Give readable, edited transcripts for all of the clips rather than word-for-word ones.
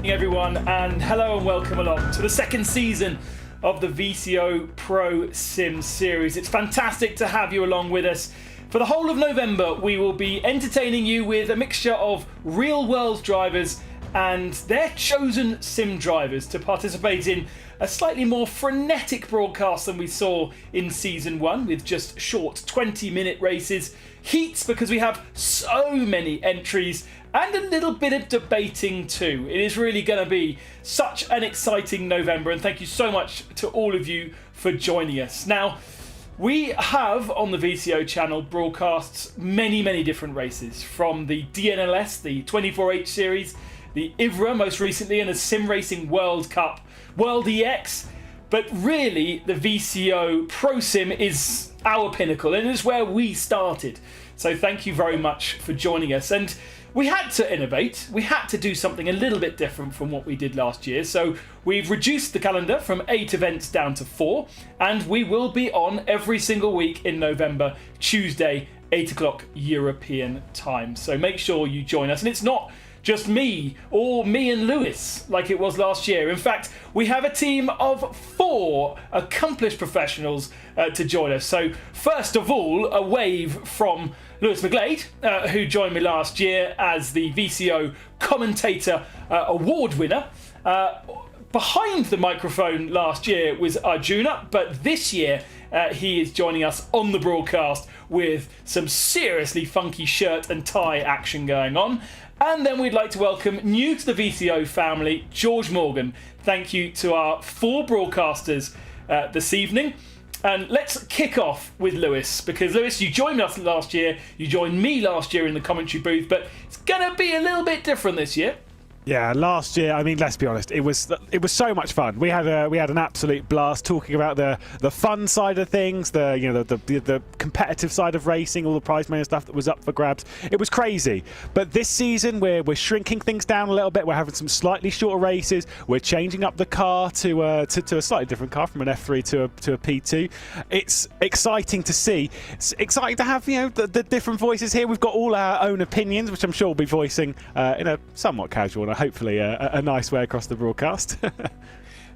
Everyone, and hello and welcome along to the second season of the VCO ProSim Series. It's fantastic to have you along with us. For the whole of November, we will be entertaining you with a mixture of real-world drivers and their chosen sim drivers to participate in a slightly more frenetic broadcast than we saw in Season 1, with just short 20-minute races, heats because we have so many entries, and a little bit of debating too. It is really going to be such an exciting November, and thank you so much to all of you for joining us. Now, we have on the VCO channel broadcasts many different races, from the DNLS, the 24H series, the IVRA most recently, and the Sim Racing World Cup, World EX. But really, the VCO ProSim is our pinnacle, and it is where we started. So thank you very much for joining us. And we had to innovate. We had to do something a little bit different from what we did last year. So we've reduced the calendar from 8 events down to 4. And we will be on every single week in November, Tuesday, 8 o'clock European time. So make sure you join us. And it's not just me and Lewis like it was last year. In fact, we have a team of 4 accomplished professionals to join us. So first of all, a wave from Lewis McGlade, who joined me last year as the VCO Commentator Award winner. Behind the microphone last year was Arjuna, but this year he is joining us on the broadcast with some seriously funky shirt and tie action going on. And then we'd like to welcome, new to the VCO family, George Morgan. Thank you to our 4 broadcasters this evening. And let's kick off with Lewis, because Lewis, you joined us last year, you joined me last year in the commentary booth, but it's going to be a little bit different this year. Yeah, last year, I mean, let's be honest, it was so much fun. We had an absolute blast talking about the fun side of things, the competitive side of racing, all the prize money and stuff that was up for grabs. It was crazy. But this season, we're shrinking things down a little bit. We're having some slightly shorter races. We're changing up the car to a slightly different car, from an F3 to a P2. It's exciting to see. It's exciting to have the different voices here. We've got all our own opinions, which I'm sure we'll be voicing in a somewhat casual and hopefully a nice way across the broadcast.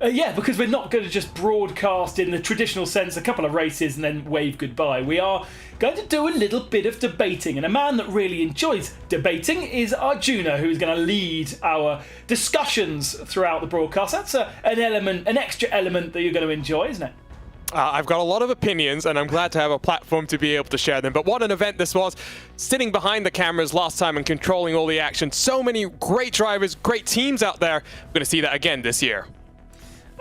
Yeah, because we're not going to just broadcast in the traditional sense, a couple of races and then wave goodbye. We are going to do a little bit of debating, and a man that really enjoys debating is Arjuna, who's going to lead our discussions throughout the broadcast. That's an extra element that you're going to enjoy, isn't it? I've got a lot of opinions, and I'm glad to have a platform to be able to share them. But what an event this was. Sitting behind the cameras last time and controlling all the action. So many great drivers, great teams out there. We're going to see that again this year.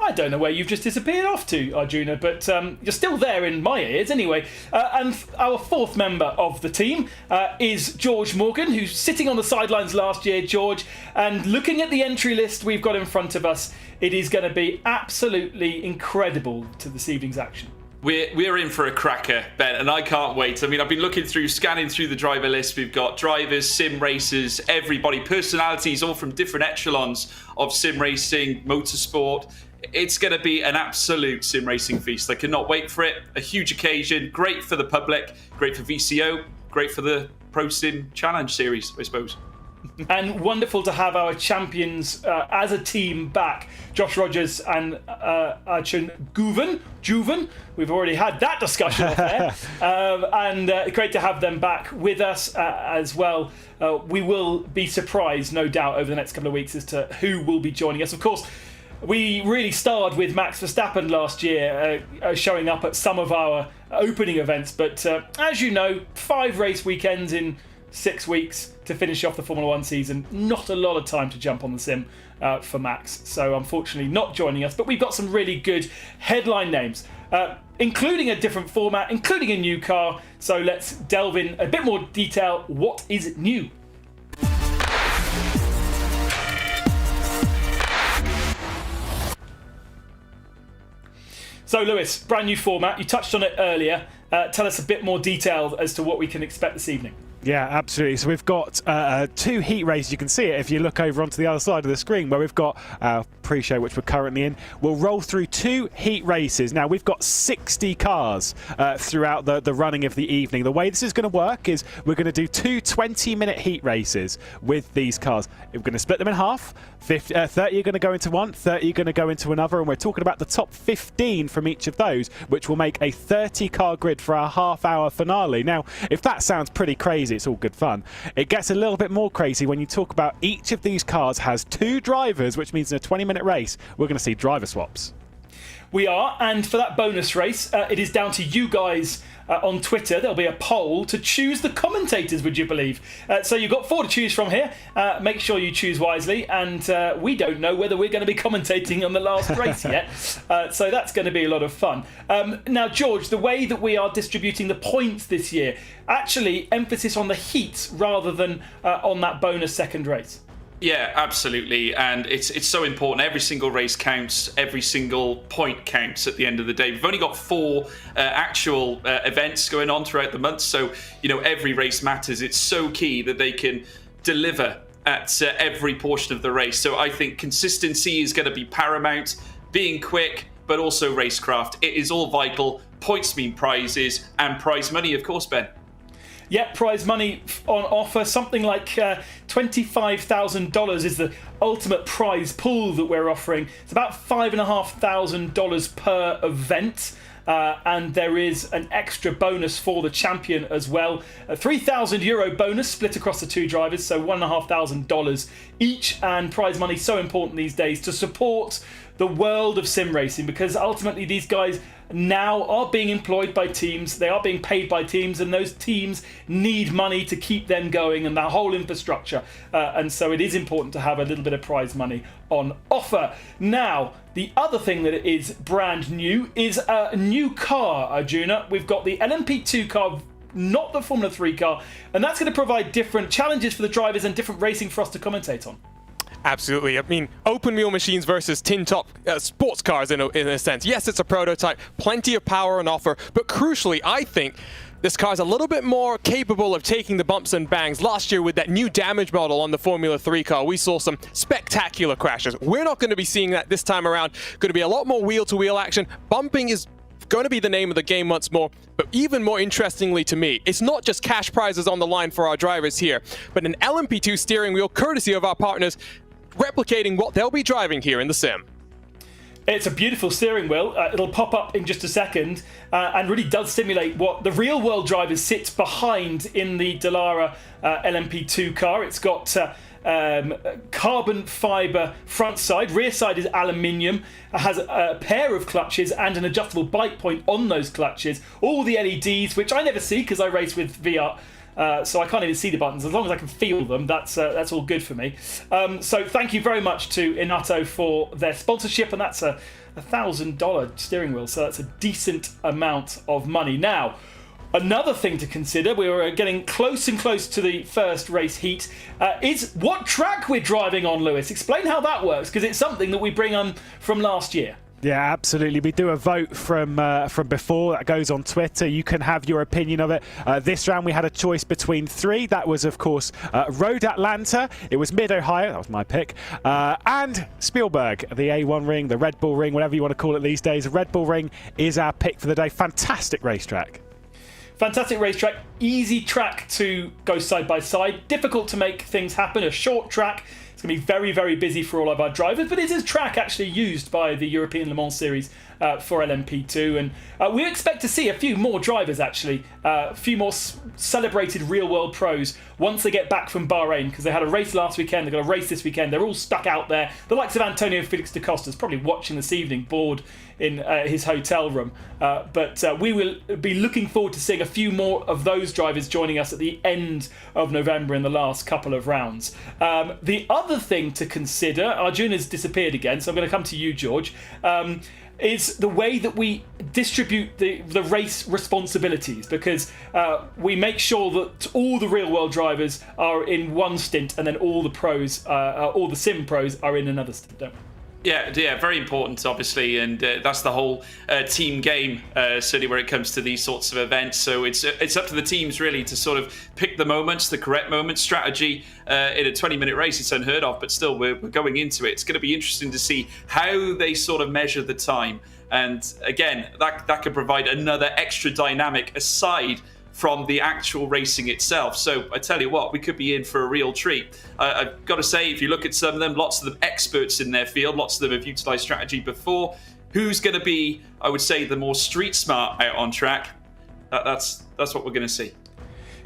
I don't know where you've just disappeared off to, Arjuna, but you're still there in my ears anyway. And our 4th member of the team is George Morgan, who's sitting on the sidelines last year, George. And looking at the entry list we've got in front of us, it is going to be absolutely incredible to this evening's action. We're in for a cracker, Ben, and I can't wait. I mean, I've been scanning through the driver list. We've got drivers, sim racers, everybody, personalities, all from different echelons of sim racing, motorsport. It's going to be an absolute sim racing feast. I cannot wait for it. A huge occasion, great for the public, great for VCO, great for the ProSim Challenge series, I suppose. And wonderful to have our champions as a team back. Josh Rogers and Ayhancan Güven. We've already had that discussion off there. And great to have them back with us as well. We will be surprised, no doubt, over the next couple of weeks as to who will be joining us. Of course, we really starred with Max Verstappen last year, showing up at some of our opening events. But as you know, 5 race weekends in 6 weeks to finish off the Formula 1 season. Not a lot of time to jump on the sim for Max. So unfortunately not joining us. But we've got some really good headline names, including a different format, including a new car. So let's delve in a bit more detail. What is new? So Lewis, brand new format. You touched on it earlier. Tell us a bit more detail as to what we can expect this evening. Yeah, absolutely. So we've got 2 heat races. You can see it if you look over onto the other side of the screen where we've got pre-show, which we're currently in. We'll roll through 2 heat races. Now, we've got 60 cars throughout the running of the evening. The way this is going to work is we're going to do 2 20-minute heat races with these cars. We're going to split them in half. 30 are going to go into one, 30 are going to go into another, and we're talking about the top 15 from each of those, which will make a 30-car grid for our half-hour finale. Now, if that sounds pretty crazy, it's all good fun. It gets a little bit more crazy when you talk about each of these cars has 2 drivers, which means in a 20-minute race, we're going to see driver swaps. We are, and for that bonus race, it is down to you guys on Twitter. There'll be a poll to choose the commentators, would you believe? So you've got 4 to choose from here. Make sure you choose wisely, and we don't know whether we're going to be commentating on the last race yet. So that's going to be a lot of fun. Now, George, the way that we are distributing the points this year, actually emphasis on the heats rather than on that bonus second race. Yeah, absolutely, and it's so important. Every single race counts. Every single point counts at the end of the day. We've only got 4 actual events going on throughout the month, so every race matters. It's so key that they can deliver at every portion of the race. So I think consistency is going to be paramount. Being quick, but also racecraft. It is all vital. Points mean prizes, and prize money, of course, Ben. Yeah, prize money on offer. Something like $25,000 is the ultimate prize pool that we're offering. It's about $5,500 per event. And there is an extra bonus for the champion as well. A €3,000 bonus split across the 2 drivers, so $1,500 each. And prize money so important these days to support the world of sim racing, because ultimately these guys now are being employed by teams, they are being paid by teams, and those teams need money to keep them going and that whole infrastructure. And so it is important to have a little bit of prize money on offer. Now, the other thing that is brand new is a new car, Arjuna. We've got the LMP2 car, not the Formula 3 car, and that's going to provide different challenges for the drivers and different racing for us to commentate on. Absolutely. I mean, open wheel machines versus tin top sports cars in a sense. Yes, it's a prototype, plenty of power on offer, but crucially, I think this car's a little bit more capable of taking the bumps and bangs. Last year with that new damage model on the Formula 3 car, we saw some spectacular crashes. We're not going to be seeing that this time around. Going to be a lot more wheel-to-wheel action. Bumping is going to be the name of the game once more, but even more interestingly to me, it's not just cash prizes on the line for our drivers here, but an LMP2 steering wheel courtesy of our partners, replicating what they'll be driving here in the sim. It's a beautiful steering wheel. It'll pop up in just a second and really does simulate what the real world driver sits behind in the Dallara LMP2 car. It's got carbon fibre front side, rear side is aluminium, has a pair of clutches and an adjustable bite point on those clutches. All the LEDs, which I never see because I race with VR. So I can't even see the buttons. As long as I can feel them, that's all good for me. So thank you very much to Inato for their sponsorship, and that's a $1,000 steering wheel, so that's a decent amount of money. Now, another thing to consider, we were getting close and close to the first race heat, is what track we're driving on, Lewis. Explain how that works, because it's something that we bring on from last year. Yeah, absolutely. We do a vote from before that goes on Twitter. You can have your opinion of it. This round we had a choice between 3. That was, of course, Road Atlanta. It was Mid-Ohio. That was my pick. And Spielberg, the A1 ring, the Red Bull ring, whatever you want to call it these days. The Red Bull ring is our pick for the day. Fantastic racetrack. Fantastic racetrack. Easy track to go side by side. Difficult to make things happen. A short track. It's going to be very, very busy for all of our drivers, but it is a track actually used by the European Le Mans Series for LMP2, and we expect to see a few more drivers actually, a few more celebrated real-world pros once they get back from Bahrain, because they had a race last weekend, they've got a race this weekend, they're all stuck out there. The likes of Antonio Felix da Costa's probably watching this evening, bored in his hotel room, but we will be looking forward to seeing a few more of those drivers joining us at the end of November in the last couple of rounds. The other thing to consider, Arjuna's disappeared again, so I'm going to come to you, George, is the way that we distribute the race responsibilities, because we make sure that all the real world drivers are in one stint and then all the pros, all the sim pros are in another stint, don't we? Yeah, very important, obviously, and that's the whole team game, certainly where it comes to these sorts of events. So it's up to the teams really to sort of pick the moments, the correct moments. Strategy in a 20-minute race, it's unheard of, but still, we're going into it. It's going to be interesting to see how they sort of measure the time, and again, that could provide another extra dynamic aside from the actual racing itself. So I tell you what, we could be in for a real treat. I've got to say, if you look at some of them, lots of them experts in their field, lots of them have utilised strategy before. Who's going to be, I would say, the more street smart out on track? That's what we're going to see.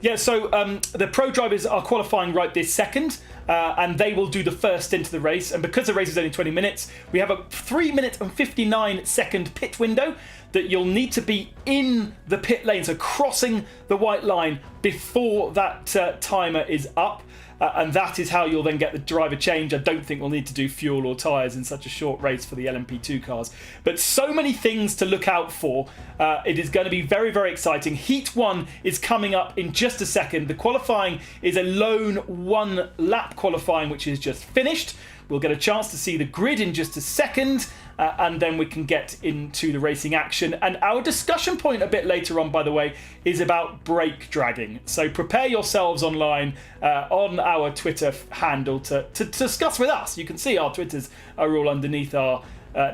Yeah, so the pro drivers are qualifying right this second, and they will do the first stint of the race. And because the race is only 20 minutes, we have a 3-minute and 59-second pit window that you'll need to be in the pit lane, so crossing the white line before that timer is up. And that is how you'll then get the driver change. I don't think we'll need to do fuel or tyres in such a short race for the LMP2 cars. But so many things to look out for. It is going to be very, very exciting. Heat 1 is coming up in just a second. The qualifying is a lone 1-lap qualifying, which is just finished. We'll get a chance to see the grid in just a second, and then we can get into the racing action. And our discussion point a bit later on, by the way, is about brake dragging. So prepare yourselves online on our Twitter handle to discuss with us. You can see our Twitters are all underneath our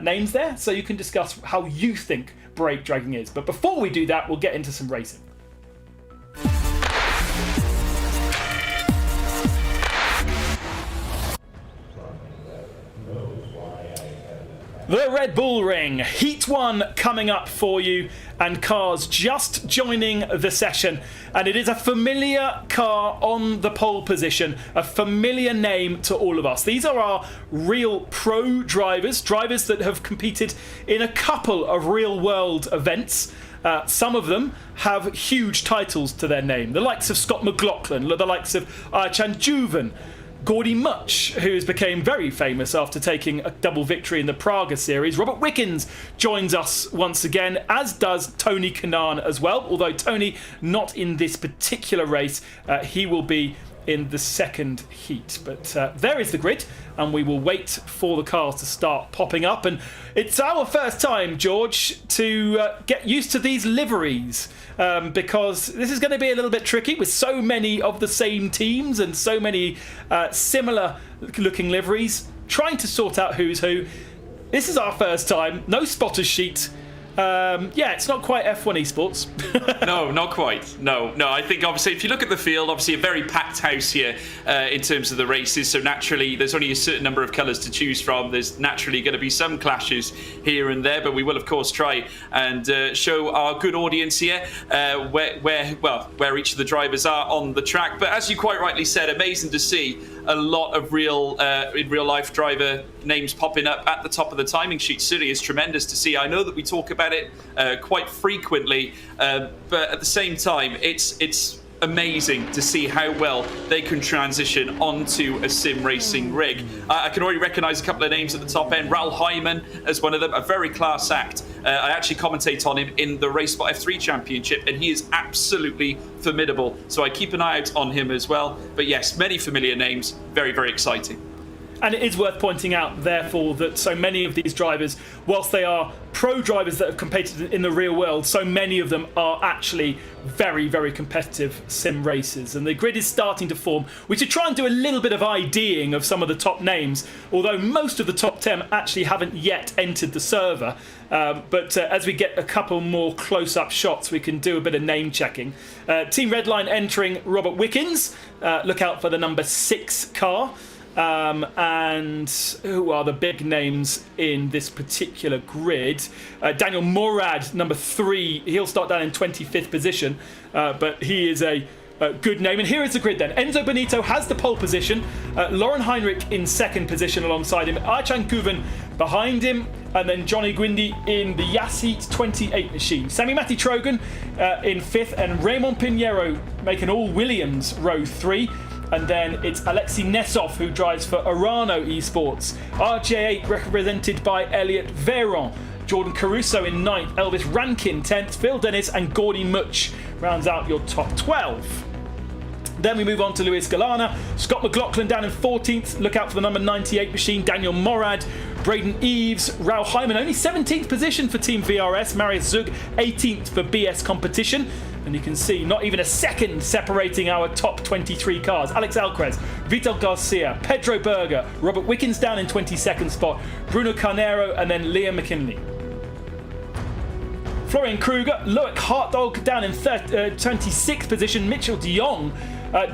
names there, so you can discuss how you think brake dragging is. But before we do that, we'll get into some racing. The Red Bull Ring, Heat 1 coming up for you, and cars just joining the session. And it is a familiar car on the pole position, a familiar name to all of us. These are our real pro drivers, drivers that have competed in a couple of real-world events. Some of them have huge titles to their name, the likes of Scott McLaughlin, the likes of Ayhancan Güven, Gordy Much, who became very famous after taking a double victory in the Praga series. Robert Wickens joins us once again, as does Tony Kanaan as well, although Tony not in this particular race. He will be in the second heat. But there is the grid, and we will wait for the cars to start popping up. And it's our first time, George, to get used to these liveries, because this is going to be a little bit tricky with so many of the same teams and so many similar looking liveries, trying to sort out who's who. This is our first time, no spotters sheet. Yeah, it's not quite F1 Esports. No, not quite. No. I think obviously if you look at the field, obviously a very packed house here in terms of the races. So naturally, there's only a certain number of colours to choose from. There's naturally going to be some clashes here and there, but we will of course try and show our good audience here where each of the drivers are on the track. But as you quite rightly said, amazing to see a lot of real life driver names popping up at the top of the timing sheet. Certainly is tremendous to see. I know that we talk about it quite frequently, but at the same time, it's amazing to see how well they can transition onto a sim racing rig. I can already recognise a couple of names at the top end. Raoul Hyman as one of them, a very class act. I actually commentate on him in the RaceSpot F3 Championship, and he is absolutely formidable. So I keep an eye out on him as well. But yes, many familiar names, very, very exciting. And it is worth pointing out, therefore, that so many of these drivers, whilst they are pro drivers that have competed in the real world, so many of them are actually very, very competitive sim racers. And the grid is starting to form. We should try and do a little bit of IDing of some of the top names, although most of the top 10 actually haven't yet entered the server. But as we get a couple more close-up shots, we can do a bit of name checking. Team Redline entering Robert Wickens. Look out for the number 6 car. And who are the big names in this particular grid? Daniel Morad, number 3. He'll start down in 25th position, but he is a good name. And here is the grid then. Enzo Benito has the pole position. Lauren Heinrich in second position alongside him. Ayhancan Güven behind him. And then Johnny Guindy in the Yassit 28 machine. Sammy Matti Trogan in 5th. And Raymond Pinheiro making all Williams row 3. And then it's Alexei Nesov who drives for Arano Esports. RJ8 represented by Elliot Veron. Jordan Caruso in 9th. Elvis Rankin 10th. Phil Dennis and Gordy Much rounds out your top 12. Then we move on to Luis Galana. Scott McLaughlin down in 14th. Look out for the number 98 machine. Daniel Morad Braden Eves, Raul Hyman, only 17th position for Team VRS. Marius Zug, 18th for BS Competition. And you can see not even a second separating our top 23 cars. Alex Alquez, Vital Garcia, Pedro Berger, Robert Wickens down in 22nd spot, Bruno Carnero, and then Liam McKinley. Florian Kruger, Loic Hartog down in 26th position. Mitchell de Jong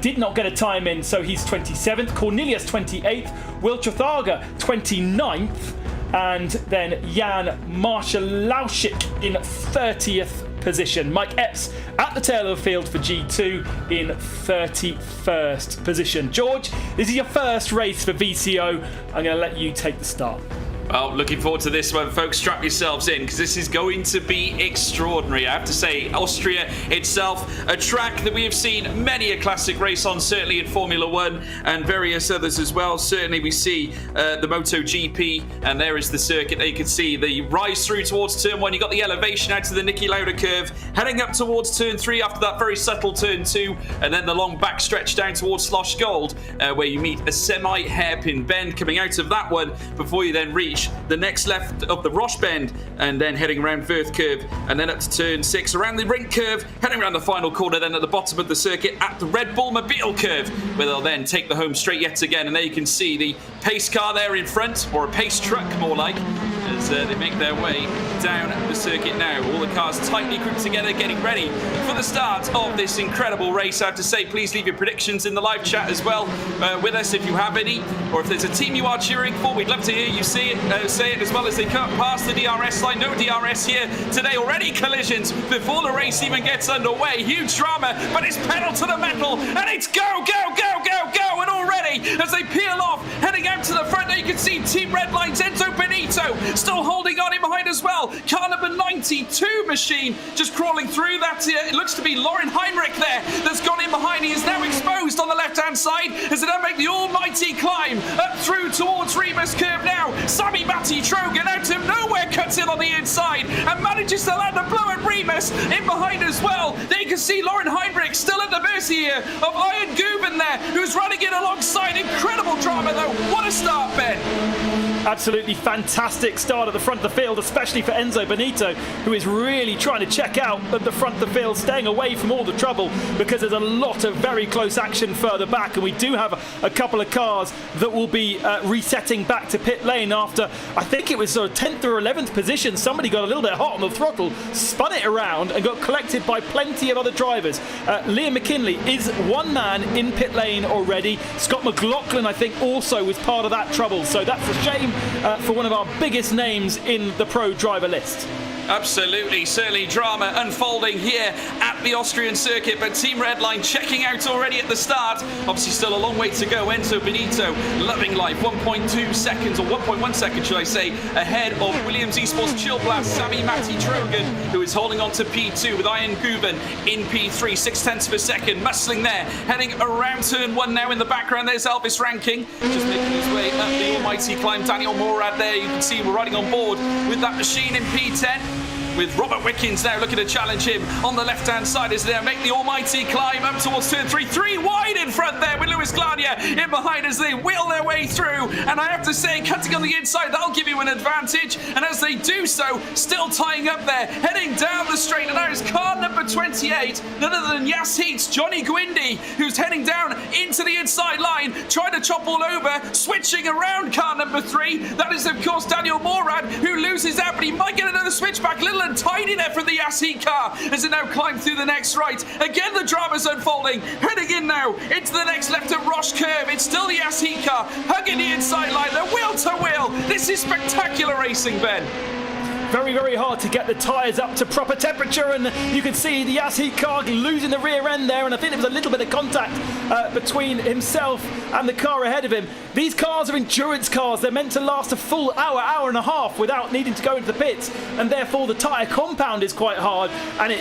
did not get a time in, so he's 27th. Cornelius 28th. Will Trothaga 29th. And then Jan Marszalauschik in 30th position. Mike Epps at the tail of the field for G2 in 31st position. George, this is your first race for VCO. I'm going to let you take the start. Well, looking forward to this one, folks. Strap yourselves in, because this is going to be extraordinary. I have to say, Austria itself, a track that we have seen many a classic race on, certainly in Formula 1 and various others as well. Certainly we see the MotoGP, and there is the circuit. There you can see the rise through towards turn 1. You got the elevation out to the Niki Lauda curve, heading up towards turn 3 after that very subtle turn 2, and then the long back stretch down towards Slosh Gold, where you meet a semi-hairpin bend coming out of that one before you then reach the next left of the Roche bend, and then heading around Firth curve, and then up to turn 6 around the Rink curve, heading around the final corner, then at the bottom of the circuit at the Red Bull Mobile curve, where they'll then take the home straight yet again. And there you can see the pace car there in front, or a pace truck more like, as they make their way down the circuit now. All the cars tightly grouped together, getting ready for the start of this incredible race. I have to say, please leave your predictions in the live chat as well with us if you have any, or if there's a team you are cheering for. We'd love to hear you say it as well as they come past the DRS line. No DRS here today. Already collisions before the race even gets underway. Huge drama, but it's pedal to the metal, and it's go, go, go, go, go. And already, as they peel off, heading out to the front, there you can see Team Redline's Enzo Benito still holding on in behind as well. Car number 92 machine just crawling through. It looks to be Lauren Heinrich there that's gone in behind. He is now exposed on the left-hand side as they don't make the almighty climb up through towards Remus curve now. Sammy Matty Trogan out of nowhere cuts in on the inside and manages to land a blow at Remus in behind as well. There you can see Lauren Heinrich still at the mercy here of Ayhancan Güven there, who's running in alongside. Incredible drama though. What a start, Ben. Absolutely fantastic start at the front of the field, especially for Enzo Benito, who is really trying to check out at the front of the field, staying away from all the trouble, because there's a lot of very close action further back, and we do have a couple of cars that will be resetting back to pit lane after, I think it was sort of 10th or 11th position. Somebody got a little bit hot on the throttle, spun it around, and got collected by plenty of other drivers. Liam McKinley is one man in pit lane already. Scott McLaughlin, I think, also was part of that trouble, so that's a shame for one of our biggest names in the pro driver list. Absolutely, certainly drama unfolding here at the Austrian circuit, but Team Redline checking out already at the start. Obviously still a long way to go. Enzo Benito loving life, 1.2 seconds, or 1.1 seconds should I say, ahead of Williams Esports Chill Blast Sammy Matty Trogan, who is holding on to P2 with Ayhancan Güven in P3, 0.6 of a second, muscling there, heading around turn 1 now. In the background there's Elvis Ranking, just making his way up the almighty climb. Daniel Morad there, you can see we're riding on board with that machine in P10. With Robert Wickens now looking to challenge him on the left-hand side as they make the almighty climb up towards turn 3. 3 wide in front there with Luis Glania in behind as they wheel their way through. And I have to say, cutting on the inside, that'll give you an advantage. And as they do so, still tying up there, heading down the straight. And there is car number 28, none other than Yas Heat's Johnny Gwindy, who's heading down into the inside line, trying to chop all over, switching around car number 3. That is, of course, Daniel Morad, who loses out, but he might get another switchback. Little and tidy there from the Yassi car as it now climbs through the next right. Again, the drama's unfolding. Heading in now into the next left at Roche curve. It's still the Yassi car hugging the inside line. They're wheel to wheel. This is spectacular racing, Ben. Very, very hard to get the tyres up to proper temperature, and you can see the Yassi car losing the rear end there, and I think there was a little bit of contact between himself and the car ahead of him. These cars are endurance cars. They're meant to last a full hour, hour and a half without needing to go into the pits, and therefore the tyre compound is quite hard, and it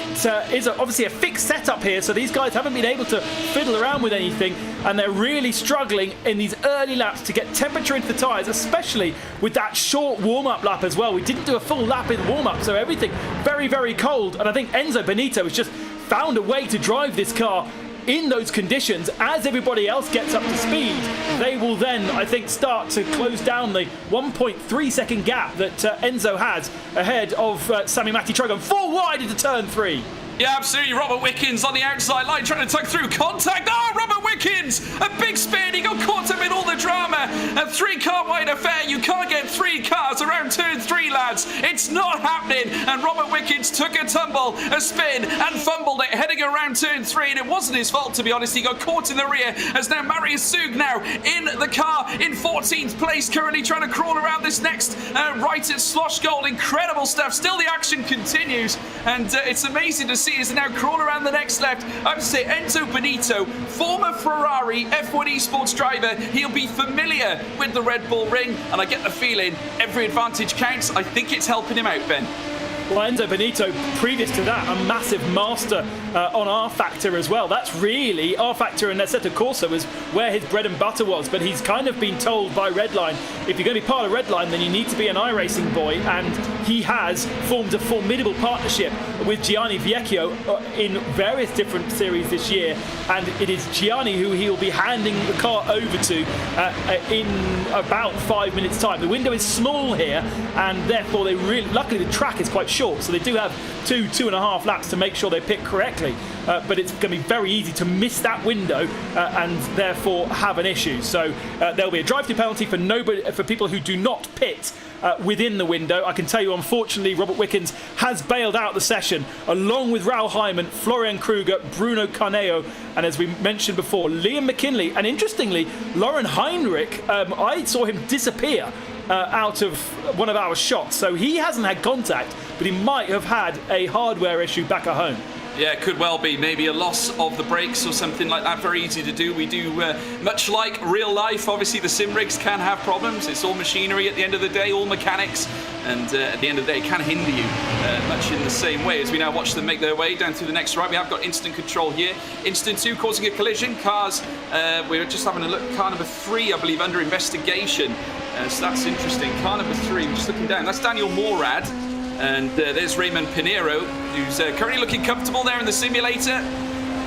is obviously a fixed setup here, so these guys haven't been able to fiddle around with anything, and they're really struggling in these early laps to get temperature into the tyres, especially with that short warm-up lap as well. We didn't do a full lap in warm-up, so everything very, very cold, and I think Enzo Benito has just found a way to drive this car in those conditions, as everybody else gets up to speed, they will then, I think, start to close down the 1.3 second gap that Enzo has ahead of Sami Matti-Trogon. 4 wide into turn 3. Yeah, absolutely. Robert Wickens on the outside line trying to tug through. Contact. Oh, Robert Wickens! A big spin. He got caught up in all the drama. A 3-car wide affair. You can't get 3 cars around turn 3, lads. It's not happening. And Robert Wickens took a tumble, a spin, and fumbled it heading around turn 3. And it wasn't his fault, to be honest. He got caught in the rear as now Marius Sug now in the car in 14th place, currently trying to crawl around this next right at Slosh Gold. Incredible stuff. Still the action continues. And it's amazing to see is now crawl around the next left. I have to say, Enzo Benito, former Ferrari F1 Esports driver, he'll be familiar with the Red Bull Ring, and I get the feeling every advantage counts. I think it's helping him out, Ben. Well, Enzo Benito, previous to that, a massive master on R-Factor as well. That's really, R-Factor and Assetto Corsa was where his bread and butter was, but he's kind of been told by Redline, if you're going to be part of Redline, then you need to be an iRacing boy, and he has formed a formidable partnership with Gianni Vecchio in various different series this year, and it is Gianni who he will be handing the car over to in about 5 minutes' time. The window is small here, and therefore they really, luckily the track is quite short, so they do have 2.5 laps to make sure they pit correctly, but it's going to be very easy to miss that window and therefore have an issue. So there'll be a drive-through penalty for people who do not pit within the window. I can tell you, unfortunately, Robert Wickens has bailed out the session along with Raul Hyman, Florian Kruger, Bruno Carneo, and as we mentioned before, Liam McKinley, and interestingly, Lauren Heinrich. I saw him disappear out of one of our shots, so he hasn't had contact, but he might have had a hardware issue back at home. Yeah, it could well be. Maybe a loss of the brakes or something like that. Very easy to do. We do, much like real life, obviously the sim rigs can have problems. It's all machinery at the end of the day, all mechanics, and at the end of the day it can hinder you much in the same way. As we now watch them make their way down through the next right, we have got instant control here. Instant 2 causing a collision. Cars, we're just having a look. Car number 3, I believe, under investigation. So that's interesting. Car number 3, just looking down, that's Daniel Morad. And there's Raymond Pinheiro, who's currently looking comfortable there in the simulator.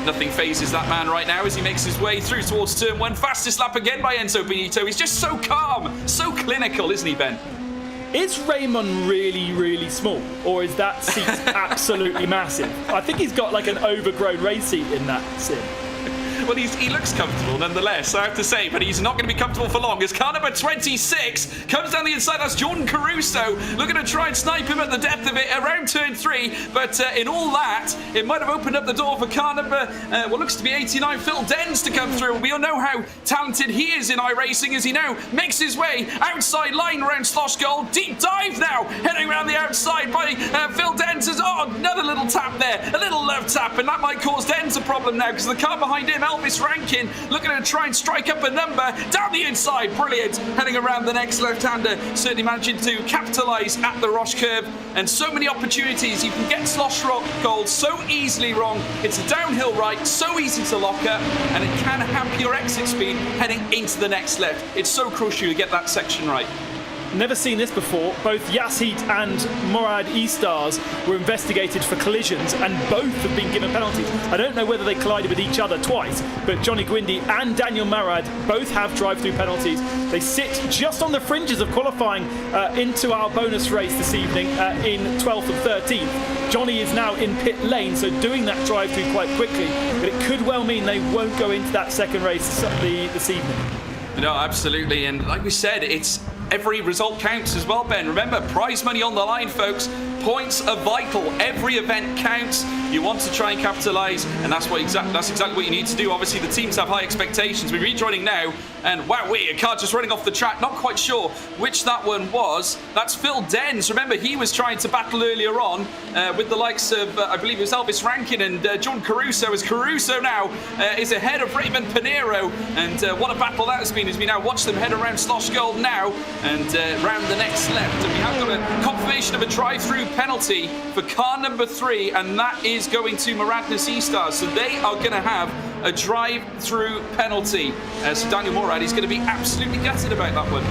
Nothing phases that man right now as he makes his way through towards turn 1. Fastest lap again by Enzo Benito. He's just so calm, so clinical, isn't he, Ben? Is Raymond really, really small, or is that seat absolutely massive? I think he's got like an overgrown race seat in that sim. Well, he looks comfortable nonetheless, I have to say, but he's not going to be comfortable for long as car number 26 comes down the inside. That's Jordan Caruso looking to try and snipe him at the depth of it around turn 3, but in all that, it might have opened up the door for car number, what looks to be 89, Phil Dens, to come through. We all know how talented he is in iRacing as he now makes his way outside line around Slosh Gold. Deep dive now, heading around the outside by Phil Dens. Oh, another little tap there, a little love tap, and that might cause Dens a problem now because the car behind him, Elvis Rankin, looking to try and strike up a number down the inside. Brilliant. Heading around the next left-hander, certainly managing to capitalise at the Roche curve. And so many opportunities. You can get Slosh Gold so easily wrong. It's a downhill right, so easy to lock up, and it can hamper your exit speed heading into the next left. It's so crucial to get that section right. Never seen this before. Both Yashit and Morad E-Stars were investigated for collisions and both have been given penalties. I don't know whether they collided with each other twice, but Johnny Gwindy and Daniel Morad both have drive-through penalties. They sit just on the fringes of qualifying into our bonus race this evening in 12th and 13th. Johnny is now in pit lane, so doing that drive-through quite quickly, but it could well mean they won't go into that second race this evening. No, absolutely, and like we said, it's every result counts as well, Ben. Remember, prize money on the line, folks. Points are vital. Every event counts. You want to try and capitalise, and that's exactly what you need to do. Obviously, the teams have high expectations. We're rejoining now, and wowee, a car just running off the track. Not quite sure which that one was. That's Phil Dens. Remember, he was trying to battle earlier on with the likes of, I believe it was Elvis Rankin and John Caruso, as Caruso now is ahead of Raymond Pinheiro. And what a battle that has been as we now watch them head around Slosh Gold now and round the next left. And we have got a confirmation of a drive-through penalty for car number 3, and that is going to Maradnas E-Stars. So they are going to have a drive-through penalty. So Daniel Morad is going to be absolutely gutted about that one.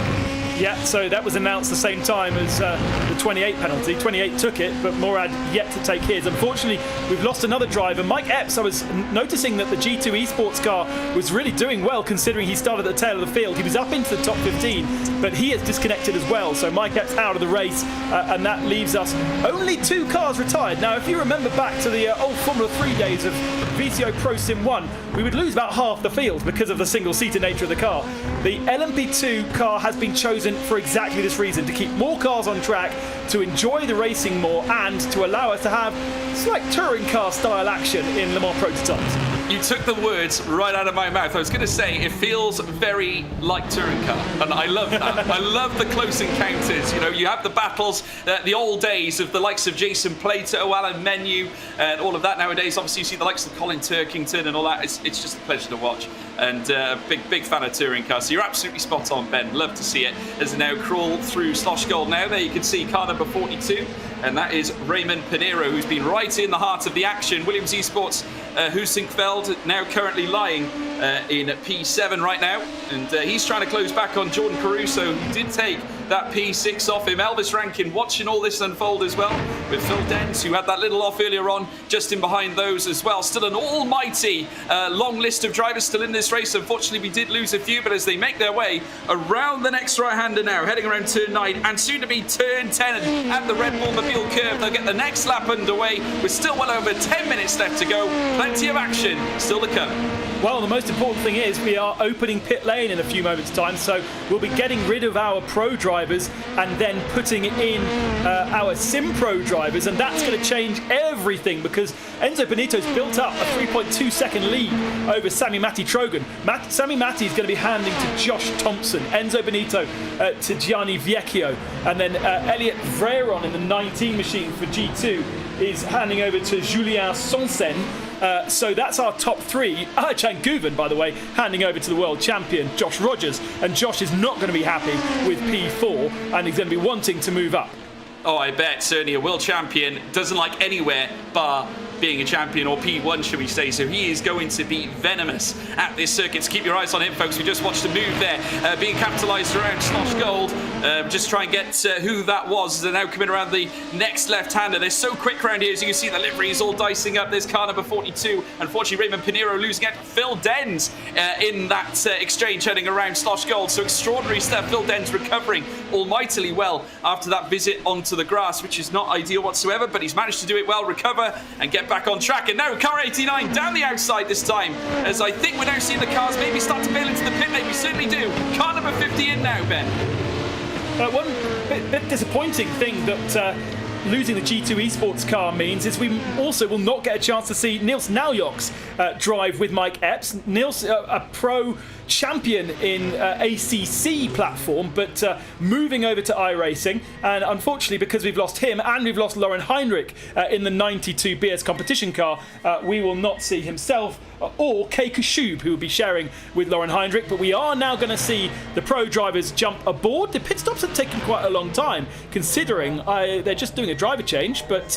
Yeah, so that was announced the same time as the 28 penalty. 28 took it, but Morad yet to take his. Unfortunately, we've lost another driver. Mike Epps, I was noticing that the G2 Esports car was really doing well considering he started at the tail of the field. He was up into the top 15, but he has disconnected as well. So Mike Epps out of the race, and that leaves us only 2 cars retired. Now, if you remember back to the old Formula 3 days of VCO ProSim 1, we would lose about half the field because of the single-seater nature of the car. The LMP2 car has been chosen for exactly this reason, to keep more cars on track, to enjoy the racing more, and to allow us to have slight touring car style action in Le Mans prototypes. You took the words right out of my mouth. I was going to say, it feels very like touring car, and I love that. I love the close encounters. You know, you have the battles, the old days of the likes of Jason Plato, Alan Menu, and all of that. Nowadays, obviously, you see the likes of Colin Turkington and all that. It's just a pleasure to watch, and big fan of touring cars. So you're absolutely spot on, Ben. Love to see it. As they now crawl through Slosh Gold now, there you can see car number 42, and that is Raymond Pinheiro, who's been right in the heart of the action. Williams Esports, Husinkveld, now currently lying in P7 right now, and he's trying to close back on Jordan Caruso, who did take that P6 off him. Elvis Rankin watching all this unfold as well, with Phil Dent, who had that little off earlier on, just in behind those as well. Still an almighty long list of drivers still in this race. Unfortunately, we did lose a few, but as they make their way around the next right-hander now, heading around turn 9 and soon to be turn 10 at the Red Bull Mobile curve, they'll get the next lap underway with still well over 10 minutes left to go. Plenty of action still to come. Well, the most important thing is we are opening pit lane in a few moments' time, so we'll be getting rid of our pro drivers and then putting in our sim pro drivers, and that's going to change everything because Enzo Benito's built up a 3.2 second lead over Sami Matti-Trojan. Sami Matti is going to be handing to Josh Thompson, Enzo Benito to Gianni Vecchio, and then Elliot Vreron in the 19 machine for G2 is handing over to Julien Sonsen. So that's our top 3. Ayhancan Güven, by the way, handing over to the world champion, Josh Rogers. And Josh is not going to be happy with P4, and he's going to be wanting to move up. Oh, I bet. Certainly a world champion doesn't like anywhere bar being a champion, or P1 should we say, so he is going to be venomous at this circuit. So keep your eyes on him, folks. We just watched a move there being capitalised around Slosh Gold. Just try and get who that was. They're now coming around the next left-hander. They're so quick around here, as you can see the livery is all dicing up. There's car number 42. Unfortunately, Raymond Pinheiro losing out to Phil Dens in that exchange heading around Slosh Gold. So extraordinary stuff. Phil Dens recovering almightily well after that visit onto the grass, which is not ideal whatsoever, but he's managed to do it well, recover and get back on track. And now car 89 down the outside this time, as I think we're now seeing the cars maybe start to bail into the pit lane. We certainly do. Car number 50 in now, Ben. One bit disappointing thing that losing the G2 Esports car means is we also will not get a chance to see Niels Naujoks drive with Mike Epps. Niels, a pro champion in ACC platform, but moving over to iRacing, and unfortunately because we've lost him and we've lost Lauren Heinrich in the 92 BS competition car, we will not see himself or Kay Kashub, who will be sharing with Lauren Heinrich. But we are now going to see the pro drivers jump aboard. The pit stops have taken quite a long time, considering they're just doing a driver change, but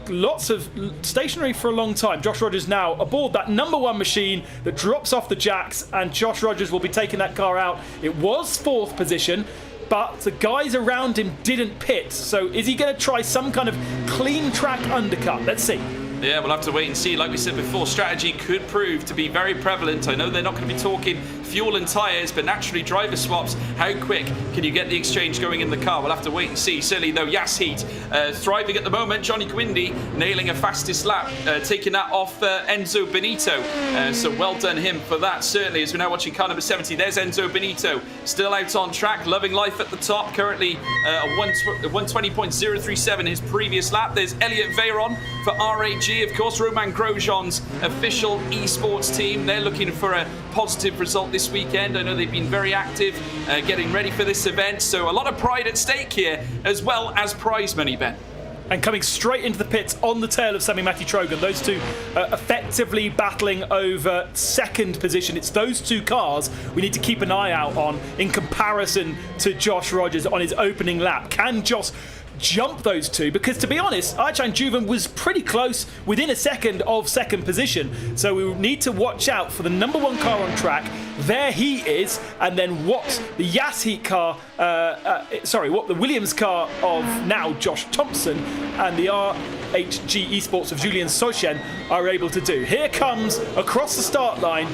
lots of stationary for a long time. Josh Rogers now aboard that number 1 machine that drops off the jacks, and Josh Rogers will be taking that car out. It was 4th position, but the guys around him didn't pit. So is he going to try some kind of clean track undercut? Let's see. Yeah, we'll have to wait and see. Like we said before, strategy could prove to be very prevalent. I know they're not going to be talking fuel and tyres, but naturally driver swaps. How quick can you get the exchange going in the car? We'll have to wait and see. Certainly, though, Yas Heat thriving at the moment. Johnny Quindy nailing a fastest lap, taking that off Enzo Benito. So well done him for that, certainly. As we're now watching car number 70, there's Enzo Benito. Still out on track, loving life at the top. Currently 120.037 his previous lap. There's Elliot Veyron for RAG. Of course, Romain Grosjean's official esports team. They're looking for a positive result this weekend. I know they've been very active getting ready for this event, so a lot of pride at stake here, as well as prize money, Ben. And coming straight into the pits on the tail of Sami Matti-Trojan, those two effectively battling over 2nd position. It's those 2 cars we need to keep an eye out on in comparison to Josh Rogers on his opening lap. Can Josh jump those 2? Because to be honest, Ayhancan Güven was pretty close, within a second of 2nd position. So we need to watch out for the number 1 car on track. their heat is, and then what the Yas heat car, what the Williams car of now Josh Thompson and the RHG Esports of Julien Sochen are able to do. Here comes across the start line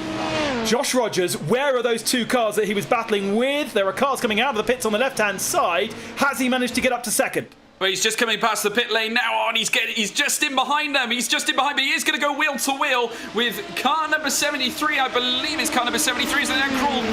Josh Rogers. Where are those two cars that he was battling with? There are cars coming out of the pits on the left-hand side. Has he managed to get up to second? Well, he's just coming past the pit lane now, and he's just in behind them. He's just in behind, but he is going to go wheel to wheel with car number 73. I believe it's car number 73. As they now crawl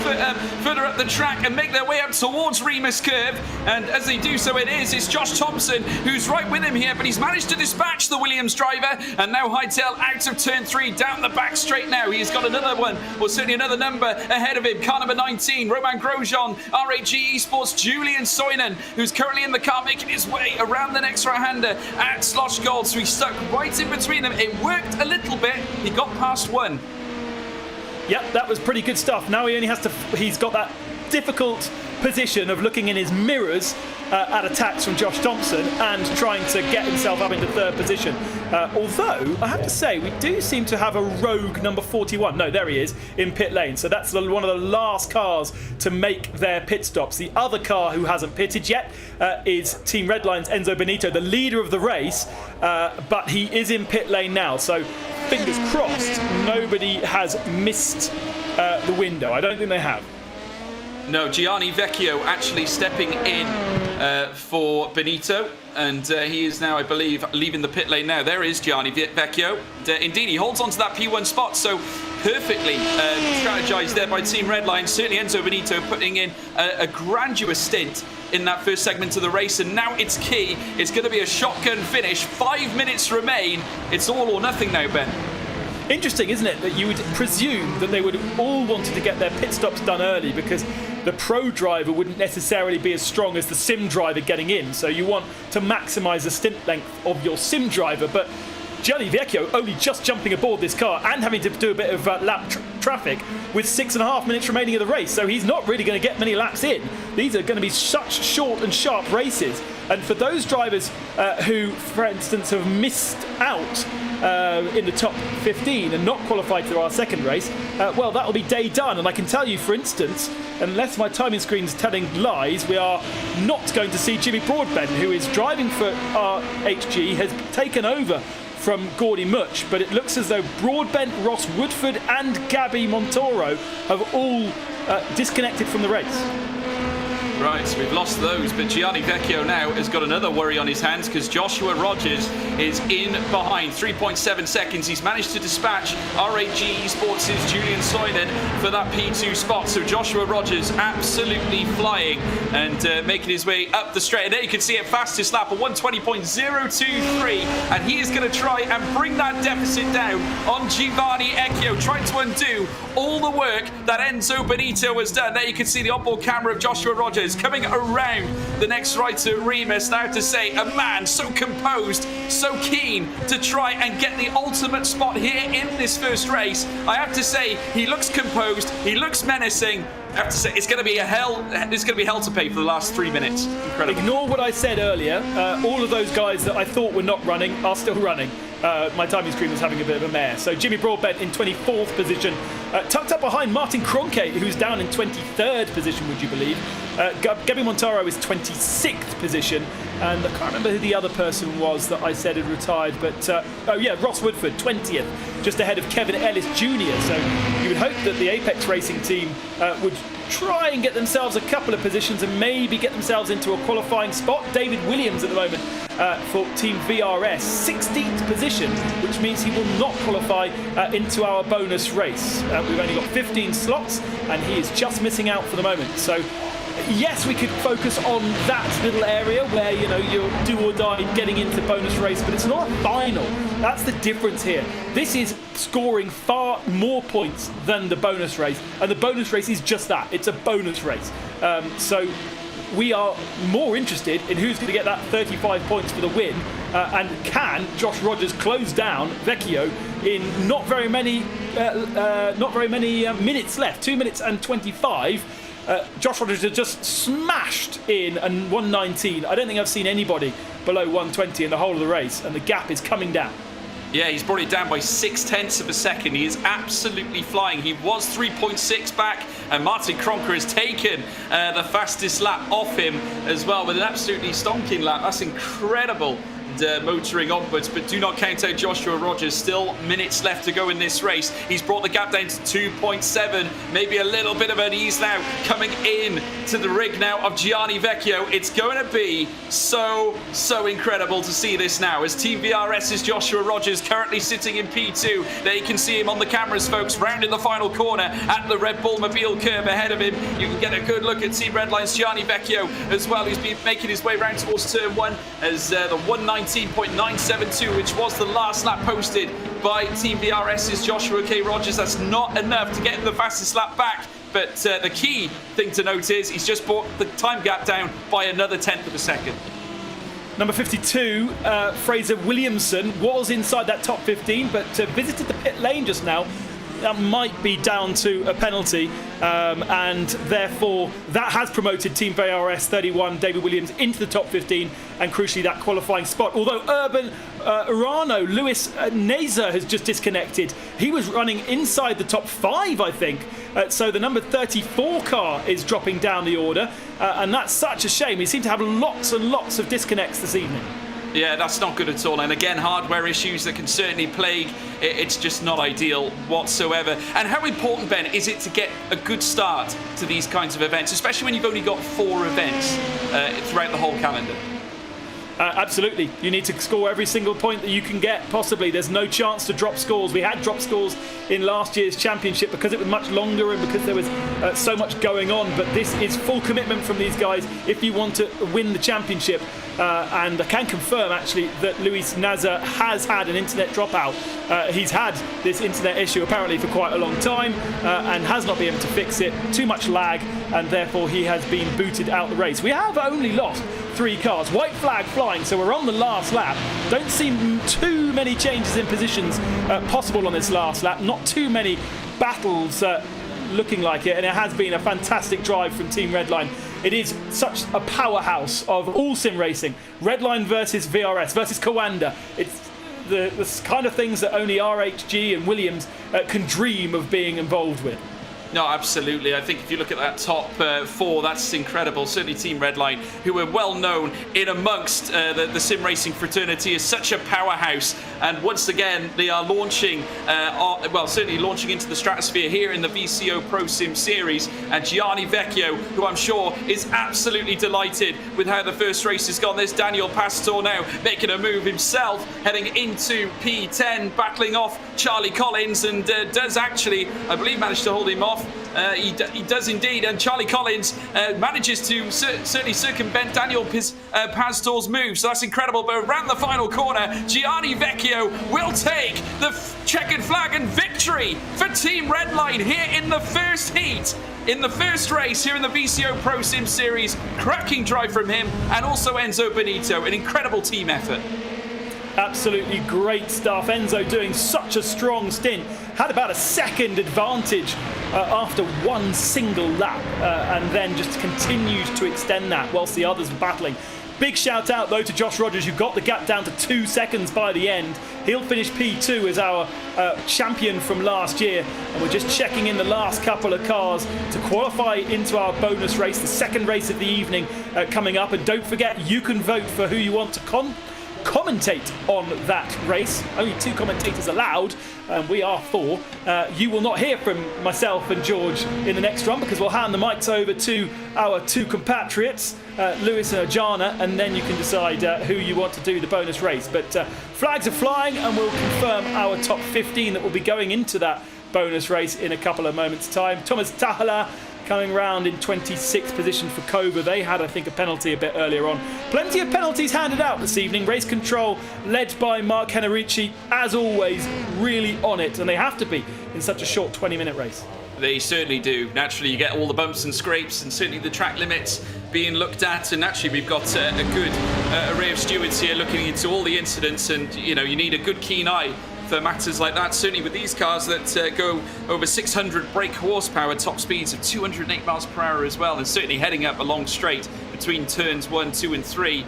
further up the track and make their way up towards Remus Curve. And as they do so, it's Josh Thompson who's right with him here, but he's managed to dispatch the Williams driver. And now Hightail out of turn 3, down the back straight now. He's got another one, or certainly another number ahead of him. Car number 19, Romain Grosjean, RAG Esports, Julien Soinen, who's currently in the car making his way around the next right-hander at Slosh Gold. So he stuck right in between them. It worked a little bit. He got past one. Yep, that was pretty good stuff. Now he only has to, he's got that difficult position of looking in his mirrors at attacks from Josh Thompson and trying to get himself up into third position. Although, I have to say, we do seem to have a rogue number 41. No, there he is, in pit lane. So that's one of the last cars to make their pit stops. The other car who hasn't pitted yet is Team Redline's Enzo Benito, the leader of the race, but he is in pit lane now. So fingers crossed, nobody has missed the window. I don't think they have. No, Gianni Vecchio actually stepping in for Benito, and he is now, I believe, leaving the pit lane now. There is Gianni Vecchio. Indeed, he holds on to that P1 spot, so perfectly strategized there by Team Redline. Certainly Enzo Benito putting in a grandiose stint in that first segment of the race, and now it's key. It's going to be a shotgun finish. 5 minutes remain. It's all or nothing now, Ben. Interesting, isn't it, that you would presume that they would all wanted to get their pit stops done early because the pro driver wouldn't necessarily be as strong as the sim driver getting in. So you want to maximise the stint length of your sim driver. But Gianni Vecchio only just jumping aboard this car and having to do a bit of lap traffic with 6.5 minutes remaining of the race. So he's not really going to get many laps in. These are going to be such short and sharp races. And for those drivers who, for instance, have missed out in the top 15 and not qualified for our second race, well, that'll be day done. And I can tell you, for instance, unless my timing screen's telling lies, we are not going to see Jimmy Broadbent, who is driving for RHG, has taken over from Gordy Much, but it looks as though Broadbent, Ross Woodford and Gabby Montoro have all disconnected from the race. Right, so we've lost those, but Gianni Vecchio now has got another worry on his hands because Joshua Rogers is in behind. 3.7 seconds. He's managed to dispatch RAG Esports' Julien Soinen for that P2 spot. So Joshua Rogers absolutely flying and making his way up the straight. And there you can see it, fastest lap, a 120.023. And he is going to try and bring that deficit down on Giovanni Vecchio, trying to undo all the work that Enzo Benito has done. There you can see the onboard camera of Joshua Rogers coming around the next right at Remus. Now to say, a man so composed, so keen to try and get the ultimate spot here in this first race. I have to say, he looks composed, he looks menacing. I have to say, it's going to be hell to pay for the last 3 minutes. Incredible. Ignore what I said earlier. All of those guys that I thought were not running are still running. My timing screen was having a bit of a mare. So Jimmy Broadbent in 24th position, tucked up behind Martin Kroenke, who's down in 23rd position, would you believe? Gabby Montaro is 26th position, and I can't remember who the other person was that I said had retired, but oh yeah, Ross Woodford, 20th, just ahead of Kevin Ellis Jr. So you would hope that the Apex Racing team would try and get themselves a couple of positions and maybe get themselves into a qualifying spot. David Williams at the moment for Team VRS, 16th position, which means he will not qualify into our bonus race. We've only got 15 slots and he is just missing out for the moment. So yes, we could focus on that little area where, you know, you're do or die getting into bonus race, but it's not a final. That's the difference here. This is scoring far more points than the bonus race, and the bonus race is just that. It's a bonus race. So we are more interested in who's going to get that 35 points for the win, and can Josh Rogers close down Vecchio in not very many minutes left. 2 minutes and 25. Josh Rogers has just smashed in a 119. I don't think I've seen anybody below 120 in the whole of the race, and the gap is coming down. Yeah, he's brought it down by 0.6 of a second. He is absolutely flying. He was 3.6 back, and Martin Kronker has taken the fastest lap off him as well with an absolutely stonking lap. That's incredible. Motoring onwards, but do not count out Joshua Rogers. Still minutes left to go in this race. He's brought the gap down to 2.7, maybe a little bit of an ease now coming in to the rig now of Gianni Vecchio. It's going to be so incredible to see this now as Team VRS's Joshua Rogers currently sitting in P2. There you can see him on the cameras, folks, round in the final corner at the Red Bull Mobile curve ahead of him. You can get a good look at Team Redline's Gianni Vecchio as well, who's been making his way round towards turn 1 as the 119.972, which was the last lap posted by Team VRS's Joshua K. Rogers. That's not enough to get the fastest lap back, but the key thing to note is he's just brought the time gap down by another 1/10 of a second. Number 52, Fraser Williamson, was inside that top 15, but visited the pit lane just now. That might be down to a penalty, and therefore that has promoted Team VRS 31 David Williams into the top 15 and crucially that qualifying spot. Although Urban Urano, Lewis Nazer has just disconnected. He was running inside the top 5, I think. So the number 34 car is dropping down the order, and that's such a shame. We seem to have lots and lots of disconnects this evening. Yeah, that's not good at all. And again, hardware issues that can certainly plague. It's just not ideal whatsoever. And how important, Ben, is it to get a good start to these kinds of events, especially when you've only got 4 events throughout the whole calendar? Absolutely. You need to score every single point that you can get, possibly. There's no chance to drop scores. We had dropped scores in last year's championship because it was much longer and because there was so much going on. But this is full commitment from these guys if you want to win the championship. And I can confirm, actually, that Luis Nazer has had an internet dropout. He's had this internet issue apparently for quite a long time and has not been able to fix it. Too much lag, and therefore he has been booted out the race. We have only lost 3 cars. White flag flying, so we're on the last lap. Don't see too many changes in positions possible on this last lap. Not too many battles looking like it, and it has been a fantastic drive from Team Redline. It is such a powerhouse of all sim racing. Redline versus VRS versus Coanda. It's the kind of things that only RHG and Williams can dream of being involved with. No, absolutely. I think if you look at that top 4, that's incredible. Certainly Team Redline, who are well known in amongst the sim racing fraternity, is such a powerhouse. And once again, they are launching, certainly launching into the stratosphere here in the VCO ProSim Series. And Gianni Vecchio, who I'm sure is absolutely delighted with how the first race has gone. There's Daniel Pastor now making a move himself, heading into P10, battling off Charlie Collins, and does actually, I believe, manage to hold him off. He does indeed, and Charlie Collins manages to certainly circumvent Daniel Pastor's move, so that's incredible. But around the final corner, Gianni Vecchio will take the checkered flag and victory for Team Redline here in the first heat, in the first race here in the VCO ProSim Series. Cracking drive from him, and also Enzo Benito. An incredible team effort. Absolutely great stuff. Enzo doing such a strong stint. Had about a second advantage after one single lap, and then just continued to extend that whilst the others were battling. Big shout out though to Josh Rogers, who got the gap down to 2 seconds by the end. He'll finish P2 as our champion from last year, and we're just checking in the last couple of cars to qualify into our bonus race, the second race of the evening coming up. And don't forget, you can vote for who you want to commentate on that race. Only 2 commentators allowed, and we are 4. You will not hear from myself and George in the next run because we'll hand the mics over to our 2 compatriots, Lewis and Ajana, and then you can decide who you want to do the bonus race. But flags are flying, and we'll confirm our top 15 that will be going into that bonus race in a couple of moments' time. Thomas Tahala coming round in 26th position for Cobra. They had, I think, a penalty a bit earlier on. Plenty of penalties handed out this evening. Race control led by Mark Henrici, as always, really on it, and they have to be in such a short 20-minute race. They certainly do. Naturally, you get all the bumps and scrapes, and certainly the track limits being looked at. And naturally, we've got a good array of stewards here looking into all the incidents, and you need a good keen eye for matters like that. Certainly with these cars that go over 600 brake horsepower, top speeds of 208 miles per hour as well, and certainly heading up a long straight between turns 1, 2 and 3.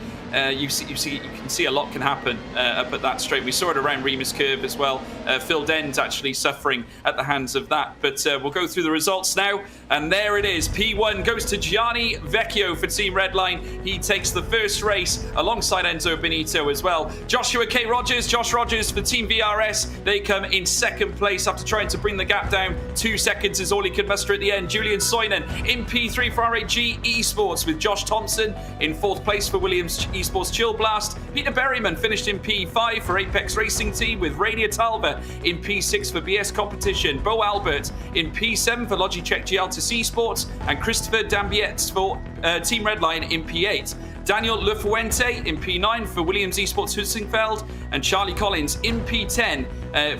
you can see a lot can happen up at that straight. We saw it around Remus Curve as well. Phil Denn's actually suffering at the hands of that. But we'll go through the results now. And there it is. P1 goes to Gianni Vecchio for Team Redline. He takes the first race alongside Enzo Benito as well. Joshua K. Rogers, Josh Rogers for Team VRS. They come in second place after trying to bring the gap down. 2 seconds is all he could muster at the end. Julian Soinen in P3 for RAG Esports with Josh Thompson in 4th place for Williams Esports Chill Blast. Peter Berryman finished in P5 for Apex Racing Team with Rainier Talva in P6 for BS Competition. Bo Albert in P7 for Logitech Gialtis Esports and Christopher Dambietz for Team Redline in P8. Daniel Lefuente in P9 for Williams Esports Hüssingfeld and Charlie Collins in P10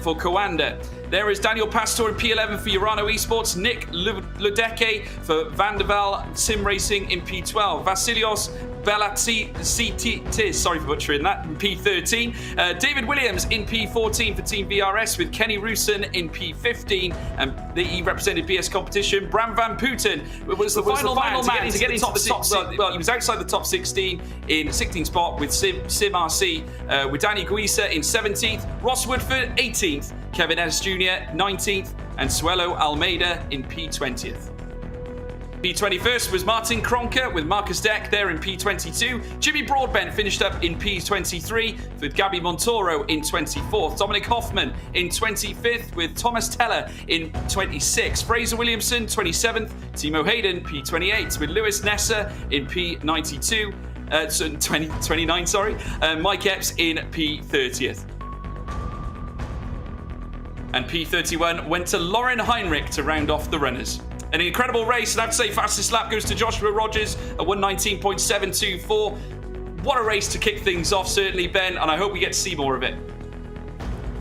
for Coanda. There is Daniel Pastor in P11 for Urano Esports, Nick Ludeke for Vanderval Sim Racing in P12, Vasilios Belatsitis, sorry for butchering that, in P13. David Williams in P14 for Team VRS with Kenny Rusin in P15, and he represented BS Competition. Bram Van Putten was the final man to get into the top 16. Well, he was outside the top 16 in 16th spot with Sim RC, with Danny Guisa in 17th, Ross Woodford 18th, Kevin Ennis Jr. 19th, and Suelo Almeida in P20th. P21st was Martin Kronker with Marcus Deck there in P22. Jimmy Broadbent finished up in P23 with Gabby Montoro in 24th. Dominic Hoffman in 25th with Thomas Teller in 26th. Fraser Williamson 27th. Timo Hayden P28 with Lewis Nessa in P92. 29, sorry. Mike Epps in P30th. And P31 went to Lauren Heinrich to round off the runners. An incredible race, and I have to say fastest lap goes to Joshua Rogers at 1:19.724. What a race to kick things off, certainly, Ben, and I hope we get to see more of it.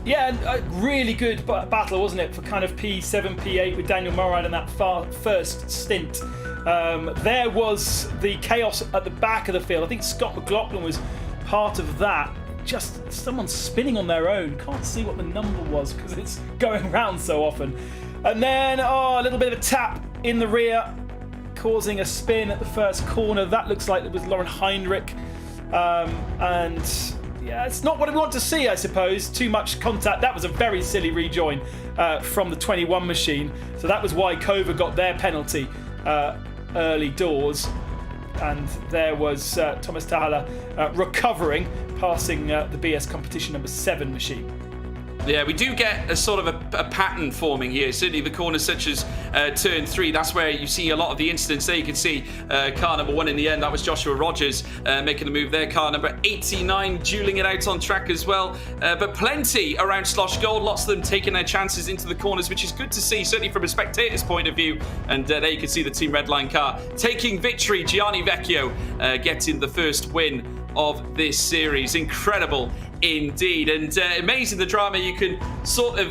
Yeah, a really good battle, wasn't it, for kind of P7, P8 with Daniel Murray in that first stint. There was the chaos at the back of the field. I think Scott McLaughlin was part of that. Just someone spinning on their own. Can't see what the number was because it's going round so often. And then, a little bit of a tap in the rear, causing a spin at the first corner. That looks like it was Lauren Heinrich. And yeah, it's not what we want to see, I suppose. Too much contact. That was a very silly rejoin from the 21 machine. So that was why Kova got their penalty early doors. And there was Thomas Tahala recovering, passing the BS Competition number 7 machine. Yeah, we do get a sort of a pattern forming here. Certainly the corners such as turn 3, that's where you see a lot of the incidents there. You can see car number 1 in the end, that was Joshua Rogers making the move there. Car number 89 dueling it out on track as well. But plenty around Slosh Gold, lots of them taking their chances into the corners, which is good to see, certainly from a spectator's point of view. And there you can see the Team Redline car taking victory. Gianni Vecchio getting the first win of this series. Incredible indeed, and amazing the drama you can sort of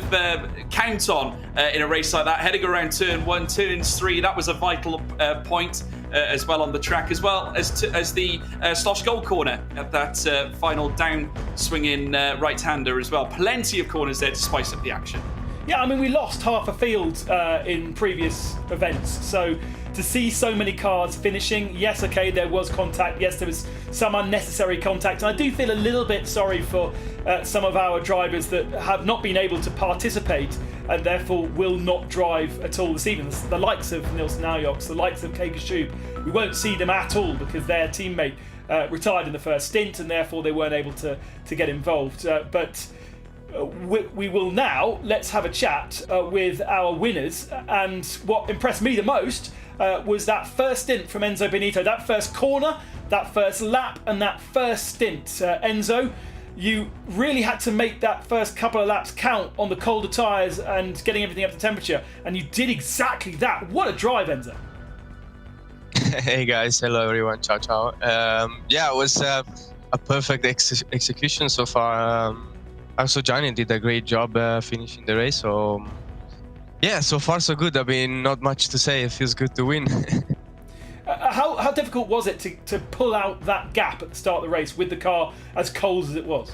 count on in a race like that. Heading around turn 1, turns 3, that was a vital point as well on the track, as well as the Slosh Gold corner at that final down swinging right-hander as well. Plenty of corners there to spice up the action. Yeah, I mean, we lost half a field in previous events, so to see so many cars finishing, yes, okay, there was contact, yes, there was some unnecessary contact, and I do feel a little bit sorry for some of our drivers that have not been able to participate and therefore will not drive at all this evening. The likes of Nils Naujoks, the likes of Kei Gashub, we won't see them at all because their teammate retired in the first stint and therefore they weren't able to get involved. But we will now, let's have a chat with our winners, and what impressed me the most was that first stint from Enzo Benito, that first corner, that first lap, and that first stint. Enzo, you really had to make that first couple of laps count on the colder tyres and getting everything up to temperature, and you did exactly that. What a drive, Enzo. Hey guys, hello everyone, ciao ciao. Yeah, it was a perfect execution so far. Also, Gianni did a great job finishing the race, so yeah, so far so good. I mean, not much to say. It feels good to win. How difficult was it to pull out that gap at the start of the race with the car as cold as it was?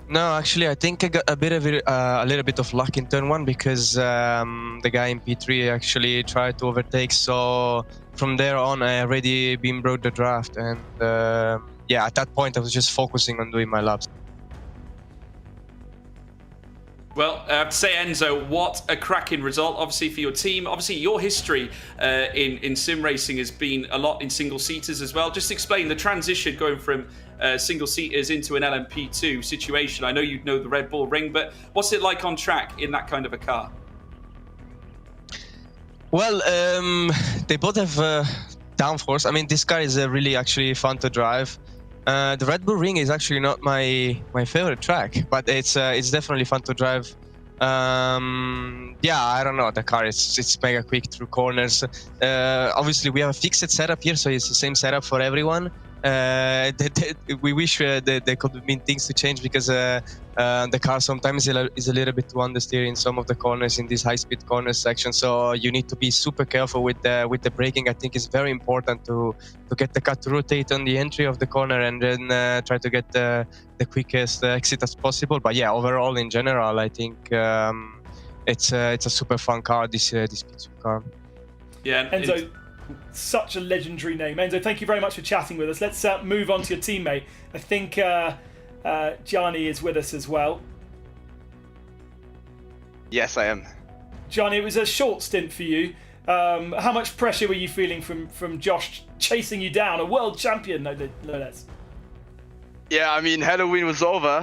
No, actually, I think I got a little bit of luck in turn 1 because the guy in P3 actually tried to overtake. So from there on, I already been brought the draft, and yeah, at that point I was just focusing on doing my laps. Well, I have to say, Enzo, what a cracking result, obviously, for your team. Obviously, your history in sim racing has been a lot in single-seaters as well. Just explain the transition going from single-seaters into an LMP2 situation. I know you know the Red Bull Ring, but what's it like on track in that kind of a car? Well, they both have downforce. I mean, this car is really actually fun to drive. The Red Bull Ring is actually not my favorite track, but it's definitely fun to drive. Yeah, I don't know. The car it's mega quick through corners. Obviously, we have a fixed setup here, so it's the same setup for everyone. We wish there could have been things to change because the car sometimes is a little bit too understeer in some of the corners in this high-speed corner section. So you need to be super careful with the braking. I think it's very important to get the car to rotate on the entry of the corner and then try to get the quickest exit as possible. But yeah, overall in general, I think it's a super fun car. This P2 car. Yeah, Enzo. Such a legendary name. Enzo, thank you very much for chatting with us. Let's move on to your teammate. I think Gianni is with us as well. Yes, I am. Gianni, it was a short stint for you. How much pressure were you feeling from Josh chasing you down, a world champion, no less? Yeah, I mean, Halloween was over.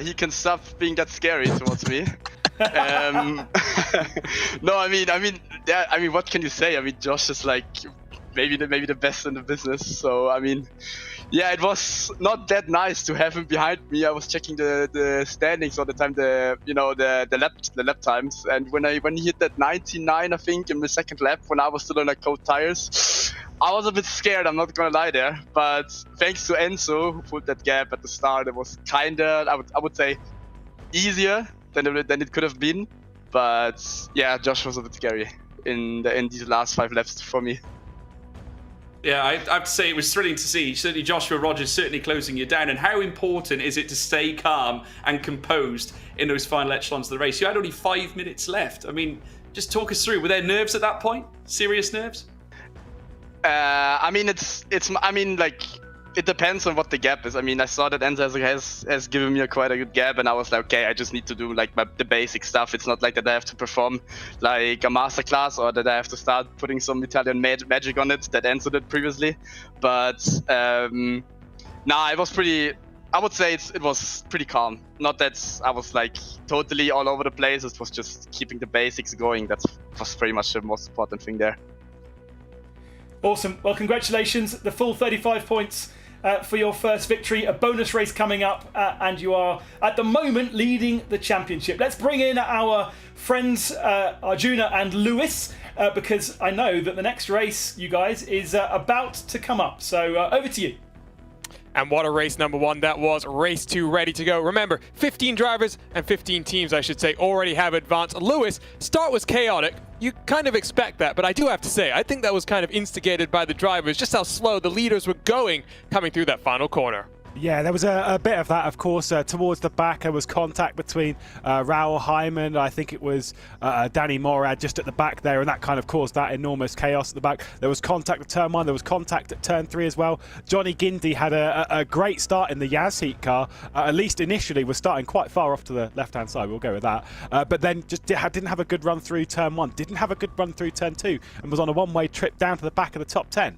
He can stop being that scary towards me. No, I mean, yeah, I mean, what can you say? I mean, Josh is like maybe the best in the business. So I mean, yeah, it was not that nice to have him behind me. I was checking the standings all the time, the lap times, and when he hit that 99, I think, in the second lap, when I was still on like cold tires, I was a bit scared. I'm not gonna lie there, but thanks to Enzo who put that gap at the start, it was kinda, I would say, easier than it could have been. But yeah, Josh was a bit scary in these last 5 laps for me. Yeah, I have to say it was thrilling to see. Certainly Joshua Rogers certainly closing you down. And how important is it to stay calm and composed in those final echelons of the race? You had only 5 minutes left. I mean, just talk us through. Were there nerves at that point? Serious nerves? I mean, I mean, like, it depends on what the gap is. I mean, I saw that Enzo has given me quite a good gap, and I was like, okay, I just need to do like the basic stuff. It's not like that I have to perform like a masterclass or that I have to start putting some Italian magic on it that Enzo did previously. But nah, it was pretty. I would say it was pretty calm. Not that I was like totally all over the place. It was just keeping the basics going. That was pretty much the most important thing there. Awesome. Well, congratulations. The full 35 points for your first victory. A bonus race coming up, and you are, at the moment, leading the championship. Let's bring in our friends, Arjuna and Lewis, because I know that the next race, you guys, is about to come up. So over to you. And what a race number 1 that was. Race 2 ready to go. Remember, 15 drivers and 15 teams, I should say, already have advanced. Lewis, start was chaotic. You kind of expect that, but I do have to say, I think that was kind of instigated by the drivers, just how slow the leaders were going coming through that final corner. Yeah, there was a bit of that, of course. Towards the back, there was contact between Raul Hyman, I think it was Danny Morad just at the back there, and that kind of caused that enormous chaos at the back. There was contact at turn 1, there was contact at turn 3 as well. Johnny Guindy had a great start in the Yaz Heat car, at least initially was starting quite far off to the left-hand side, we'll go with that. But then just didn't have a good run through turn 1, didn't have a good run through turn 2, and was on a one-way trip down to the back of the top 10.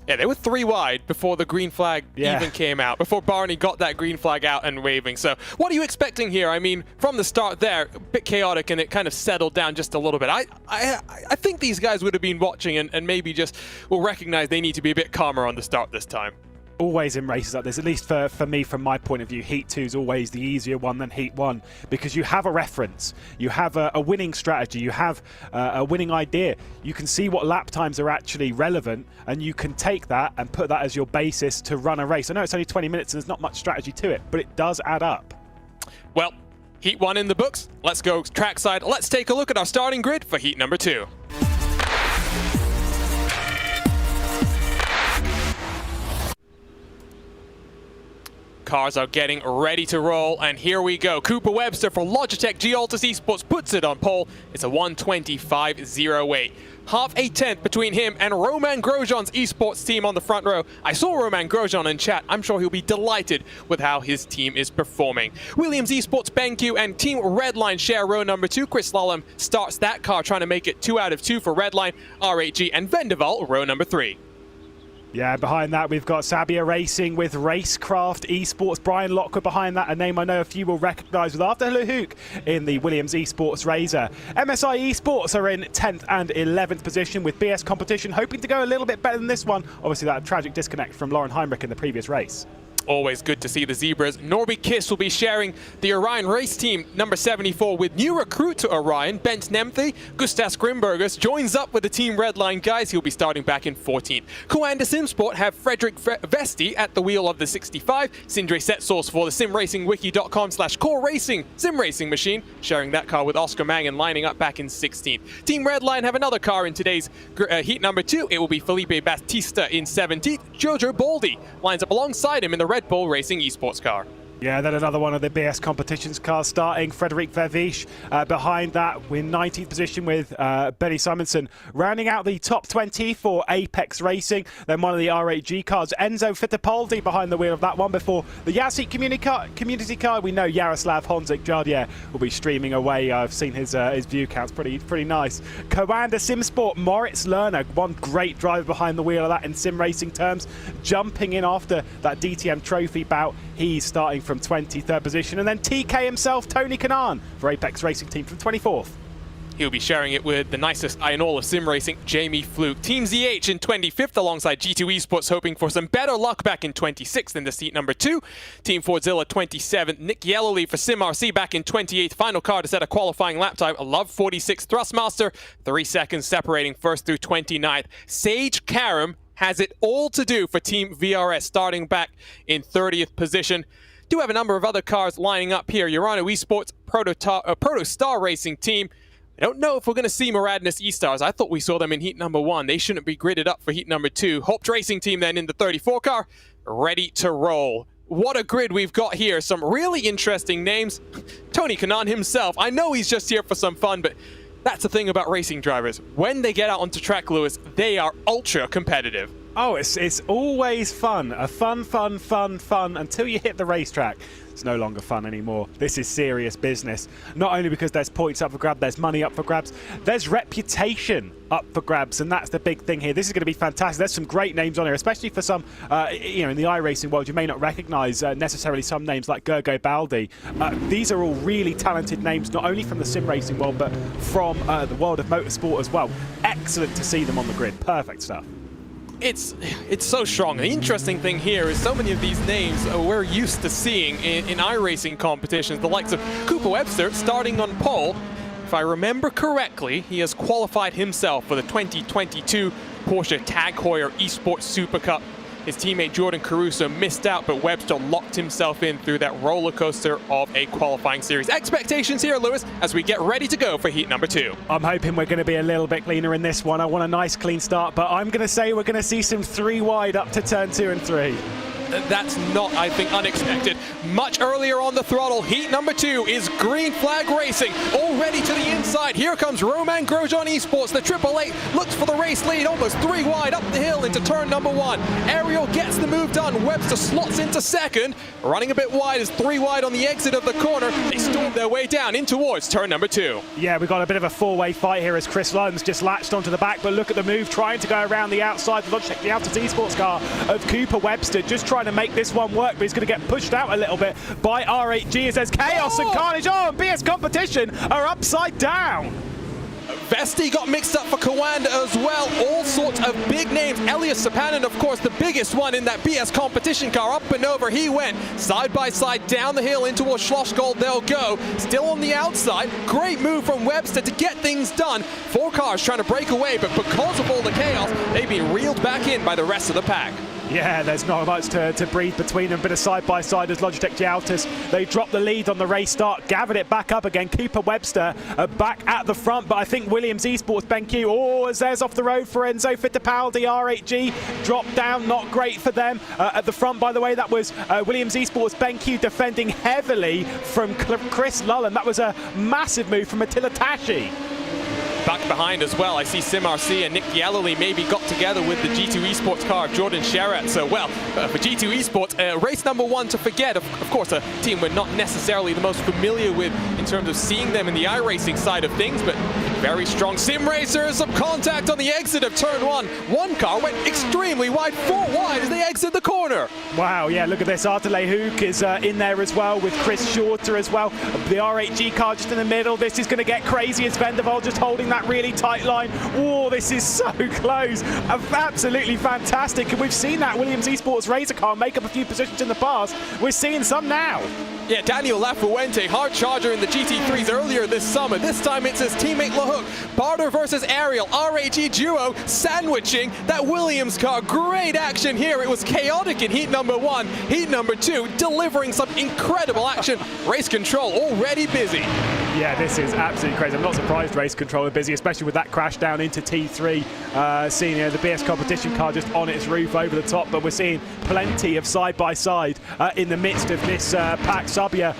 Yeah, they were 3 wide before the green flag even came out, before Barney got that green flag out and waving. So what are you expecting here? I mean, from the start there, a bit chaotic, and it kind of settled down just a little bit. I think these guys would have been watching and maybe just will recognize they need to be a bit calmer on the start this time. Always in races like this, at least for me, from my point of view, Heat 2 is always the easier one than Heat 1, because you have a reference, you have a winning strategy, you have a winning idea. You can see what lap times are actually relevant, and you can take that and put that as your basis to run a race. I know it's only 20 minutes and there's not much strategy to it, but it does add up. Well, Heat 1 in the books. Let's go trackside. Let's take a look at our starting grid for Heat number 2. Cars are getting ready to roll, and here we go. Cooper Webster for Logitech G-Altus Esports puts it on pole. It's a 1:25.08. Half a tenth between him and Roman Grosjean's esports team on the front row. I saw Roman Grosjean in chat. I'm sure he'll be delighted with how his team is performing. Williams Esports BenQ and Team Redline share row number 2. Chris Lallam starts that car, trying to make it 2 out of 2 for Redline. R8G and Vendeval row number 3. Yeah, behind that we've got Sabia Racing with Racecraft Esports. Brian Lockwood behind that, a name I know a few will recognise with After Lahook in the Williams Esports Razor. MSI Esports are in 10th and 11th position with BS Competition, hoping to go a little bit better than this one. Obviously that tragic disconnect from Lauren Heinrich in the previous race. Always good to see the Zebras. Norby Kiss will be sharing the Orion race team number 74 with new recruit to Orion, Bent Nemthi. Gustas Grimbergus joins up with the Team Redline guys. He'll be starting back in 14th. Coanda Simsport have Frederick Vesti at the wheel of the 65. Sindre Setsource for the simracingwiki.com/core racing sim racing machine, sharing that car with Oscar Mangan, lining up back in 16th. Team Redline have another car in today's heat number 2. It will be Felipe Batista in 17th. Jojo Baldi lines up alongside him in the Red Bull Racing esports car. Yeah, then another one of the BS Competitions cars starting, Frederic Vervish. Behind that, we're in 19th position with Benny Simonson. Rounding out the top 20 for Apex Racing. Then one of the R8G cars, Enzo Fittipaldi behind the wheel of that one before the Yasik community car. We know Yaroslav Honzik-Jardier will be streaming away. I've seen his view counts, pretty nice. Coanda Simsport, Moritz Lerner, one great driver behind the wheel of that in sim racing terms. Jumping in after that DTM trophy bout. He's starting from 23rd position. And then TK himself, Tony Kanaan, for Apex Racing Team from 24th. He'll be sharing it with the nicest eye in all of sim racing, Jamie Fluke. Team ZH in 25th alongside G2 Esports, hoping for some better luck back in 26th in the seat number 2. Team Fordzilla 27th. Nick Yellowleaf for SimRC back in 28th. Final car to set a qualifying lap time. Love 46th. Thrustmaster, 3 seconds separating 1st through 29th. Sage Karam has it all to do for Team VRS, starting back in 30th position. Do have a number of other cars lining up here. Urano Esports, Protostar Racing Team. I don't know if we're going to see Moradness E-Stars. I thought we saw them in heat number 1. They shouldn't be gridded up for heat number 2. Hope Racing Team then in the 34 car, ready to roll. What a grid we've got here. Some really interesting names. Tony Kanaan himself. I know he's just here for some fun, but that's the thing about racing drivers. When they get out onto track, Lewis, they are ultra competitive. Oh, it's always fun. A fun until you hit the racetrack. It's no longer fun anymore. This is serious business. Not only because there's points up for grabs, there's money up for grabs, there's reputation up for grabs, and that's the big thing here. This is going to be fantastic. There's some great names on here, especially for some, in the iRacing world, you may not recognize necessarily some names like Gergo Baldi. These are all really talented names, not only from the sim racing world, but from the world of motorsport as well. Excellent to see them on the grid. Perfect stuff. It's so strong. The interesting thing here is so many of these names we're used to seeing in iRacing competitions, the likes of Cooper Webster starting on pole. If I remember correctly, he has qualified himself for the 2022 Porsche Tag Heuer Esports Super Cup. His teammate Jordan Caruso missed out, but Webster locked himself in through that roller coaster of a qualifying series. Expectations here, Lewis, as we get ready to go for heat number 2. I'm hoping we're going to be a little bit cleaner in this one. I want a nice clean start, but I'm going to say we're going to see some 3 wide up to turn 2 and 3. That's not, I think, unexpected. Much earlier on the throttle, heat number 2 is Green Flag Racing, already to the inside. Here comes Roman Grosjean Esports. The 888 looks for the race lead, almost 3 wide up the hill into turn number 1. Ariel gets the move done. Webster slots into second. Running a bit wide is 3 wide on the exit of the corner. They storm their way down in towards turn number 2. Yeah, we've got a bit of a 4-way fight here as Chris Lund's just latched onto the back, but look at the move, trying to go around the outside. Check the Altus Esports car of Cooper Webster, just trying to make this one work, but he's going to get pushed out a little bit by R8G as there's chaos and carnage. Oh, and BS Competition are upside down. Vesti got mixed up for Coanda as well. All sorts of big names. Elias Sapanen, of course, the biggest one in that BS Competition car. Up and over he went. Side by side down the hill in towards Schlossgold they'll go. Still on the outside. Great move from Webster to get things done. 4 cars trying to break away, but because of all the chaos, they've been reeled back in by the rest of the pack. Yeah, there's not much to breathe between them. Bit of side-by-side as Logitech Gialtis. They dropped the lead on the race start, gathered it back up again. Cooper Webster back at the front, but I think Williams Esports, BenQ, as there's off the road for Enzo Fittipaldi. R8G dropped down, not great for them. At the front, by the way, that was Williams Esports, BenQ defending heavily from Chris Lullen. That was a massive move from Attila Tashi. Back behind as well, I see Sim RC and Nick Yellowly maybe got together with the G2 Esports car of Jordan Sherratt. So, well, for G2 Esports, race number 1 to forget. Of course, a team we're not necessarily the most familiar with in terms of seeing them in the iRacing side of things, but very strong sim racers. Some contact on the exit of turn 1. One car went extremely wide, 4 wide as they exit the corner. Wow, yeah, look at this. Artelay Hook is in there as well with Chris Shorter as well. The R8G car just in the middle. This is going to get crazy as Vendervold just holding that really tight line. Oh, this is so close. Absolutely fantastic. And we've seen that Williams Esports Razor car make up a few positions in the past. We're seeing some now. Yeah, Daniel Lafuente, hard charger in the GT3s earlier this summer. This time it's his teammate LaHook. Barter versus Ariel, RAG duo sandwiching that Williams car. Great action here. It was chaotic in heat number 1. Heat number 2, delivering some incredible action. Race Control already busy. Yeah, this is absolutely crazy. I'm not surprised Race Control are busy, especially with that crash down into T3. Seeing the BS competition car just on its roof over the top, but we're seeing plenty of side-by-side in the midst of this pack. Sabia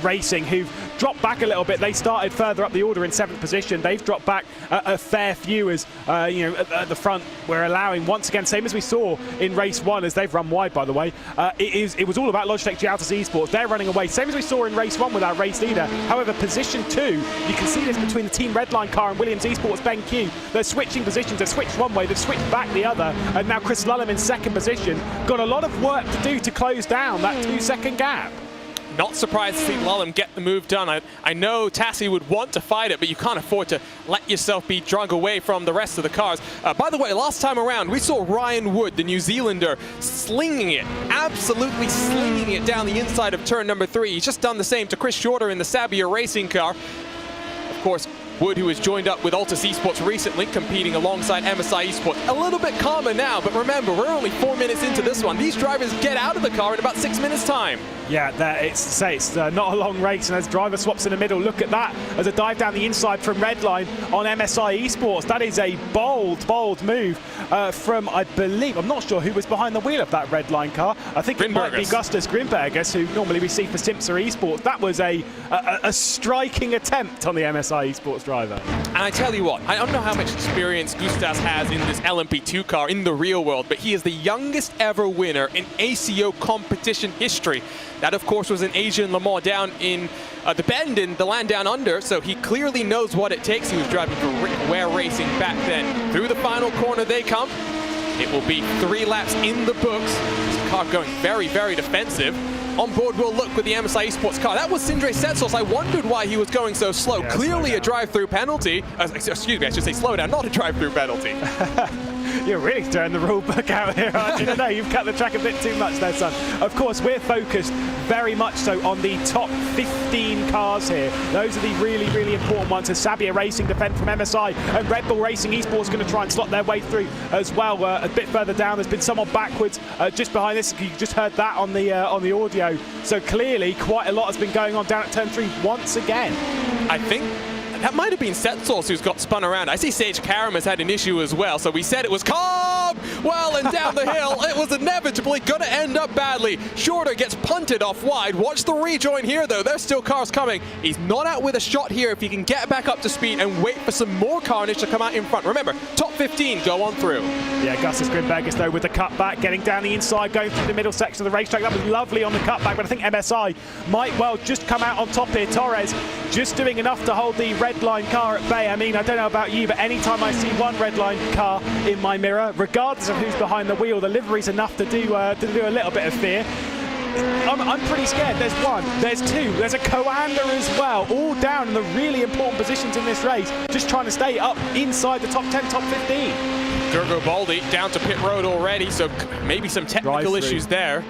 Racing, who've dropped back a little bit. They started further up the order in 7th position. They've dropped back a fair few as, at the front. We're allowing, once again, same as we saw in race 1, as they've run wide, by the way. It was all about Logitech Gialtis Esports. They're running away, same as we saw in race 1 with our race leader. However, position 2, you can see this between the Team Redline car and Williams Esports BenQ. They're switching positions. They've switched one way, they've switched back the other, and now Chris Lullen in 2nd position. Got a lot of work to do to close down that 2-second gap. Not surprised to see Lullen get the move done. I know Tassi would want to fight it, but you can't afford to let yourself be drug away from the rest of the cars. By the way, last time around, we saw Ryan Wood, the New Zealander, slinging it, absolutely slinging it down the inside of turn number 3. He's just done the same to Chris Shorter in the Sabia Racing car. Of course, Wood, who has joined up with Altus Esports recently, competing alongside MSI Esports. A little bit calmer now, but remember, we're only 4 minutes into this one. These drivers get out of the car in about 6 minutes' time. Yeah, it's not a long race, and as driver swaps in the middle, look at that, as a dive down the inside from Redline on MSI Esports. That is a bold move from, I believe, I'm not sure who was behind the wheel of that Redline car. I think it might be Gustus Grimbergus, who normally we see for Simsa Esports. That was a striking attempt on the MSI Esports driver. And I tell you what, I don't know how much experience Gustas has in this LMP2 car in the real world, but he is the youngest ever winner in ACO competition history. That, of course, was an Asian Le Mans down in the Bend in the land down under, so he clearly knows what it takes. He was driving for Ware Racing back then. Through the final corner they come. It will be 3 laps in the books. This car going very, very defensive. On board we'll look with the MSI Esports car. That was Sindre Setsos. I wondered why he was going so slow. Yeah, clearly a drive-through penalty. Excuse me, I should say slow down, not a drive-through penalty. You're really throwing the rule book out here, aren't you? No, you've cut the track a bit too much there, son. Of course, we're focused very much so on the top 15 cars here. Those are the really, really important ones. As Sabia Racing defend from MSI, and Red Bull Racing Esports going to try and slot their way through as well. A bit further down, there's been someone backwards just behind this. You just heard that on the audio. So clearly, quite a lot has been going on down at turn 3 once again. I think that might have been Setsos who's got spun around. I see Sage Karam has had an issue as well, so we said it was Cobb! Well, and down the hill, it was inevitably going to end up badly. Shorter gets punted off wide. Watch the rejoin here, though. There's still cars coming. He's not out with a shot here if he can get back up to speed and wait for some more carnage to come out in front. Remember, top 15 go on through. Yeah, Gustus Grimbergus, though, with the cutback, getting down the inside, going through the middle section of the racetrack. That was lovely on the cutback, but I think MSI might well just come out on top here. Torres just doing enough to hold the Redline car at bay. I mean, I don't know about you, but anytime I see one Redline car in my mirror, regardless of who's behind the wheel, the livery's enough to do a little bit of fear. I'm pretty scared. There's 1, there's 2, there's a Coanda as well, all down in the really important positions in this race, just trying to stay up inside the top 10, top 15. Gergo Baldi down to pit road already, so maybe some technical issues there.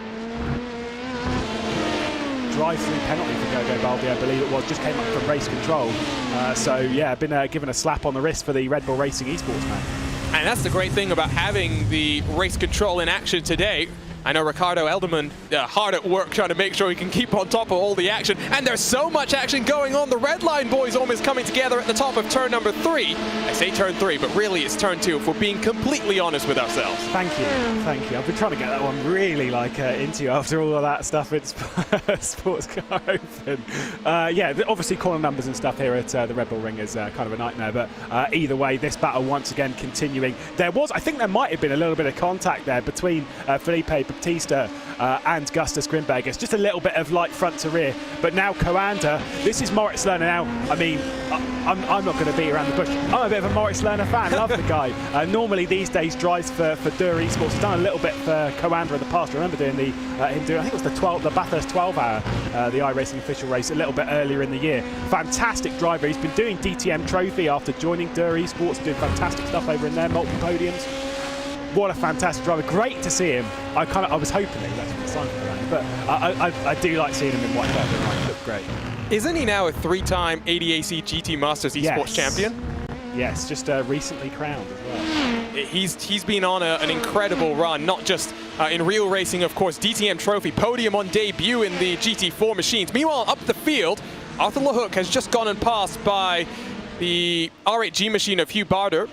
Drive-through penalty for Gergo Baldi, I believe it was, just came up from race control. So yeah, been given a slap on the wrist for the Red Bull Racing Esports man. And that's the great thing about having the race control in action today. I know Ricardo Elderman hard at work trying to make sure he can keep on top of all the action. And there's so much action going on. The red line boys almost coming together at the top of turn number 3. I say turn 3, but really it's turn 2 if we're being completely honest with ourselves. Thank you. Thank you. I've been trying to get that one really into after all of that stuff. It's Sports Car Open. Yeah, obviously corner numbers and stuff here at the Red Bull Ring is kind of a nightmare. But either way, this battle once again continuing. I think there might have been a little bit of contact there between Felipe Baptista and Gustas Grimberg. It's just a little bit of light front to rear. But now Coanda, this is Moritz Lerner now. I mean, I'm not going to beat around the bush. I'm a bit of a Moritz Lerner fan. Love the guy. Normally these days drives for Dur Esports. He's done a little bit for Coanda in the past. I remember doing him doing, I think it was the Bathurst 12 hour, the iRacing official race a little bit earlier in the year. Fantastic driver. He's been doing DTM Trophy after joining Dur Esports, doing fantastic stuff over in there, multiple podiums. What a fantastic driver. Great to see him. I was hoping that he was signed for that, but I do like seeing him in white carpet. He looked great. Isn't he now a 3-time ADAC GT Masters Esports champion? Yes, just recently crowned as well. He's been on an incredible run, not just in real racing, of course, DTM Trophy, podium on debut in the GT4 machines. Meanwhile, up the field, Arthur LeHook has just gone and passed by the R8G machine of Hugh Barder.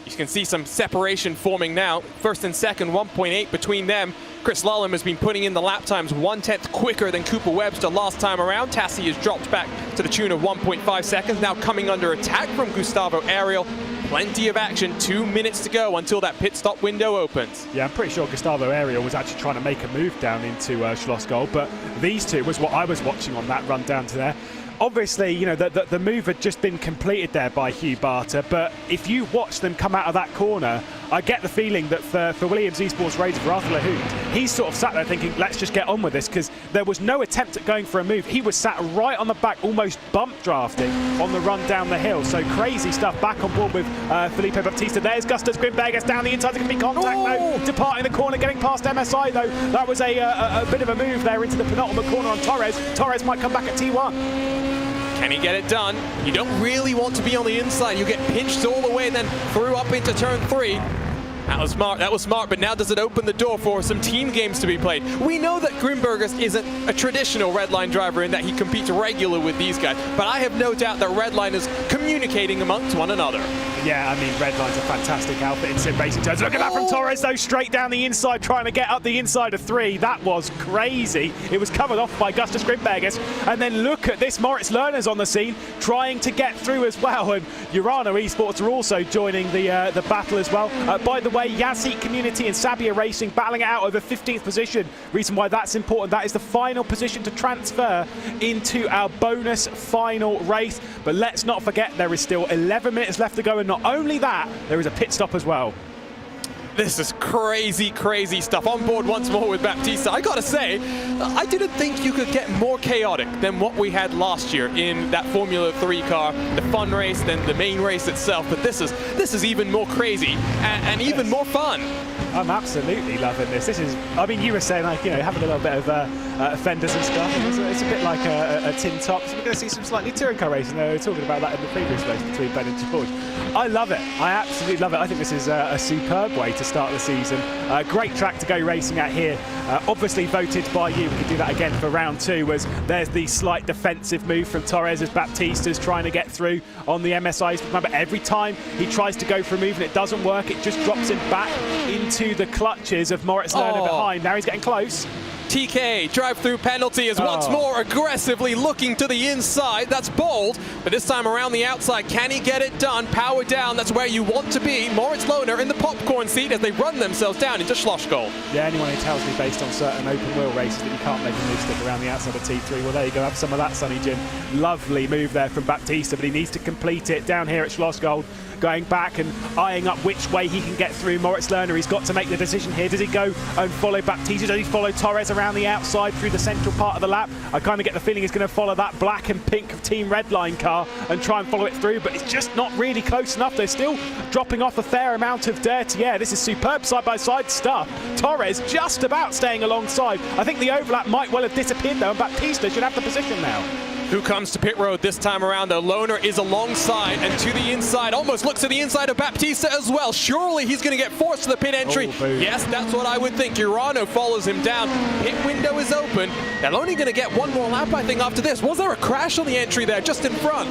You can see some separation forming now. First and second, 1.8 between them. Chris Lullam has been putting in the lap times 1/10 quicker than Cooper Webster last time around. Tassi has dropped back to the tune of 1.5 seconds. Now coming under attack from Gustavo Ariel. Plenty of action, 2 minutes to go until that pit stop window opens. Yeah, I'm pretty sure Gustavo Ariel was actually trying to make a move down into Schlossgold, but these two was what I was watching on that run down to there. Obviously, you know, the move had just been completed there by Hugh Barter, but if you watch them come out of that corner, I get the feeling that for Williams Esports Raider, for Arthur LeHook, he's sort of sat there thinking, let's just get on with this, because there was no attempt at going for a move. He was sat right on the back, almost bump drafting on the run down the hill. So crazy stuff. Back on board with Felipe Baptista. There's Gustas Grimberg down the inside. There's going to be contact though. Departing the corner, getting past MSI though. That was a bit of a move there into the penultimate corner on Torres. Torres might come back at T1. Can he get it done? You don't really want to be on the inside. You get pinched all the way and then through up into turn 3. That was smart, but now does it open the door for some team games to be played? We know that Grimberger isn't a traditional Redline driver in that he competes regular with these guys, but I have no doubt that Redline is communicating amongst one another. Yeah, I mean, Redline's a fantastic outfit in sim racing terms. Look at that from Torres, though, straight down the inside, trying to get up the inside of 3. That was crazy. It was covered off by Gustas Grimberger. And then look at this, Moritz Lerner's on the scene, trying to get through as well. And Urano Esports are also joining the battle as well. By the way, Yazzie Community and Sabia Racing battling it out over 15th position. Reason why that's important, that is the final position to transfer into our bonus final race. But let's not forget, there is still 11 minutes left to go, and not only that, there is a pit stop as well. This is crazy, crazy stuff. On board once more with Baptista. I gotta say, I didn't think you could get more chaotic than what we had last year in that Formula 3 car, the fun race, then the main race itself. But this is even more crazy and even more fun. I'm absolutely loving this. This is, I mean, you were saying, like, you know, having a little bit of fenders and stuff. It's a bit like a tin top. So we're going to see some slightly touring car racing. They were talking about that in the previous race between Ben and George. I love it. I absolutely love it. I think this is a superb way to start the season. Great track to go racing at here. Obviously voted by you. We could do that again for round 2. There's the slight defensive move from Torres as Baptista's trying to get through on the MSIs. Remember, every time he tries to go for a move and it doesn't work, it just drops him back into the clutches of Moritz Lerner behind. Now he's getting close. TK, drive-through penalty, is once more aggressively looking to the inside. That's bold, but this time around the outside. Can he get it done? Power down, that's where you want to be. Moritz Lerner in the popcorn seat as they run themselves down into Schlossgold. Yeah, anyone who tells me based on certain open-wheel races that you can't make a move stick around the outside of T3, well, there you go, have some of that, Sonny Jim. Lovely move there from Baptista, but he needs to complete it down here at Schlossgold. Going back and eyeing up which way he can get through Moritz Lerner. He's got to make the decision here. Does he go and follow Baptista? Does he follow Torres around the outside through the central part of the lap? I kind of get the feeling he's going to follow that black and pink Team Redline car and try and follow it through, but it's just not really close enough. They're still dropping off a fair amount of dirt. Yeah, this is superb side-by-side stuff. Torres just about staying alongside. I think the overlap might well have disappeared though, and Baptista should have the position now. Who comes to pit road this time around? The loner is alongside and to the inside, almost looks to the inside of Baptista as well. Surely he's going to get forced to the pit entry. Yes, that's what I would think. Urano follows him down. Pit window is open. They're only going to get one more lap, I think, after this. Was there a crash on the entry there, just in front?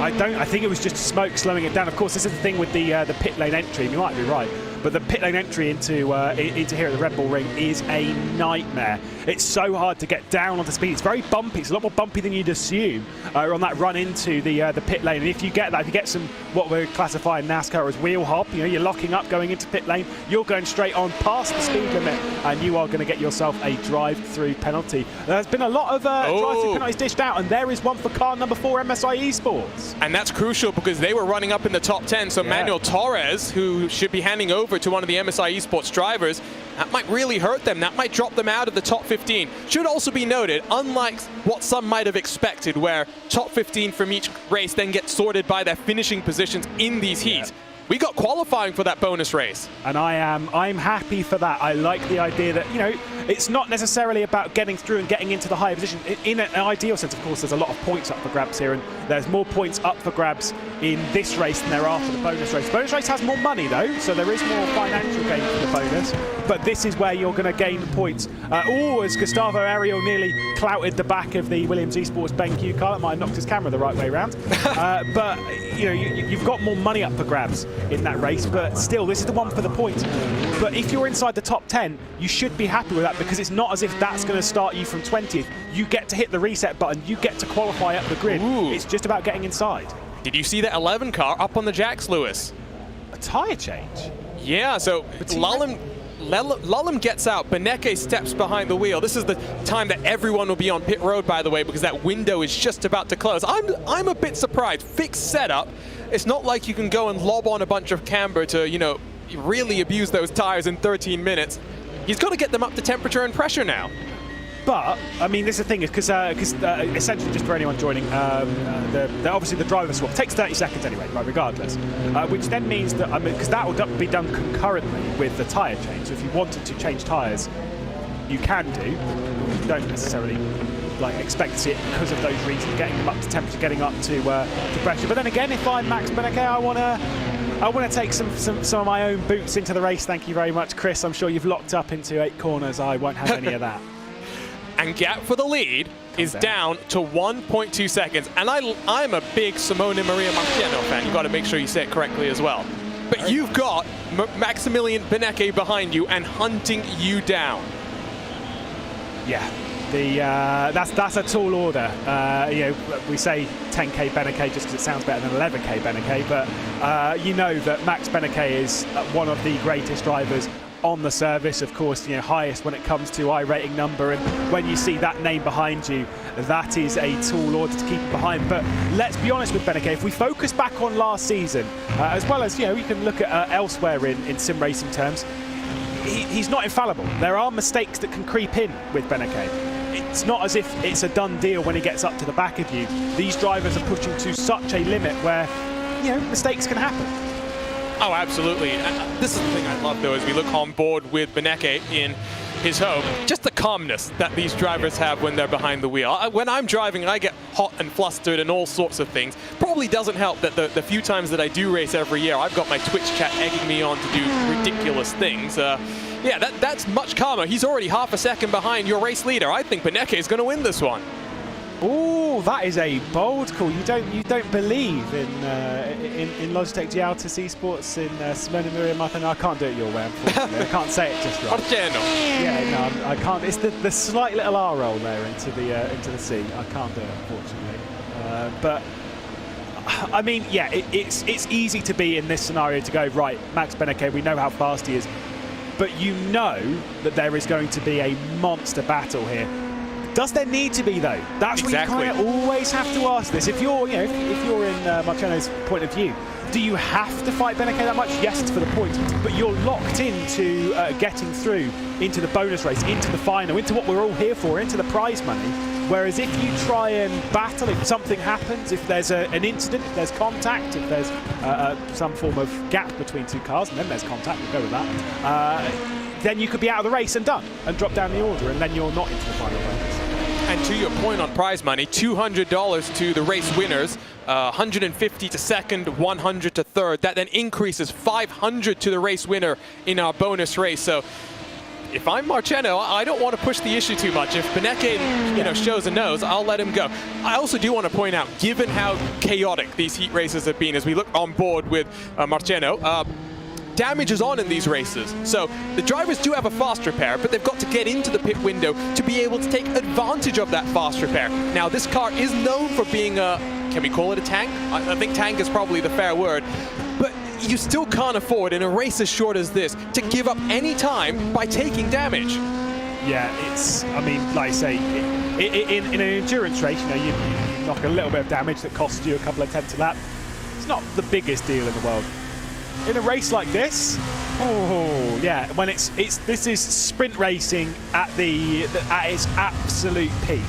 I think it was just smoke slowing it down. Of course, this is the thing with the pit lane entry. You might be right, but the pit lane entry into here at the Red Bull Ring is a nightmare. It's so hard to get down onto speed. It's very bumpy. It's a lot more bumpy than you'd assume on that run into the pit lane. And if you get that, if you get some what we're classifying in NASCAR as wheel hop, you know, you're locking up going into pit lane, you're going straight on past the speed limit, and you are going to get yourself a drive-through penalty. There's been a lot of drive-through penalties dished out, and there is one for car number 4, MSI Esports. And that's crucial because they were running up in the top 10. So Manuel Torres, who should be handing over to one of the MSI Esports drivers, that might really hurt them. That might drop them out of the top 15. Should also be noted, unlike what some might have expected, where top 15 from each race then get sorted by their finishing positions in these heats. We got qualifying for that bonus race. And I'm happy for that. I like the idea that, you know, it's not necessarily about getting through and getting into the higher position. In an ideal sense, of course, there's a lot of points up for grabs here, and there's more points up for grabs in this race than there are for the bonus race. The bonus race has more money, though, so there is more financial gain for the bonus, but this is where you're going to gain points. As Gustavo Ariel nearly clouted the back of the Williams Esports BenQ car. That might have knocked his camera the right way around. But, you know, you've got more money up for grabs in that race, but still, this is the one for the points. But if you're inside the top 10, you should be happy with that, because it's not as if that's going to start you from 20th. You get to hit the reset button, you get to qualify up the grid. Ooh. It's just about getting inside. Did you see that 11 car up on the jacks, Lewis? A tyre change? Yeah, so Lullum gets out, Beneke steps behind the wheel. This is the time that everyone will be on pit road, by the way, because that window is just about to close. I'm a bit surprised. Fixed setup. It's not like you can go and lob on a bunch of camber to, you know, really abuse those tires in 13 minutes. He's got to get them up to temperature and pressure now. But, I mean, this is the thing, because essentially, just for anyone joining, obviously the driver swap takes 30 seconds anyway, right, regardless. Which then means that, because that will be done concurrently with the tyre change. So if you wanted to change tyres, you can do. You don't necessarily expect to see it because of those reasons, getting them up to temperature, getting up to pressure. But then again, if I'm Max Beneke, I want to take some of my own boots into the race. Thank you very much, Chris. I'm sure you've locked up into 8 corners. I won't have any of that. And gap for the lead is down to 1.2 seconds. And I'm a big Simone Maria Marciano fan. You've got to make sure you say it correctly as well. But you've got Maximilian Beneke behind you and hunting you down. Yeah. That's a tall order. You know, we say 10k Beneke just because it sounds better than 11k Beneke, but you know that Max Beneke is one of the greatest drivers on the service, of course, you know, highest when it comes to iRating number, and when you see that name behind you, that is a tall order to keep behind. But let's be honest with Beneke, if we focus back on last season, as well as, you know, you can look at elsewhere in sim racing terms, he's not infallible. There are mistakes that can creep in with Beneke. It's not as if it's a done deal when he gets up to the back of you. These drivers are pushing to such a limit where, you know, mistakes can happen. Oh, absolutely. This is the thing I love, though, as we look on board with Beneke in his home. Just the calmness that these drivers have when they're behind the wheel. When I'm driving, I get hot and flustered and all sorts of things. Probably doesn't help that the few times that I do race every year, I've got my Twitch chat egging me on to do ridiculous things. Yeah, that's much calmer. He's already half a second behind your race leader. I think Beneke is going to win this one. Oh, that is a bold call. You don't believe in Logitech G Altus Esports in Simone Maria Marciano. I can't do it your way, unfortunately. I can't say it just right. Yeah, no, I can't. It's the slight little R roll there into the C. I can't do it, unfortunately. But I mean, yeah, it's easy to be in this scenario to go, right, Max Beneke, we know how fast he is, but you know that there is going to be a monster battle here. Does there need to be, though? That's exactly. Where you kind of always have to ask this. If you're, you know, if you're in Marciano's point of view, do you have to fight Beneke that much? Yes, it's for the points, but you're locked into getting through into the bonus race, into the final, into what we're all here for, into the prize money. Whereas if you try and battle, if something happens, if there's an incident, if there's contact, if there's some form of gap between two cars, and then there's contact, we'll go with that, then you could be out of the race and done, and drop down the order, and then you're not into the final bonus. And to your point on prize money, $200 to the race winners, 150 to second, 100 to third. That then increases 500 to the race winner in our bonus race. So if I'm Marciano, I don't want to push the issue too much. If Beneke, shows a nose, I'll let him go. I also do want to point out, given how chaotic these heat races have been, as we look on board with Marciano, damage is on in these races. So the drivers do have a fast repair, but they've got to get into the pit window to be able to take advantage of that fast repair. Now, this car is known for being a, can we call it a tank? I think tank is probably the fair word. But you still can't afford, in a race as short as this, to give up any time by taking damage. Yeah, it's, I mean, like I say, in an endurance race, you knock a little bit of damage that costs you a couple of tenths a lap. It's not the biggest deal in the world. In a race like this, oh yeah, when this is sprint racing at its absolute peak.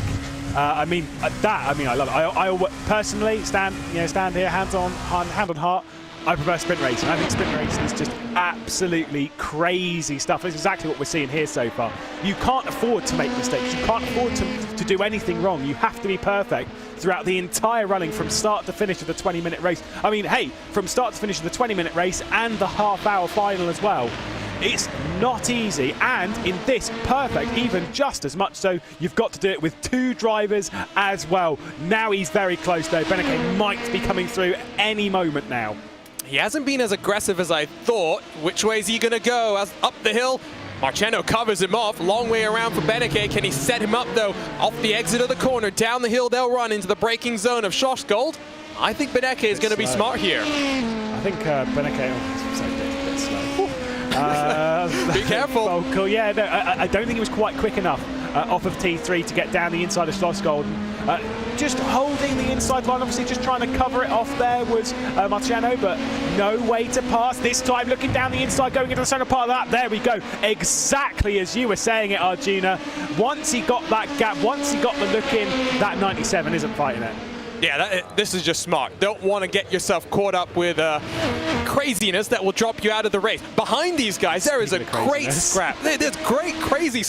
I love it. I personally stand here, hand on heart. I prefer sprint racing. I think sprint racing is just absolutely crazy stuff. It's exactly what we're seeing here so far. You can't afford to make mistakes. You can't afford to do anything wrong. You have to be perfect throughout the entire running from start to finish of the 20-minute race. I mean, hey, from start to finish of the 20-minute race and the half-hour final as well. It's not easy, and in this, perfect, even just as much so, you've got to do it with two drivers as well. Now he's very close though. Beneke might be coming through any moment now. He hasn't been as aggressive as I thought. Which way is he going to go? As up the hill, Marciano covers him off. Long way around for Beneke. Can he set him up though? Off the exit of the corner, down the hill they'll run into the braking zone of Schosgold. I think Beneke is going to be smart here. I think Beneke is a bit slow. Be careful. Vocal, yeah, no, I don't think he was quite quick enough off of T3 to get down the inside of Schosgold. Just holding the inside line, obviously just trying to cover it off there was Marciano, but no way to pass. This time looking down the inside, going into the centre part of that. There we go. Exactly as you were saying it, Arjuna. Once he got that gap, once he got the look in, that 97 isn't fighting it. Yeah, this is just smart. Don't want to get yourself caught up with craziness that will drop you out of the race. Behind these guys, there is a great scrap. There's great, crazy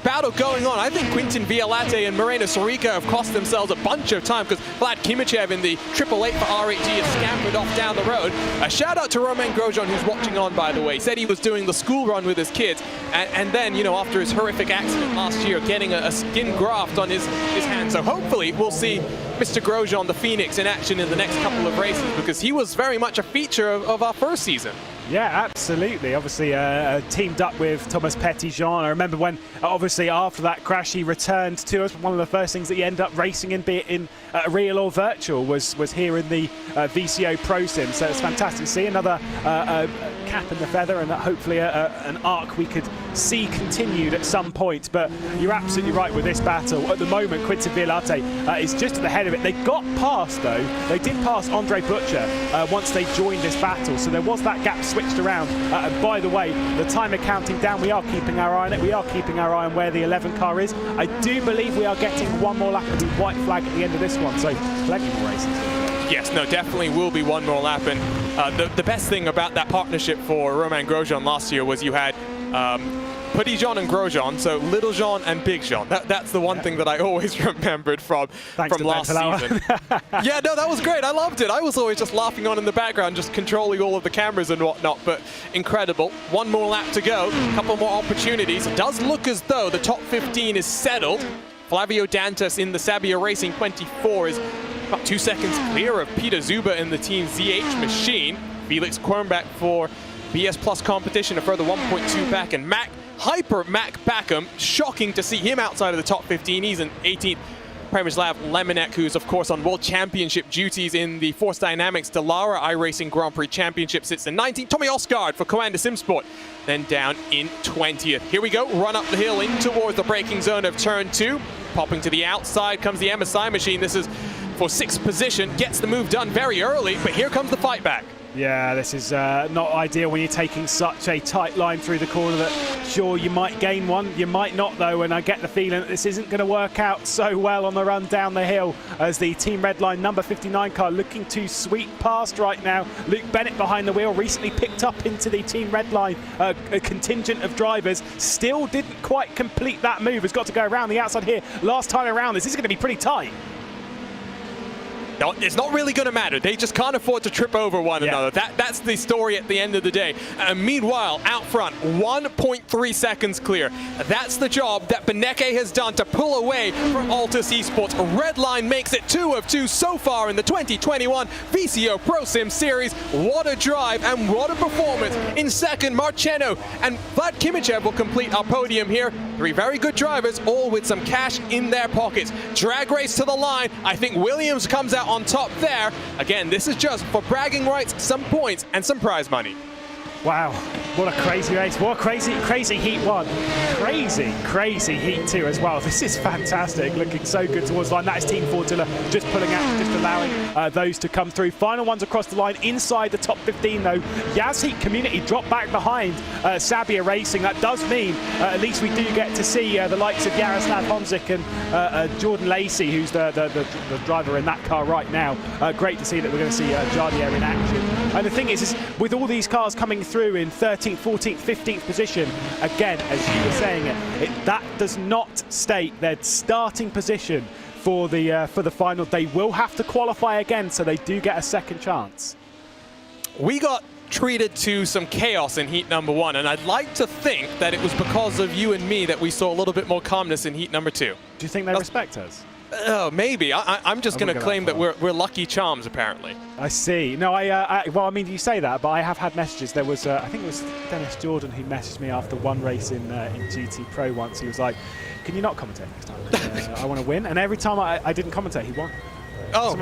battle going on. I think Quintin Vialate and Moreno Sorica have cost themselves a bunch of time because Vlad Kimichev in the 888 for R8G has scampered off down the road. A shout out to Romain Grosjean, who's watching on, by the way. He said he was doing the school run with his kids, and then, after his horrific accident last year, getting a skin graft on his hand. So hopefully we'll see Mr. Grosjean, the Phoenix, in action in the next couple of races, because he was very much a feature of our first season. Yeah, absolutely. Obviously, teamed up with Thomas Petitjean. I remember when, obviously, after that crash, he returned to us. One of the first things that he ended up racing in, be it in real or virtual, was here in the VCO ProSim. So it's fantastic to see another cap in the feather, and hopefully an arc we could see continued at some point. But you're absolutely right with this battle. At the moment, Quintin Vialate is just at the head of it. They got past, though. They did pass Andre Butcher once they joined this battle. So there was that gap switched around. And by the way, the timer counting down, we are keeping our eye on it. We are keeping our eye on where the 11 car is. I do believe we are getting one more lap of the white flag at the end of this one. So plenty more races. Yes, no, definitely will be one more lap. And the best thing about that partnership for Romain Grosjean last year was you had Petit Jean and Grosjean, so Little Jean and Big Jean. That's the one thing that I always remembered from last season. Yeah, no, that was great. I loved it. I was always just laughing on in the background, just controlling all of the cameras and whatnot, but incredible. One more lap to go, a couple more opportunities. It does look as though the top 15 is settled. Flavio Dantas in the Sabia Racing 24 is about 2 seconds clear of Peter Zuber in the Team ZH machine. Felix Quirnbach for BS Plus competition, a further 1.2 back, and Mac Backham, shocking to see him outside of the top 15. He's in 18th. Premislav Lemonek, who's of course on World Championship duties in the Force Dynamics Dallara iRacing Grand Prix Championship, sits in 19th. Tommy Osgaard for Coanda Simsport, then down in 20th. Here we go, run up the hill in towards the braking zone of turn 2. Popping to the outside comes the MSI machine. This is for 6th position, gets the move done very early, but here comes the fight back. Yeah, this is not ideal when you're taking such a tight line through the corner that, sure, you might gain one, you might not though, and I get the feeling that this isn't going to work out so well on the run down the hill as the Team Redline number 59 car looking to sweep past right now. Luke Bennett behind the wheel, recently picked up into the Team Redline a contingent of drivers, still didn't quite complete that move, has got to go around the outside here. Last time around, this is going to be pretty tight. No, it's not really going to matter. They just can't afford to trip over one another. That's the story at the end of the day. Meanwhile, out front, 1.3 seconds clear. That's the job that Beneke has done to pull away from Altus Esports. Redline makes it 2 of 2 so far in the 2021 VCO ProSim Series. What a drive and what a performance. In second, Marcheno and Vlad Kimichev will complete our podium here. 3 very good drivers, all with some cash in their pockets. Drag race to the line. I think Williams comes out on top there. Again, this is just for bragging rights, some points, and some prize money. Wow, what a crazy race. What a crazy heat 1. Crazy heat 2 as well. This is fantastic. Looking so good towards the line. That is Team Fortilla just pulling out, just allowing those to come through. Final ones across the line inside the top 15 though. Yaz Heat Community dropped back behind Sabia Racing. That does mean at least we do get to see the likes of Yaroslav Homzik and Jordan Lacey, who's the driver in that car right now. Great to see that we're going to see Jardier in action. And the thing is with all these cars coming through in 13th, 14th, 15th position, again, as you were saying that does not state their starting position for the final. They will have to qualify again, so they do get a second chance. We got treated to some chaos in heat number 1, and I'd like to think that it was because of you and me that we saw a little bit more calmness in heat number 2. Do you think they respect us? Oh, maybe. I'm just going to claim that we're lucky charms, apparently. I see. No, well, I mean, you say that, but I have had messages. There was, I think it was Dennis Jordan who messaged me after one race in GT Pro once. He was like, can you not commentate next time? I want to win. And every time I didn't commentate, he won. Oh,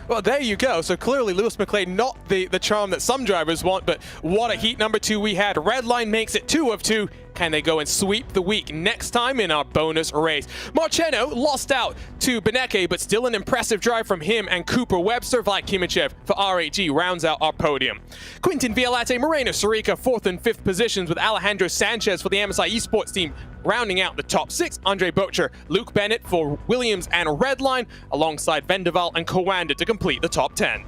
well, there you go. So clearly Lewis McLean, not the charm that some drivers want, but what a heat number 2 we had. Redline makes it 2 of 2. Can they go and sweep the week next time in our bonus race? Marcheno lost out to Beneke, but still an impressive drive from him and Cooper Webster. Vlad Kimichev for RAG rounds out our podium. Quintin Vialate, Moreno Sarica, 4th and 5th positions with Alejandro Sanchez for the IMSA Esports team rounding out the top 6. Andre Bocher, Luke Bennett for Williams and Redline, alongside Vendaval and Coanda to complete the top 10.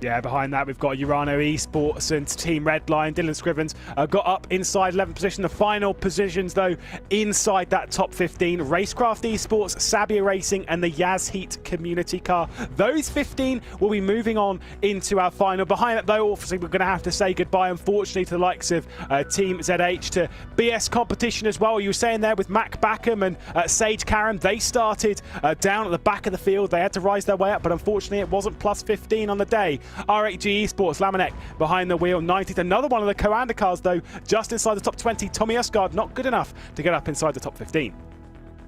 Yeah, behind that we've got Urano Esports and Team Redline. Dylan Scrivens got up inside 11th position. The final positions, though, inside that top 15. Racecraft Esports, Sabia Racing, and the Yaz Heat Community car. Those 15 will be moving on into our final. Behind that, though, obviously we're going to have to say goodbye, unfortunately, to the likes of Team ZH, to BS Competition as well. You were saying there with Mac Backham and Sage Karam, they started down at the back of the field. They had to rise their way up, but unfortunately it wasn't plus 15 on the day. RAG Esports, Lamanek behind the wheel, 90th. Another one of the Coanda cars, though, just inside the top 20. Tommy Usgard, not good enough to get up inside the top 15.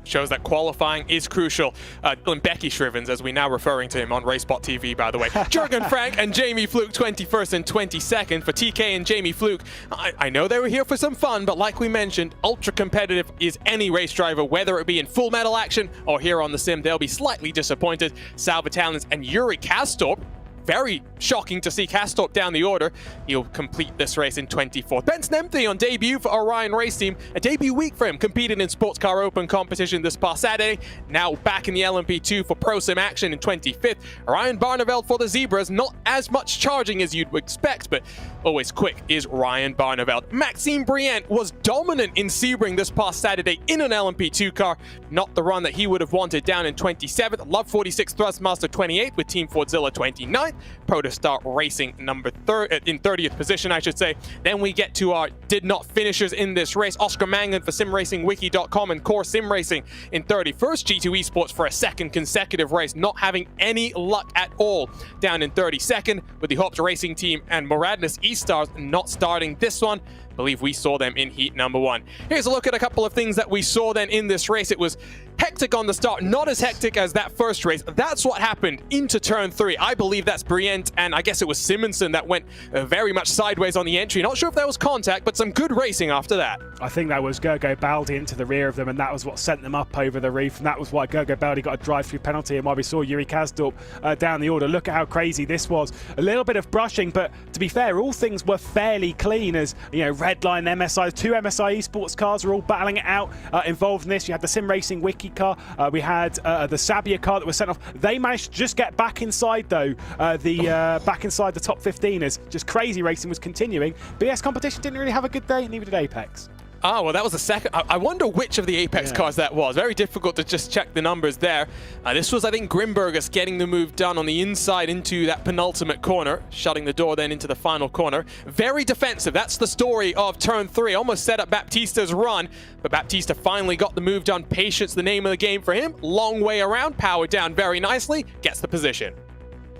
Shows that qualifying is crucial. Becky Shrivens, as we now referring to him on RaceSpot TV, by the way. Jurgen Frank and Jamie Fluke, 21st and 22nd for TK and Jamie Fluke. I know they were here for some fun, but like we mentioned, ultra competitive is any race driver, whether it be in full metal action or here on the sim. They'll be slightly disappointed. Sal Vitalis and Yuri Kastorp. Very shocking to see Kastorp down the order. He'll complete this race in 24th. Benson Empty on debut for Orion Race Team. A debut week for him, competed in Sports Car Open competition this past Saturday. Now back in the LMP2 for ProSim action in 25th. Ryan Barneveld for the Zebras. Not as much charging as you'd expect, but always quick is Ryan Barneveld. Maxime Brient was dominant in Sebring this past Saturday in an LMP2 car. Not the run that he would have wanted down in 27th. Love 46 Thrustmaster 28th with Team Fordzilla 29th. Protostar Racing in 30th position, I should say. Then we get to our did not finishers in this race. Oscar Mangan for SimRacingWiki.com and Core Sim Racing in 31st. G2 Esports for a second consecutive race, not having any luck at all. Down in 32nd with the Hops Racing Team and Moradness E-Stars not starting this one. I believe we saw them in heat number 1. Here's a look at a couple of things that we saw then in this race. It was Hectic on the start, not as hectic as that first race. That's what happened into turn 3. I believe that's Brient, and I guess it was Simonson that went very much sideways on the entry. Not sure if there was contact, but some good racing after that. I think that was Gergo Baldi into the rear of them, and that was what sent them up over the reef, and that was why Gergo Baldi got a drive-through penalty, and why we saw Yuri Kazdorp down the order. Look at how crazy this was. A little bit of brushing, but to be fair, all things were fairly clean as, you know, Redline, MSI, 2 MSI Esports cars were all battling it out involved in this. You had the Sim Racing Wiki car, we had the Sabia car that was sent off. They managed to just get back inside though, back inside the top 15 as just crazy racing was continuing. BS Competition didn't really have a good day, neither did Apex. Oh, well, that was the second. I wonder which of the Apex cars that was. Very difficult to just check the numbers there. This was, I think, Grimbergus getting the move done on the inside into that penultimate corner, shutting the door then into the final corner. Very defensive. That's the story of turn 3. Almost set up Baptista's run, but Baptista finally got the move done. Patience, the name of the game for him. Long way around, powered down very nicely, gets the position.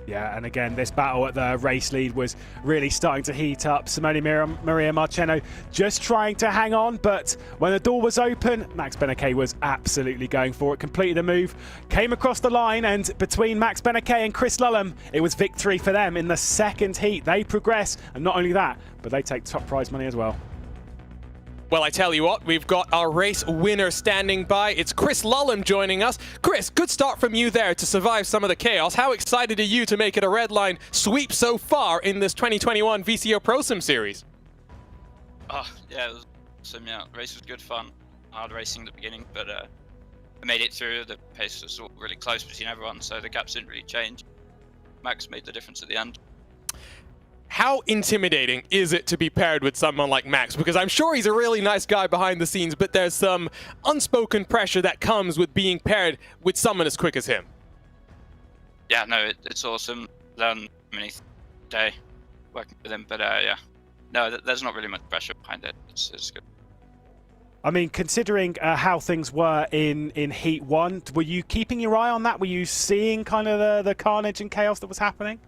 Yeah, and again, this battle at the race lead was really starting to heat up. Simone Maria Marcheno just trying to hang on, but when the door was open, Max Beneke was absolutely going for it. Completed a move, came across the line, and between Max Beneke and Chris Lullum, it was victory for them in the second heat. They progress, and not only that, but they take top prize money as well. Well, I tell you what, we've got our race winner standing by. It's Chris Lullum joining us. Chris, good start from you there to survive some of the chaos. How excited are you to make it a red line sweep so far in this 2021 VCO ProSim Series? Oh, yeah, it was awesome. Yeah, the race was good fun. Hard racing at the beginning, but I made it through. The pace was all really close between everyone, so the gaps didn't really change. Max made the difference at the end. How intimidating is it to be paired with someone like Max? Because I'm sure he's a really nice guy behind the scenes, but there's some unspoken pressure that comes with being paired with someone as quick as him. Yeah, no, it's awesome. Learn many day working with him, but yeah, no, there's not really much pressure behind it. It's good. I mean, considering how things were in Heat 1, were you keeping your eye on that? Were you seeing kind of the carnage and chaos that was happening?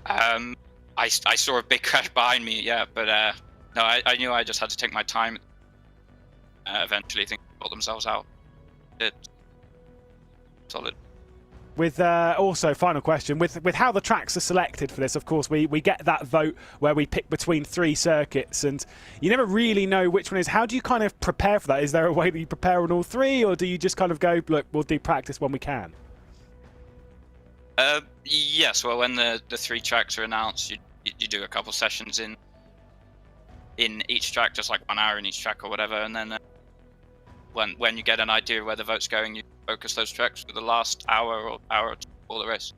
I saw a big crash behind me, yeah, but no, I knew I just had to take my time. Eventually, things got themselves out. It's solid. With also, final question, with how the tracks are selected for this, of course, we get that vote where we pick between 3 circuits, and you never really know which one is. How do you kind of prepare for that? Is there a way that you prepare on all 3, or do you just kind of go, look, we'll do practice when we can? Yes, well, when the 3 tracks are announced, you do a couple sessions in each track, just like 1 hour in each track or whatever, and then when you get an idea of where the vote's going, you focus those tracks for the last hour or hour before the race.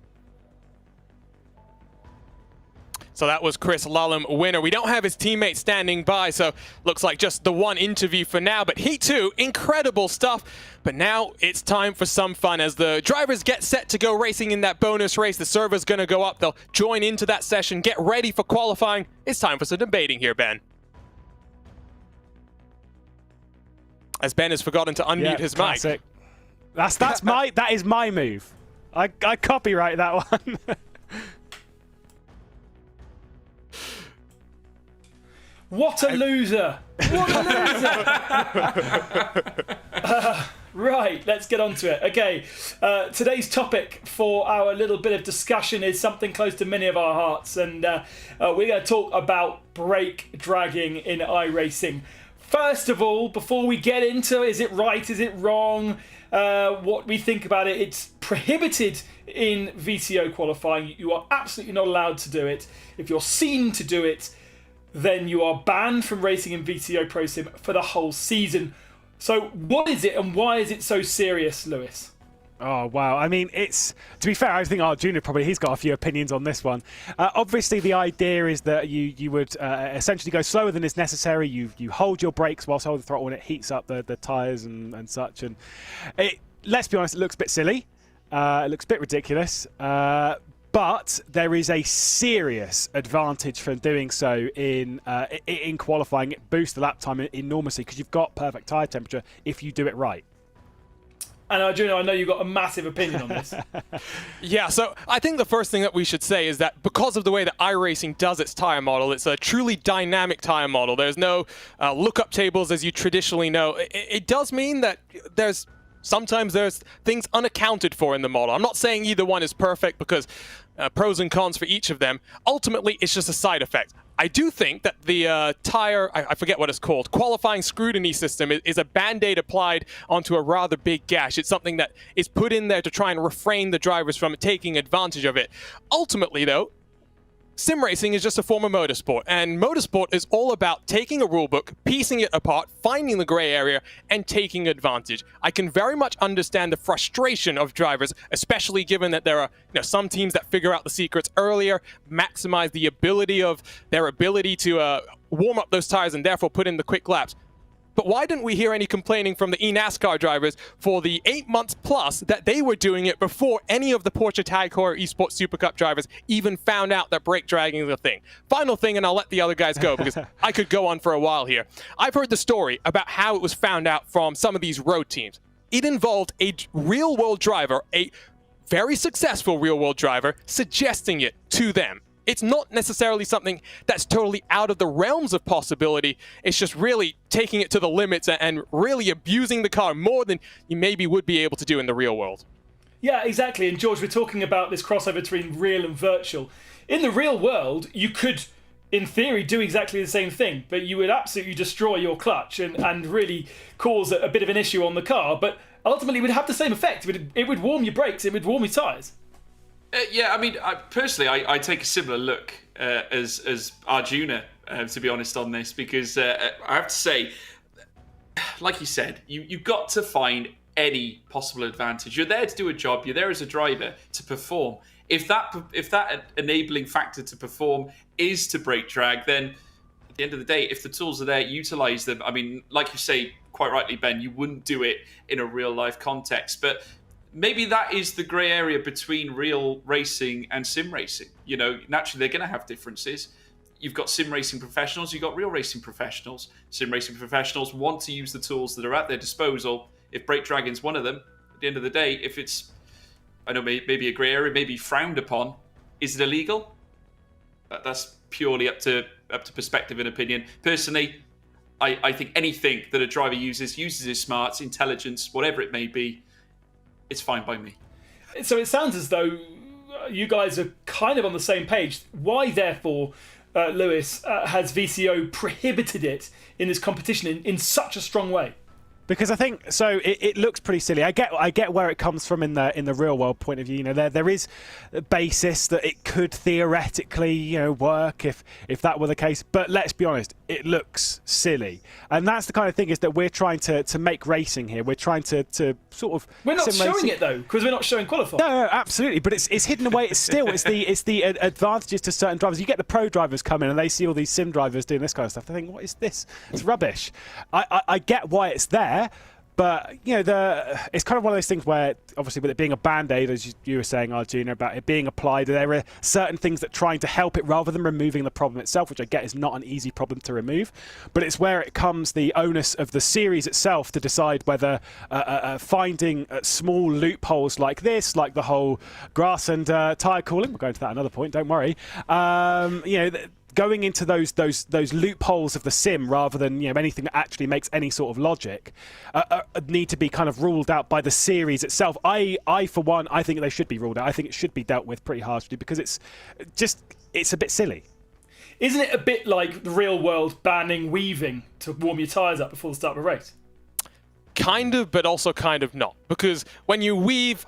So that was Chris Lullum, winner. We don't have his teammate standing by, so looks like just the one interview for now. But Heat 2, incredible stuff. But now it's time for some fun as the drivers get set to go racing in that bonus race. The server's going to go up. They'll join into that session, get ready for qualifying. It's time for some debating here, Ben. As Ben has forgotten to unmute his classic. mic. That is my move. I copyright that one. What a loser! What a loser! Right, let's get on to it. Okay, today's topic for our little bit of discussion is something close to many of our hearts, and we're going to talk about brake dragging in iRacing. First of all, before we get into is it right, is it wrong, what we think about it, it's prohibited in VCO qualifying. You are absolutely not allowed to do it. If you're seen to do it, then you are banned from racing in VCO ProSim for the whole season. So what is it and why is it so serious, Lewis? Oh, wow. I mean, it's, to be fair, I think our Junior he's got a few opinions on this one. Obviously, the idea is that you would essentially go slower than is necessary. You hold your brakes whilst holding the throttle and it heats up the tyres and such. And let's be honest, it looks a bit silly. It looks a bit ridiculous. But there is a serious advantage from doing so in qualifying. It boosts the lap time enormously because you've got perfect tyre temperature if you do it right. And Arjuna, I know you've got a massive opinion on this. Yeah, so I think the first thing that we should say is that because of the way that iRacing does its tire model, it's a truly dynamic tire model. There's no lookup tables as you traditionally know. It does mean that sometimes there's things unaccounted for in the model. I'm not saying either one is perfect because pros and cons for each of them. Ultimately, it's just a side effect. I do think that the tire, I forget what it's called, qualifying scrutiny system is a band-aid applied onto a rather big gash. It's something that is put in there to try and refrain the drivers from taking advantage of it. Ultimately, though, sim racing is just a form of motorsport, and motorsport is all about taking a rulebook, piecing it apart, finding the gray area, and taking advantage. I can very much understand the frustration of drivers, especially given that there are some teams that figure out the secrets earlier, maximize the ability of their ability to warm up those tires and therefore put in the quick laps. But why didn't we hear any complaining from the eNASCAR drivers for the 8 months plus that they were doing it before any of the Porsche Tag Heuer Esports Super Cup drivers even found out that brake dragging is a thing? Final thing, and I'll let the other guys go because I could go on for a while here. I've heard the story about how it was found out from some of these road teams. It involved a real-world driver, a very successful real-world driver, suggesting it to them. It's not necessarily something that's totally out of the realms of possibility. It's just really taking it to the limits and really abusing the car more than you maybe would be able to do in the real world. Yeah, exactly. And George, we're talking about this crossover between real and virtual. In the real world, you could, in theory, do exactly the same thing, but you would absolutely destroy your clutch and really cause a bit of an issue on the car. But ultimately, it would have the same effect. It would warm your brakes. It would warm your tyres. Yeah, I mean, personally, I take a similar look as Arjuna, to be honest, on this, because I have to say, like you said, you've got to find any possible advantage. You're there to do a job. You're there as a driver to perform. If that enabling factor to perform is to brake drag, then at the end of the day, if the tools are there, utilize them. I mean, like you say, quite rightly, Ben, you wouldn't do it in a real life context, but maybe that is the grey area between real racing and sim racing. Naturally, they're going to have differences. You've got sim racing professionals, you've got real racing professionals. Sim racing professionals want to use the tools that are at their disposal. If brake dragging's one of them, at the end of the day, if it's, I know, maybe a grey area, maybe frowned upon, is it illegal? That's purely up to perspective and opinion. Personally, I think anything that a driver uses his smarts, intelligence, whatever it may be, it's fine by me. So it sounds as though you guys are kind of on the same page. Why, therefore, Lewis, has VCO prohibited it in this competition in such a strong way? Because I think so. It looks pretty silly. I get where it comes from in the real world point of view. There is a basis that it could theoretically work if that were the case. But let's be honest, it looks silly, and that's the kind of thing is that we're trying to make racing here. We're trying to sort of. We're not showing it though because we're not showing qualifying. No, absolutely. But it's hidden away. It's the advantages to certain drivers. You get the pro drivers come in and they see all these sim drivers doing this kind of stuff. They think, what is this? It's rubbish. I get why it's there. But it's kind of one of those things where, obviously, with it being a band-aid, as you were saying, Arjuna, about it being applied, there are certain things that trying to help it rather than removing the problem itself, which I get is not an easy problem to remove. But it's where it comes the onus of the series itself to decide whether finding small loopholes like this, like the whole grass and tyre cooling. We'll go into that another point. Don't worry. Going into those loopholes of the sim rather than anything that actually makes any sort of logic need to be kind of ruled out by the series itself. I for one, I think they should be ruled out. I think it should be dealt with pretty harshly because it's a bit silly. Isn't it a bit like the real world banning weaving to warm your tyres up before the start of a race? Kind of, but also kind of not. Because when you weave,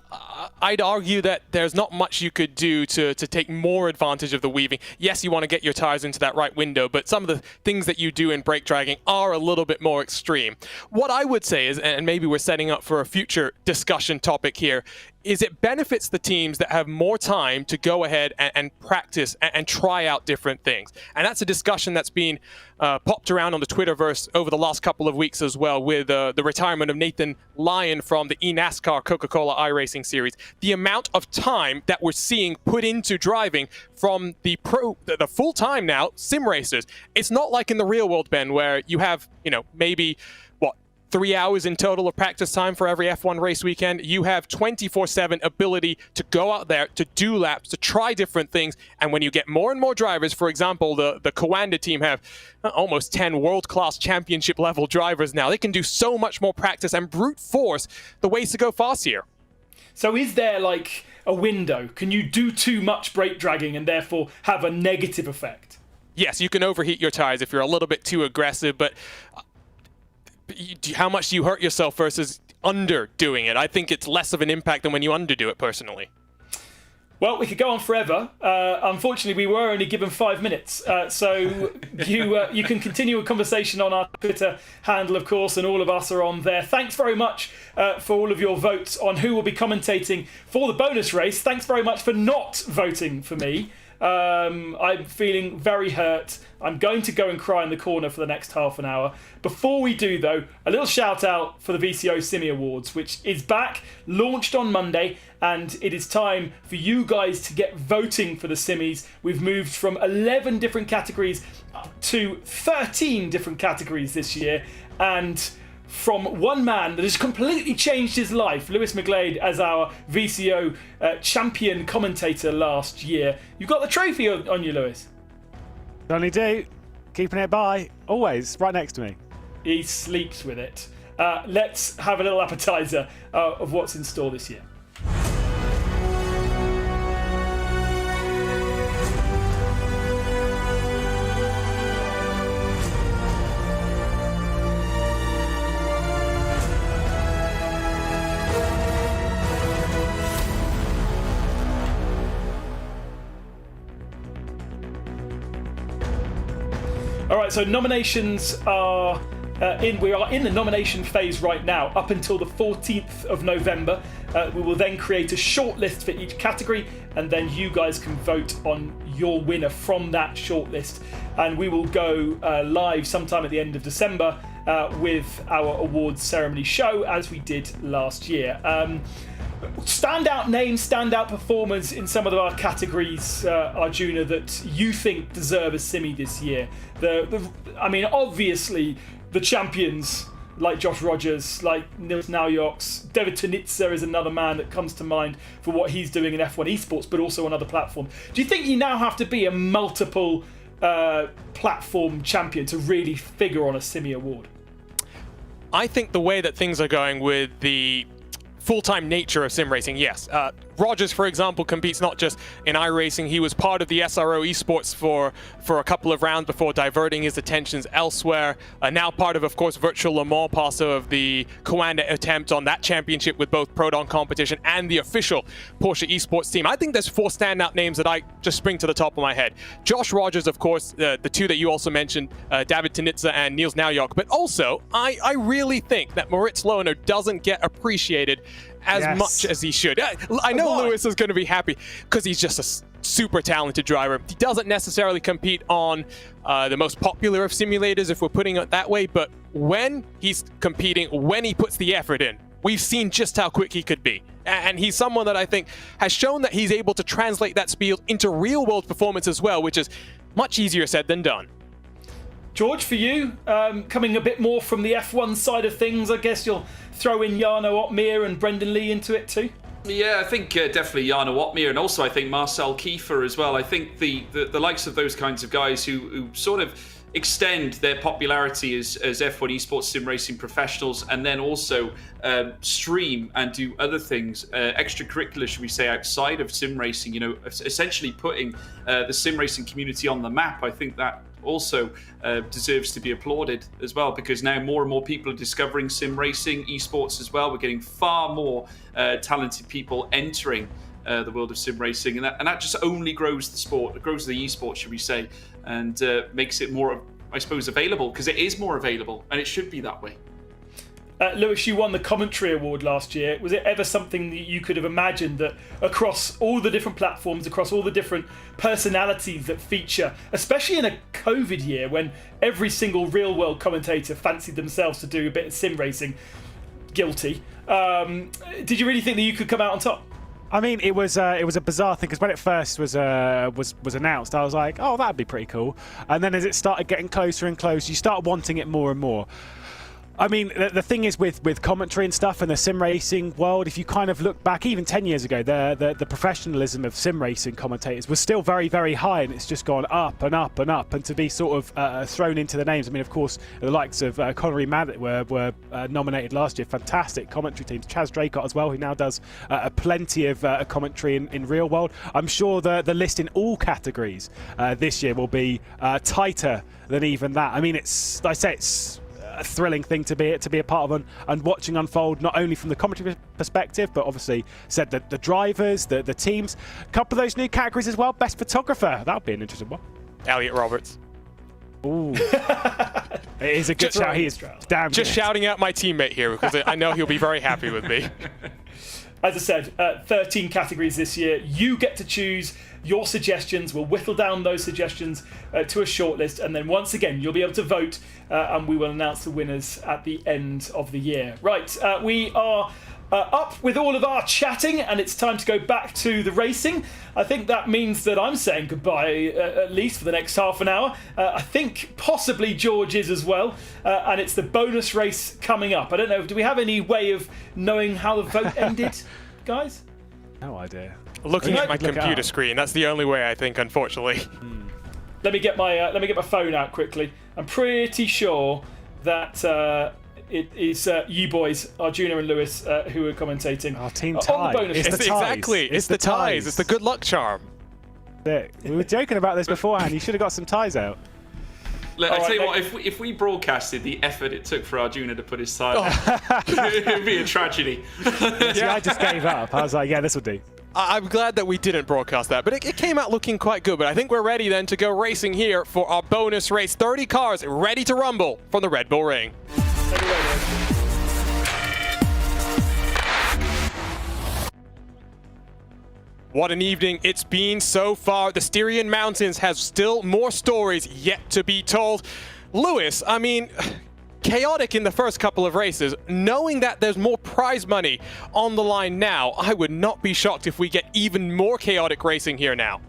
I'd argue that there's not much you could do to take more advantage of the weaving. Yes, you want to get your tires into that right window, but some of the things that you do in brake dragging are a little bit more extreme. What I would say is, and maybe we're setting up for a future discussion topic here, is it benefits the teams that have more time to go ahead and practice and try out different things. And that's a discussion that's been popped around on the Twitterverse over the last couple of weeks as well with the retirement of Nathan Lyon from the eNASCAR Coca-Cola iRacing series. The amount of time that we're seeing put into driving from the full-time now sim racers. It's not like in the real world, Ben, where you have, maybe 3 hours in total of practice time for every F1 race weekend. You have 24/7 ability to go out there, to do laps, to try different things. And when you get more and more drivers, for example, the Coanda team have almost 10 world-class championship level drivers now. They can do so much more practice and brute force the ways to go fast here. So is there like a window? Can you do too much brake dragging and therefore have a negative effect? Yes, you can overheat your tires if you're a little bit too aggressive, but how much do you hurt yourself versus underdoing it? I think it's less of an impact than when you underdo it, personally. Well, we could go on forever. Unfortunately, we were only given 5 minutes. So you can continue a conversation on our Twitter handle, of course, and all of us are on there. Thanks very much for all of your votes on who will be commentating for the bonus race. Thanks very much for not voting for me. I'm feeling very hurt. I'm going to go and cry in the corner for the next half an hour. Before we do, though, a little shout out for the VCO Simi Awards, which is back, launched on Monday, and it is time for you guys to get voting for the Simis. We've moved from 11 different categories to 13 different categories this year, and from one man that has completely changed his life, Lewis McGlade, as our VCO champion commentator last year. You've got the trophy on you, Lewis. Only do. Keeping it by. Always. Right next to me. He sleeps with it. Let's have a little appetizer of what's in store this year. All right, so nominations are we are in the nomination phase right now, up until the 14th of November. We will then create a shortlist for each category, and then you guys can vote on your winner from that shortlist. And we will go live sometime at the end of December with our awards ceremony show, as we did last year. Standout names, standout performers in some of our categories, Arjuna, that you think deserve a Simi this year. I mean, obviously, the champions like Josh Rogers, like Nils Naujoks, David Tunitsa is another man that comes to mind for what he's doing in F1 Esports, but also on other platforms. Do you think you now have to be a multiple platform champion to really figure on a Simi award? I think the way that things are going with the full-time nature of sim racing, yes. Rogers, for example, competes not just in iRacing. He was part of the SRO Esports for a couple of rounds before diverting his attentions elsewhere. Now part of course, Virtual Le Mans, part of the Coanda attempt on that championship with both Prodon competition and the official Porsche Esports team. I think there's 4 standout names that I just spring to the top of my head. Josh Rogers, of course, the 2 that you also mentioned, David Tunitsa and Nils Naujok. But also, I really think that Moritz Lohner doesn't get appreciated as much as he should. I know Lewis is going to be happy because he's just a super talented driver. He doesn't necessarily compete on the most popular of simulators, if we're putting it that way, but when he's competing, when he puts the effort in, we've seen just how quick he could be. And he's someone that I think has shown that he's able to translate that speed into real-world performance as well, which is much easier said than done. George, for you, coming a bit more from the F1 side of things, I guess you'll throw in Jarno Opmeer and Brendan Lee into it too? Yeah, I think definitely Jarno Opmeer, and also I think Marcel Kiefer as well. I think the likes of those kinds of guys who sort of extend their popularity as F1 esports sim racing professionals, and then also stream and do other things, extracurricular, should we say, outside of sim racing, you know, essentially putting the sim racing community on the map. I think that also deserves to be applauded as well, because now more and more people are discovering sim racing, esports as well. We're getting far more talented people entering the world of sim racing, and that just only grows the sport, it grows the esports, should we say, and makes it more, I suppose, available, because it is more available, and it should be that way. Lewis, you won the commentary award last year. Was it ever something that you could have imagined that across all the different platforms, across all the different personalities that feature, especially in a COVID year when every single real world commentator fancied themselves to do a bit of sim racing, guilty, did you really think that you could come out on top? I mean, it was a bizarre thing, because when it first was announced, I was like, oh, that'd be pretty cool. And then as it started getting closer and closer, you start wanting it more and more. I mean, the thing is with commentary and stuff in the sim racing world, if you kind of look back even 10 years ago, the professionalism of sim racing commentators was still very, very high, and it's just gone up and up and up. And to be sort of thrown into the names, I mean, of course, the likes of Connery Maddox were nominated last year. Fantastic commentary teams. Chaz Draycott as well, who now does plenty of commentary in real world. I'm sure the list in all categories this year will be tighter than even that. I mean, it's a thrilling thing to be a part of and watching unfold, not only from the commentary perspective, but obviously said that the drivers, the teams, a couple of those new categories as well. Best photographer, that'll be an interesting one. Elliot Roberts. Ooh. It is a good shout. He is damn just good. Shouting out my teammate here because I know he'll be very happy with me. As I said, 13 categories this year. You get to choose your suggestions. We'll whittle down those suggestions to a shortlist, and then once again you'll be able to vote, and we will announce the winners at the end of the year. Right, we are up with all of our chatting, and it's time to go back to the racing. I think that means that I'm saying goodbye, at least for the next half an hour. I think possibly George is as well, and it's the bonus race coming up. I don't know, do we have any way of knowing how the vote ended, guys? No idea. Looking at my computer screen, that's the only way, I think, unfortunately. Let me get my phone out quickly. I'm pretty sure that it is you boys, our Junior and Lewis, who are commentating. Our team on tie. the bonus. It's the ties. Exactly. It's the ties. It's the good luck charm. We were joking about this beforehand. You should have got some ties out. Look, I tell you what, if we broadcasted the effort it took for our Junior to put his tie on, it would be a tragedy. See, I just gave up. I was like, yeah, this will do. I'm glad that we didn't broadcast that, but it came out looking quite good. But I think we're ready then to go racing here for our bonus race. 30 cars ready to rumble from the Red Bull Ring. What an evening it's been so far. The Styrian Mountains has still more stories yet to be told. Lewis, I mean, chaotic in the first couple of races. Knowing that there's more prize money on the line now, I would not be shocked if we get even more chaotic racing here now.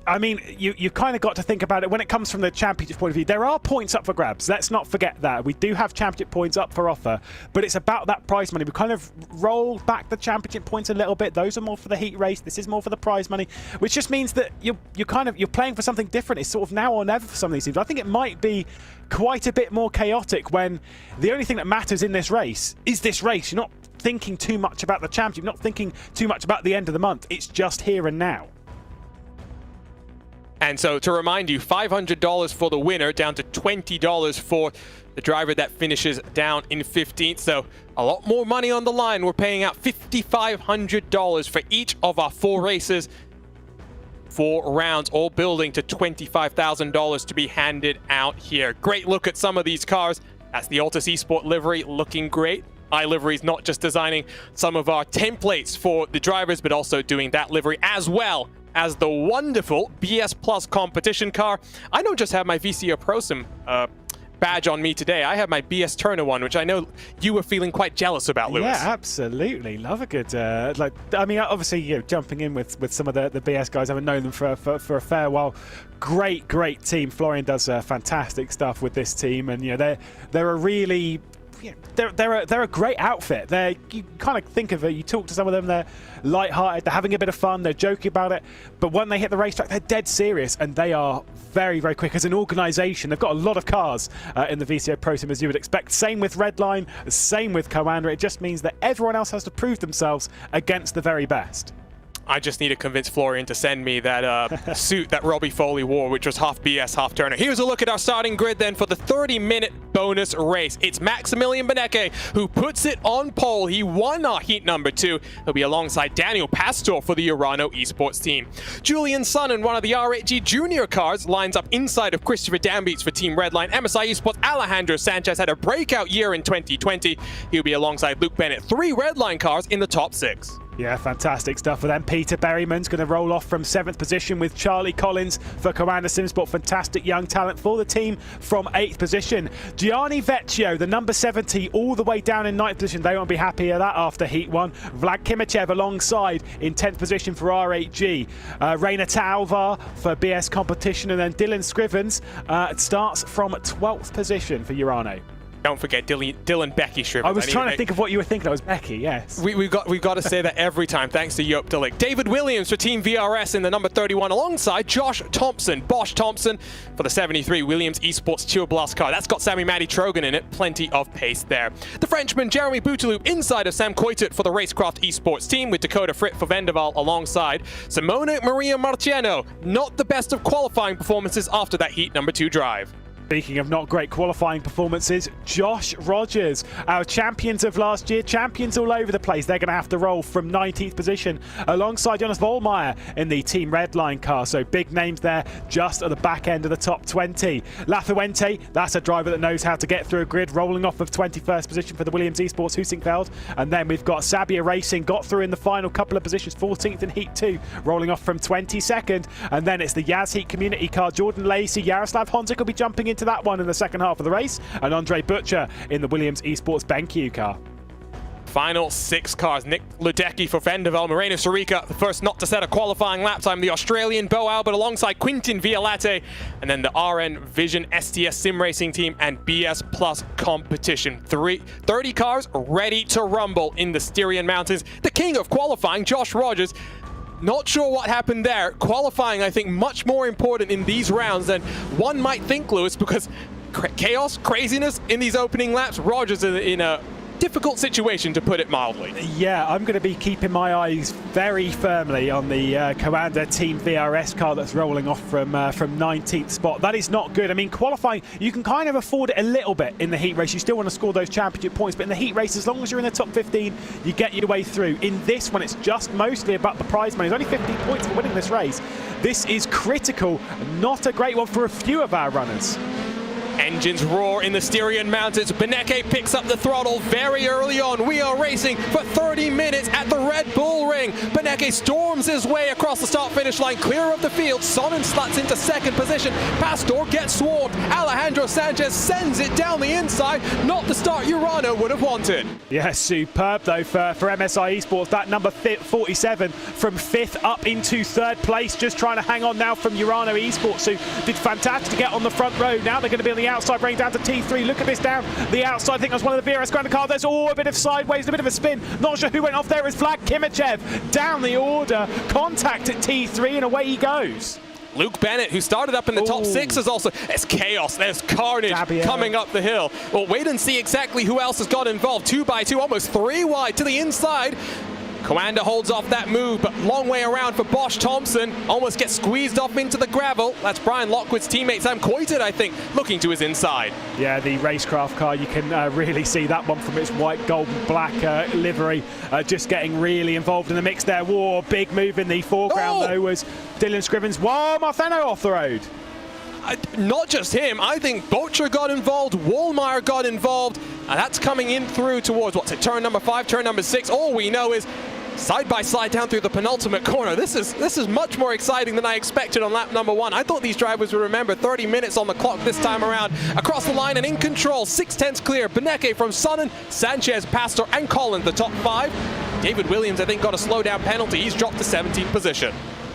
I mean, you kind of got to think about it when it comes from the championship point of view. There are points up for grabs. Let's not forget that. We do have championship points up for offer, but it's about that prize money. We kind of rolled back the championship points a little bit. Those are more for the heat race. This is more for the prize money, which just means that you're playing for something different. It's sort of now or never for some of these teams. I think it might be quite a bit more chaotic when the only thing that matters in this race is this race. You're not thinking too much about the championship. You're not thinking too much about the end of the month. It's just here and now. And so to remind you, $500 for the winner, down to $20 for the driver that finishes down in 15th. So a lot more money on the line. We're paying out $5,500 for each of our 4 races. 4 rounds, all building to $25,000 to be handed out here. Great look at some of these cars. That's the Altus Esport livery looking great. iLivery is not just designing some of our templates for the drivers, but also doing that livery as well as the wonderful BS Plus competition car. I don't just have my VCO ProSim badge on me today. I have my BS Turner one, which I know you were feeling quite jealous about, Lewis. Yeah, absolutely. Love a good, I mean, obviously, you know, jumping in with some of the BS guys, I haven't known them for a fair while. Great team. Florian does fantastic stuff with this team, and you know, they're a really, they're a great outfit. You kind of think of it, you talk to some of them, they're light-hearted, they're having a bit of fun, they're joking about it, but when they hit the racetrack, they're dead serious, and they are very quick. As an organisation, they've got a lot of cars in the VCO ProSim, as you would expect. Same with Redline, same with Coanda. It just means that everyone else has to prove themselves against the very best. I just need to convince Florian to send me that suit that Robbie Foley wore, which was half BS, half Turner. Here's a look at our starting grid then for the 30-minute bonus race. It's Maximilian Benecke who puts it on pole. He won our heat number 2. He'll be alongside Daniel Pastor for the Urano Esports team. Julian Sun in one of the R8G Junior cars lines up inside of Christopher Dambeats for Team Redline. MSI Esports Alejandro Sanchez had a breakout year in 2020. He'll be alongside Luke Bennett. 3 Redline cars in the top 6. Yeah, fantastic stuff for them. Peter Berryman's going to roll off from 7th position with Charlie Collins for Coanda Simsport. Fantastic young talent for the team from 8th position. Gianni Vecchio, the number 70, all the way down in 9th position. They won't be happy at that after Heat 1. Vlad Kimichev alongside in 10th position for R8G. Rainer Talvar for BS Competition, and then Dylan Scrivens starts from 12th position for Urano. Don't forget Dylan Becky Shriver. I was trying to think of what you were thinking. That was Becky, yes. We've got to say that every time, thanks to Joop de Ligt. David Williams for Team VRS in the number 31 alongside Josh Thompson. Bosch Thompson for the 73 Williams Esports Tour Blast car. That's got Sami Matty Trogan in it. Plenty of pace there. The Frenchman Jeremy Bouteloup inside of Sam Coitet for the Racecraft Esports team with Dakota Fritt for Vendaval alongside Simone Maria Marciano. Not the best of qualifying performances after that heat number 2 drive. Speaking of not great qualifying performances, Josh Rogers, our champions of last year, champions all over the place. They're going to have to roll from 19th position alongside Jonas Vollmeyer in the Team Redline car. So big names there just at the back end of the top 20. La Fuente, that's a driver that knows how to get through a grid, rolling off of 21st position for the Williams Esports Husingfeld. And then we've got Sabia Racing, got through in the final couple of positions, 14th in Heat 2, rolling off from 22nd. And then it's the Yaz Heat Community car. Jordan Lacey, Yaroslav Honzik will be jumping into that one in the second half of the race, and Andre Butcher in the Williams Esports BenQ car. Final 6 cars. Nick Ledecky for Vendaval, Moreno Sorica, the first not to set a qualifying lap time, the Australian Bo Albert alongside Quintin Violate, and then the RN Vision STS Sim Racing team and BS Plus competition. 30 cars ready to rumble in the Styrian Mountains. The king of qualifying, Josh Rogers. Not sure what happened there. Qualifying, I think, much more important in these rounds than one might think, Lewis, because chaos, craziness in these opening laps. Rogers in a difficult situation, to put it mildly. Yeah, I'm going to be keeping my eyes very firmly on the Coanda Team VRS car that's rolling off from 19th spot. That is not good. I mean, qualifying, you can kind of afford it a little bit in the heat race. You still want to score those championship points, but in the heat race, as long as you're in the top 15, you get your way through. In this one, it's just mostly about the prize money. It's only 15 points for winning this race. This is critical. Not a great one for a few of our runners. Engines roar in the Styrian Mountains. Beneke picks up the throttle very early on. We are racing for 30 minutes at the Red Bull Ring. Beneke storms his way across the start-finish line, clear of the field. Sonnen sluts into second position. Pastor gets swarmed. Alejandro Sanchez sends it down the inside. Not the start Urano would have wanted. Yeah, superb though for MSI Esports. That number 47 from 5th up into 3rd place. Just trying to hang on now from Urano Esports, who did fantastic to get on the front row. Now they're going to be on the outside, bringing down to T3. Look at this down the outside. I think that was one of the VRS Grand car. There's a bit of sideways, a bit of a spin. Not sure who went off there. Is Vlad Kimichev down the order. Contact at T3 and away he goes. Luke Bennett, who started up in the top 6, is also... It's chaos. There's carnage coming up the hill. Well, wait and see exactly who else has got involved. 2 by 2, almost 3 wide to the inside. Coanda holds off that move, but long way around for Bosch Thompson. Almost gets squeezed off into the gravel. That's Brian Lockwood's teammate Sam Coitet, I think, looking to his inside. Yeah, the Racecraft car, you can really see that one from its white, gold, and black livery, just getting really involved in the mix there. Whoa, big move in the foreground, though, was Dylan Scrivens. Whoa, Martheno off the road. Not just him, I think Butcher got involved, Wollmeyer got involved, and that's coming in through towards, what's it, turn number 5, turn number 6. All we know is side by side down through the penultimate corner. This is much more exciting than I expected on lap number 1. I thought these drivers would remember 30 minutes on the clock this time around. Across the line and in control, 6/10 clear. Beneke from Sonnen, Sanchez, Pastor, and Collins, the top 5. David Williams, I think, got a slowdown penalty. He's dropped to 17th position.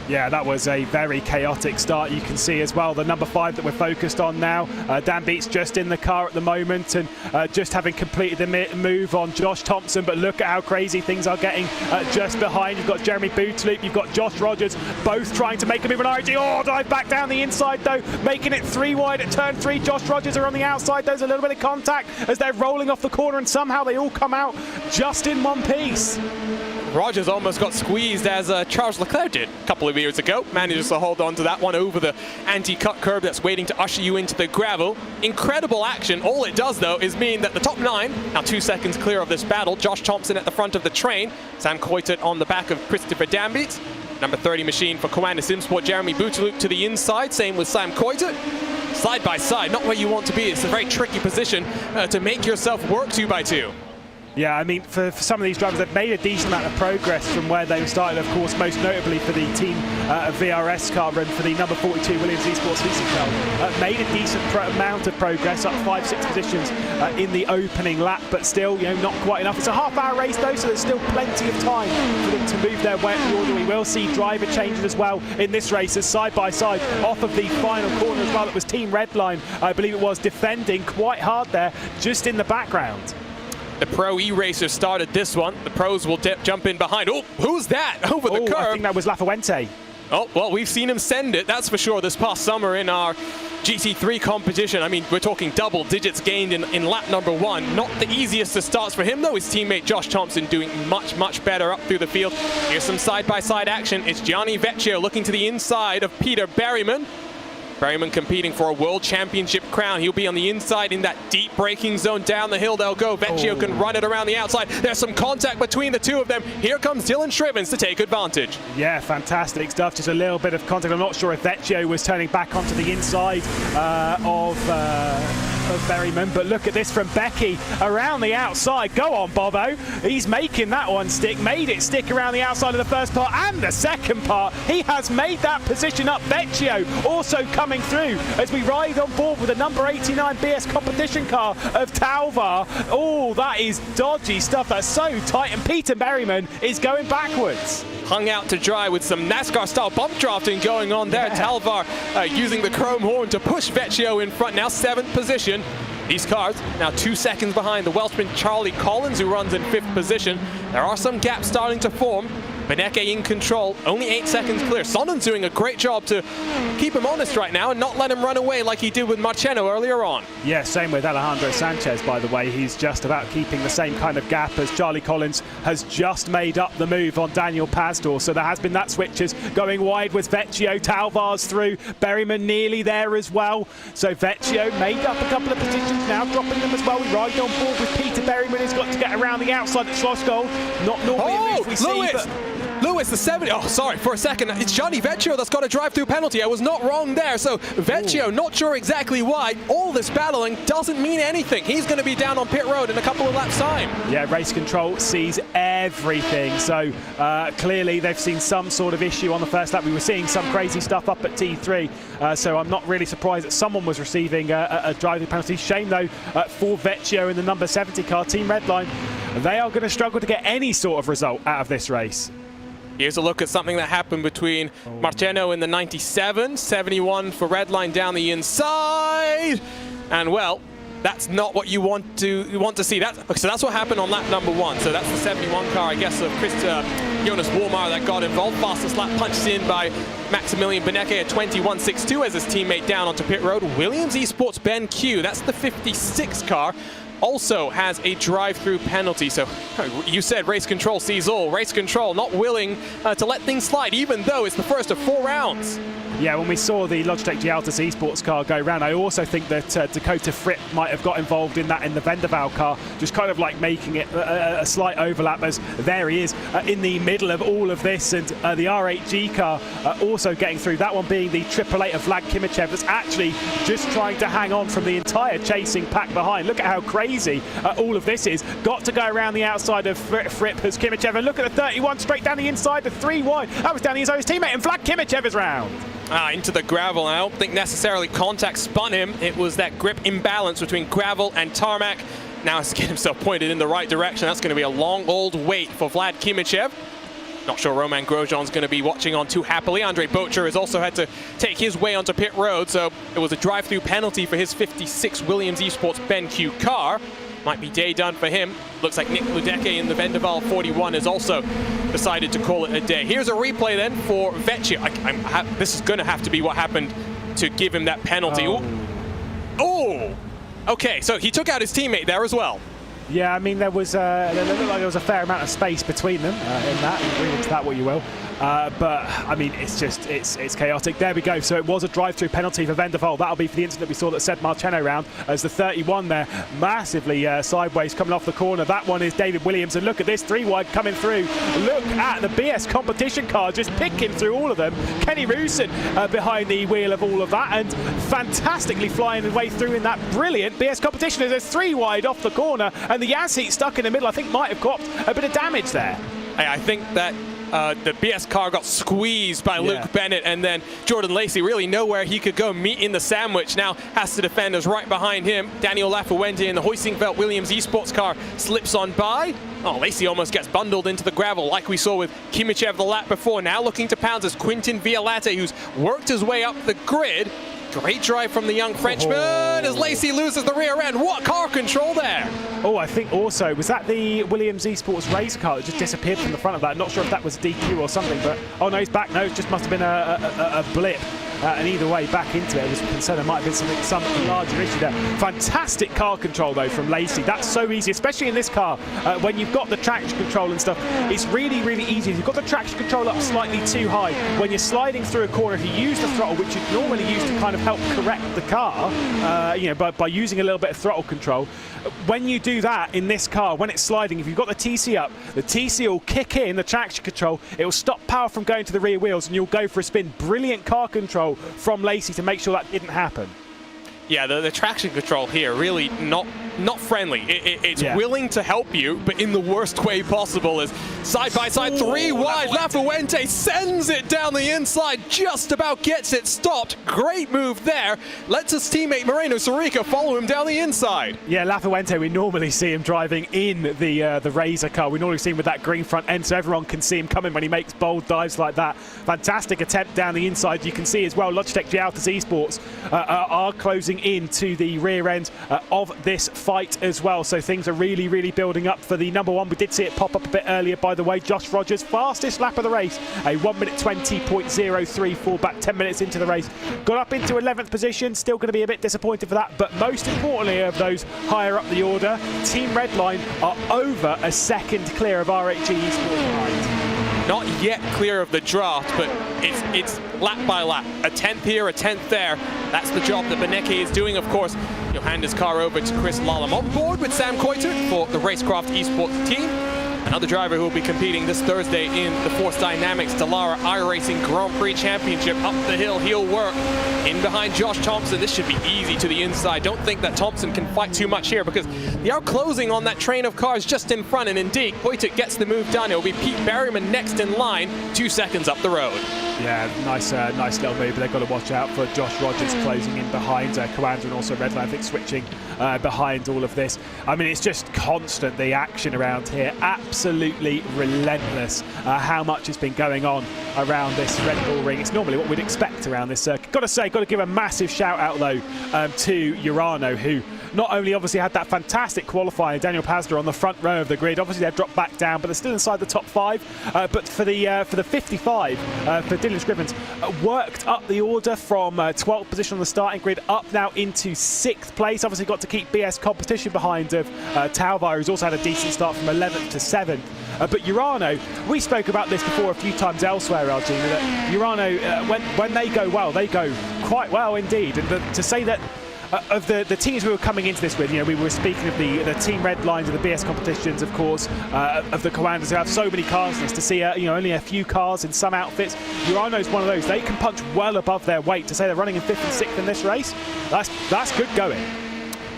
Yeah, that was a very chaotic start. You can see as well the number 5 that we're focused on now. Dan Beats just in the car at the moment and just having completed the move on Josh Thompson. But look at how crazy things are getting just behind. You've got Jeremy Bouteloup, you've got Josh Rogers, both trying to make a move on RG. Oh, dive back down the inside though, making it 3 wide at turn 3. Josh Rogers are on the outside. There's a little bit of contact as they're rolling off the corner and somehow they all come out just in one piece. Rogers almost got squeezed as Charles Leclerc did a couple of years ago. Manages to hold on to that one over the anti-cut curb that's waiting to usher you into the gravel. Incredible action. All it does, though, is mean that the top 9, now 2 seconds clear of this battle. Josh Thompson at the front of the train. Sam Coitet on the back of Christopher Dambeat. Number 30 machine for Coanda Simsport, Jeremy Bouteloup to the inside. Same with Sam Coitet. Side by side, not where you want to be. It's a very tricky position to make yourself work 2 by 2. Yeah, I mean, for some of these drivers, they've made a decent amount of progress from where they started, of course, most notably for the team VRS car and for the number 42 Williams Esports VC car. Made a decent amount of progress, up 5-6 positions in the opening lap, but still, not quite enough. It's a half-hour race, though, so there's still plenty of time for them to move their way up the order. We will see driver changes as well in this race, as side-by-side off of the final corner as well. It was Team Redline, I believe it was, defending quite hard there, just in the background. The Pro E-Racers started this one. The pros will jump in behind. Oh, who's that over the curve? I think that was Lafuente. Oh, well, we've seen him send it, that's for sure, this past summer in our GT3 competition. I mean, we're talking double digits gained in lap number 1. Not the easiest of starts for him, though. His teammate Josh Thompson doing much, much better up through the field. Here's some side-by-side action. It's Gianni Vecchio looking to the inside of Peter Berryman. Berryman competing for a World Championship crown. He'll be on the inside in that deep braking zone. Down the hill they'll go. Vecchio can run it around the outside. There's some contact between the two of them. Here comes Dylan Shrivens to take advantage. Yeah, fantastic stuff. Just a little bit of contact. I'm not sure if Vecchio was turning back onto the inside of Berryman, but look at this from Becky around the outside. Go on, Bobo. He's making that one stick. Made it stick around the outside of the first part and the second part. He has made that position up. Vecchio also coming through as we ride on board with the number 89 BS competition car of Talvar. Oh, that is dodgy stuff. That's so tight, and Peter Berryman is going backwards. Hung out to dry with some NASCAR-style bump drafting going on there. Yeah. Talvar using the chrome horn to push Vecchio in front, now 7th position. These cars now 2 seconds behind the Welshman Charlie Collins, who runs in 5th position. There are some gaps starting to form. Beneke in control, only 8 seconds clear. Sonnen's doing a great job to keep him honest right now and not let him run away like he did with Marcheno earlier on. Yeah, same with Alejandro Sanchez, by the way. He's just about keeping the same kind of gap as Charlie Collins has just made up the move on Daniel Pastor. So there has been that switches going wide with Vecchio. Talvar's through. Berryman nearly there as well. So Vecchio made up a couple of positions now, dropping them as well. We ride on board with Peter Berryman, who's got to get around the outside at Schlossgold. Not normally a move we see, but Lewis, the 70. Oh, sorry, for a second. It's Gianni Vecchio that's got a drive-through penalty. I was not wrong there. So Vecchio, not sure exactly why. All this battling doesn't mean anything. He's going to be down on pit road in a couple of laps' time. Yeah, race control sees everything. So clearly they've seen some sort of issue on the first lap. We were seeing some crazy stuff up at T3. So I'm not really surprised that someone was receiving a driving penalty. Shame, though, for Vecchio in the number 70 car, Team Redline. They are going to struggle to get any sort of result out of this race. Here's a look at something that happened between Marcheno in the 97, 71 for Redline down the inside. And, well, that's not what you want to see. So that's what happened on lap number 1. So that's the 71 car, I guess, of Jonas Warmar that got involved. Fastest lap punched in by Maximilian Beneke at 21.62 as his teammate down onto pit road. Williams Esports Ben Q, that's the 56 car, also has a drive-through penalty. So you said race control sees all. Race control not willing to let things slide, even though it's the first of 4 rounds. Yeah, when we saw the Logitech Gialtas Esports car go round, I also think that Dakota Fripp might have got involved in that in the Vendaval car, just kind of like making it a slight overlap, as there he is in the middle of all of this, and the R8G car also getting through, that one being the 888 of Vlad Kimichev, that's actually just trying to hang on from the entire chasing pack behind. Look at how crazy all of this is. Got to go around the outside of Fripp as Kimichev, and look at the 31 straight down the inside, the 3 wide. That was down his own teammate, and Vlad Kimichev is round. Into the gravel. I don't think necessarily contact spun him. It was that grip imbalance between gravel and tarmac. Now he's getting himself pointed in the right direction. That's going to be a long old wait for Vlad Kimichev. Not sure Roman Grosjean's going to be watching on too happily. Andre Bocher has also had to take his way onto pit road, so it was a drive-through penalty for his 56 Williams Esports Ben Q car. Might be day done for him. Looks like Nick Ludeke in the Vendaval 41 has also decided to call it a day. Here's a replay then for Vecchio. This is going to have to be what happened to give him that penalty. Oh! Okay, so he took out his teammate there as well. Yeah, I mean, there looked like there was a fair amount of space between them in that. Read into that what you will. but I mean, it's chaotic. There we go. So it was a drive-through penalty for Van der Voort. That'll be for the incident we saw that said Marcheno round, as the 31 there massively sideways coming off the corner. That one is David Williams, and look at this 3 wide coming through. Look at the BS competition car just picking through all of them. Kenny Roosen behind the wheel of all of that, and fantastically flying his way through in that brilliant BS competition. There's 3 wide off the corner, and the Yassi stuck in the middle, I think might have got a bit of damage there. I think that the BS car got squeezed by Luke Bennett, and then Jordan Lacey really nowhere he could go. Meat in the sandwich now has to defend us right behind him. Daniel Lafuente in the Hoisingveld Williams Esports car slips on by. Oh, Lacey almost gets bundled into the gravel like we saw with Kimichev the lap before. Now looking to pounce is Quintin Violate, who's worked his way up the grid. Great drive from the young Frenchman as Lacey loses the rear end. What car control there? Oh, I think also, was that the Williams Esports race car that just disappeared from the front of that? Not sure if that was DQ or something, but oh no, he's back. No, it just must have been a blip. And either way, back into it, I was concerned there might have been some larger issue there. Fantastic car control, though, from Lacey. That's so easy, especially in this car. When you've got the traction control and stuff, it's really, really easy. If you've got the traction control up slightly too high, when you're sliding through a corner, if you use the throttle, which you'd normally use to kind of help correct the car, by using a little bit of throttle control, when you do that in this car, when it's sliding, if you've got the TC up, the TC will kick in the traction control. It will stop power from going to the rear wheels, and you'll go for a spin. Brilliant car control from Lacey to make sure that didn't happen. Yeah, the traction control here really not friendly. It's willing to help you, but in the worst way possible. As side by side, 3 wide, Lafuente sends it down the inside, just about gets it stopped. Great move there. Lets his teammate Moreno Sorica follow him down the inside. Yeah, Lafuente, we normally see him driving in the Razor car. We normally see him with that green front end, so everyone can see him coming when he makes bold dives like that. Fantastic attempt down the inside. You can see as well, Logitech Gialtas Esports are closing into the rear end of this fight as well, so things are really, really building up for the number 1. We did see it pop up a bit earlier, by the way. Josh Rogers, fastest lap of the race, a 1:20.034, about 10 minutes into the race. Got up into 11th position, still going to be a bit disappointed for that, but most importantly of those higher up the order, Team Redline are over a second clear of RHE Esports behind. Not yet clear of the draft, but it's lap by lap. A 10th here, a 10th there. That's the job that Beneke is doing, of course. He'll hand his car over to Chris Lallam on board with Sam Koiter for the Racecraft Esports team. Another driver who will be competing this Thursday in the Force Dynamics Dallara iRacing Grand Prix Championship. Up the hill, he'll work in behind Josh Thompson. This should be easy to the inside. Don't think that Thompson can fight too much here, because they are closing on that train of cars just in front, and indeed, Koiter gets the move done. It'll be Pete Berryman next in line, 2 seconds up the road. Yeah, nice little move, but they've got to watch out for Josh Rogers closing in behind Coanda and also Redline, I think, switching behind all of this. I mean, it's just constant, the action around here. Absolutely relentless how much has been going on around this Red Bull ring. It's normally what we'd expect around this circuit. Got to give a massive shout out though to Urano, who not only obviously had that fantastic qualifier, Daniel Pazder, on the front row of the grid. Obviously they've dropped back down, but they're still inside the top 5. But for the 55, for Dylan Scrivens, worked up the order from 12th position on the starting grid up now into 6th place. Obviously got to keep BS competition behind of Talvar, who's also had a decent start from 11th to 7th. But Urano, we spoke about this before a few times elsewhere, Argina, that Urano, when they go well, they go quite well indeed. And to say that of the teams we were coming into this with, we were speaking of the Team Red Lines of the BS competitions, of course, of the Coandas who have so many cars, and to see only a few cars in some outfits. Urano's one of those. They can punch well above their weight. To say they're running in 5th and 6th in this race, that's good going.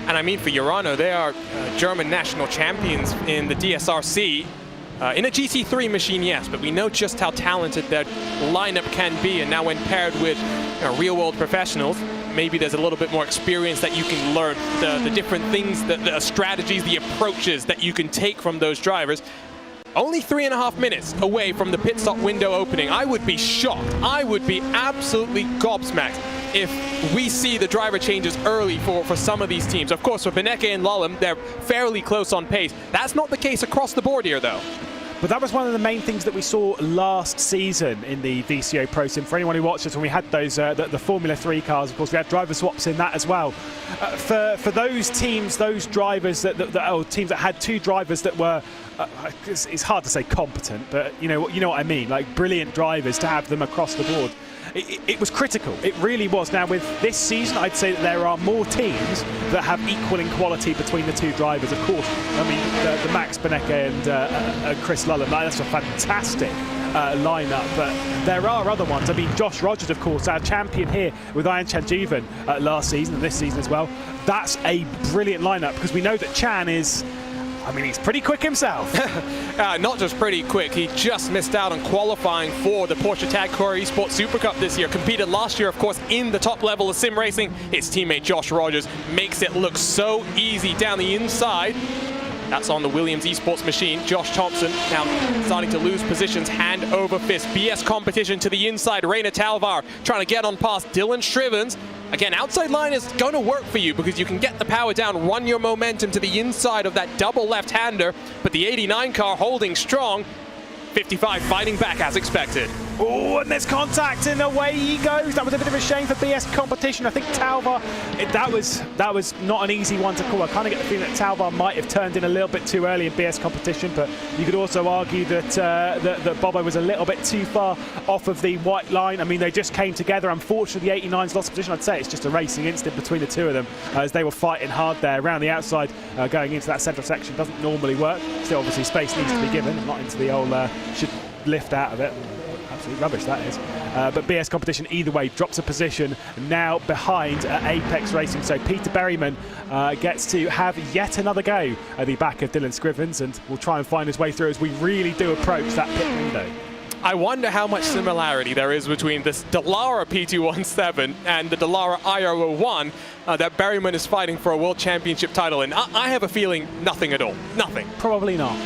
And I mean, for Urano, they are German national champions in the DSRC. In a GT3 machine, yes, but we know just how talented their lineup can be, and now when paired with real-world professionals, maybe there's a little bit more experience that you can learn, the different things, the strategies, the approaches that you can take from those drivers. Only 3.5 minutes away from the pit stop window opening. I would be shocked. I would be absolutely gobsmacked if we see the driver changes early for some of these teams. Of course, for Beneke and Lallam, they're fairly close on pace. That's not the case across the board here, though. But that was one of the main things that we saw last season in the VCO ProSim. For anyone who watched us when we had those the Formula 3 cars, of course, we had driver swaps in that as well. For those teams, those drivers teams that had two drivers that were, it's hard to say competent, but you know what I mean, like brilliant drivers, to have them across the board. It was critical. It really was. Now with this season, I'd say that there are more teams that have equal in quality between the two drivers. Of course, I mean the Max Benecke and Chris Lullen, that's a fantastic lineup, but there are other ones. I mean, Josh Rogers, of course, our champion here with Ayhancan Güven last season and this season as well. That's a brilliant lineup, because we know that Chan is, I mean, he's pretty quick himself. Not just pretty quick, he just missed out on qualifying for the Porsche Tag Coanda Esports Super Cup this year. Competed last year, of course, in the top level of sim racing. His teammate Josh Rogers makes it look so easy down the inside. That's on the Williams Esports machine. Josh Thompson now starting to lose positions hand over fist. BS competition to the inside. Rainer Talvar trying to get on past Dylan Strivens. Again, outside line is going to work for you because you can get the power down, run your momentum to the inside of that double left-hander, but the 89 car holding strong. 55 fighting back as expected. Oh, and there's contact, and away he goes. That was a bit of a shame for BS competition. I think Talvar, that was not an easy one to call. I kind of get the feeling that Talvar might have turned in a little bit too early in BS competition, but you could also argue that that Bobo was a little bit too far off of the white line. I mean, they just came together. Unfortunately, the 89's lost position. I'd say it's just a racing incident between the two of them as they were fighting hard there around the outside, going into that central section. Doesn't normally work. Still, obviously, space needs to be given, not into the old should lift out of it. Absolute rubbish that is. But BS competition either way drops a position now behind Apex Racing. So Peter Berryman gets to have yet another go at the back of Dylan Strivens, and will try and find his way through as we really do approach that pit window. I wonder how much similarity there is between this Dallara P217 and the Dallara IO01 that Berryman is fighting for a World Championship title in. I have a feeling nothing at all. Nothing. Probably not.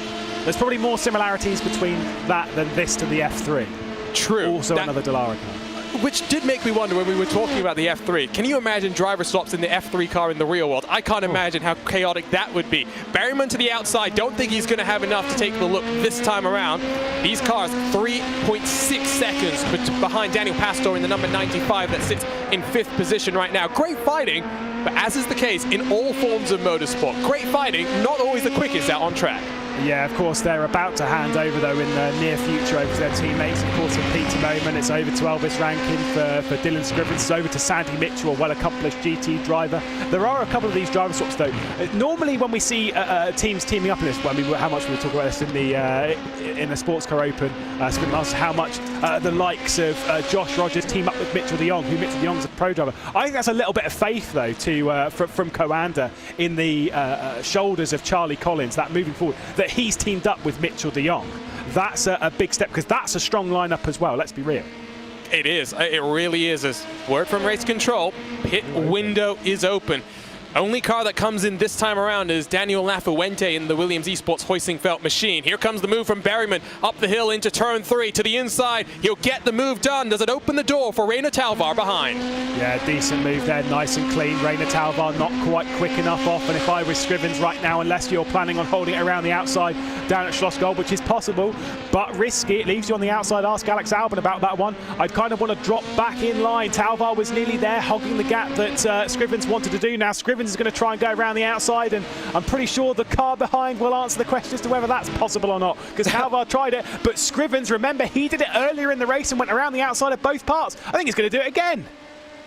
There's probably more similarities between that than this to the F3. True. Also another Dallara car. Which did make me wonder when we were talking about the F3. Can you imagine driver swaps in the F3 car in the real world? I can't imagine how chaotic that would be. Berryman to the outside. Don't think he's going to have enough to take the look this time around. These cars 3.6 seconds behind Daniel Pastor in the number 95 that sits in 5th position right now. Great fighting, but as is the case in all forms of motorsport, great fighting, not always the quickest out on track. Yeah, of course, they're about to hand over, though, in the near future over to their teammates. Of course, for Peter Bowman, it's over to Elvis Rankin. For Dylan Strivens, it's over to Sandy Mitchell, a well-accomplished GT driver. There are a couple of these driver swaps, though. Normally, when we see teams teaming up in this, well, I mean, how much we talk about this in the Sports Car Open, Sprint Masters, how much the likes of Josh Rogers team up with Mitchell de Jong, who Mitchell de Jong's a pro driver. I think that's a little bit of faith, though, from Coanda in the shoulders of Charlie Collins, that moving forward, that he's teamed up with Mitchell de Jong. That's a big step, because that's a strong lineup as well, let's be real. It is. It really is. As word from race control, pit window is open. Only car that comes in this time around is Daniel Lafuente in the Williams Esports hoisting felt machine. Here comes the move from Berryman up the hill into turn 3 to the inside. He'll get the move done. Does it open the door for Rainer Talvar behind? Yeah, decent move there, nice and clean. Rainer Talvar not quite quick enough off, and if I was Strivens right now, unless you're planning on holding it around the outside down at Schlossgold, which is possible, but risky, it leaves you on the outside. Ask Alex Albon about that one. I'd kind of want to drop back in line. Talvar was nearly there, hogging the gap that Strivens wanted to do. Now Strivens is going to try and go around the outside, and I'm pretty sure the car behind will answer the question as to whether that's possible or not, because Talvar tried it, but Strivens, remember, he did it earlier in the race and went around the outside of both parts. I think he's going to do it again.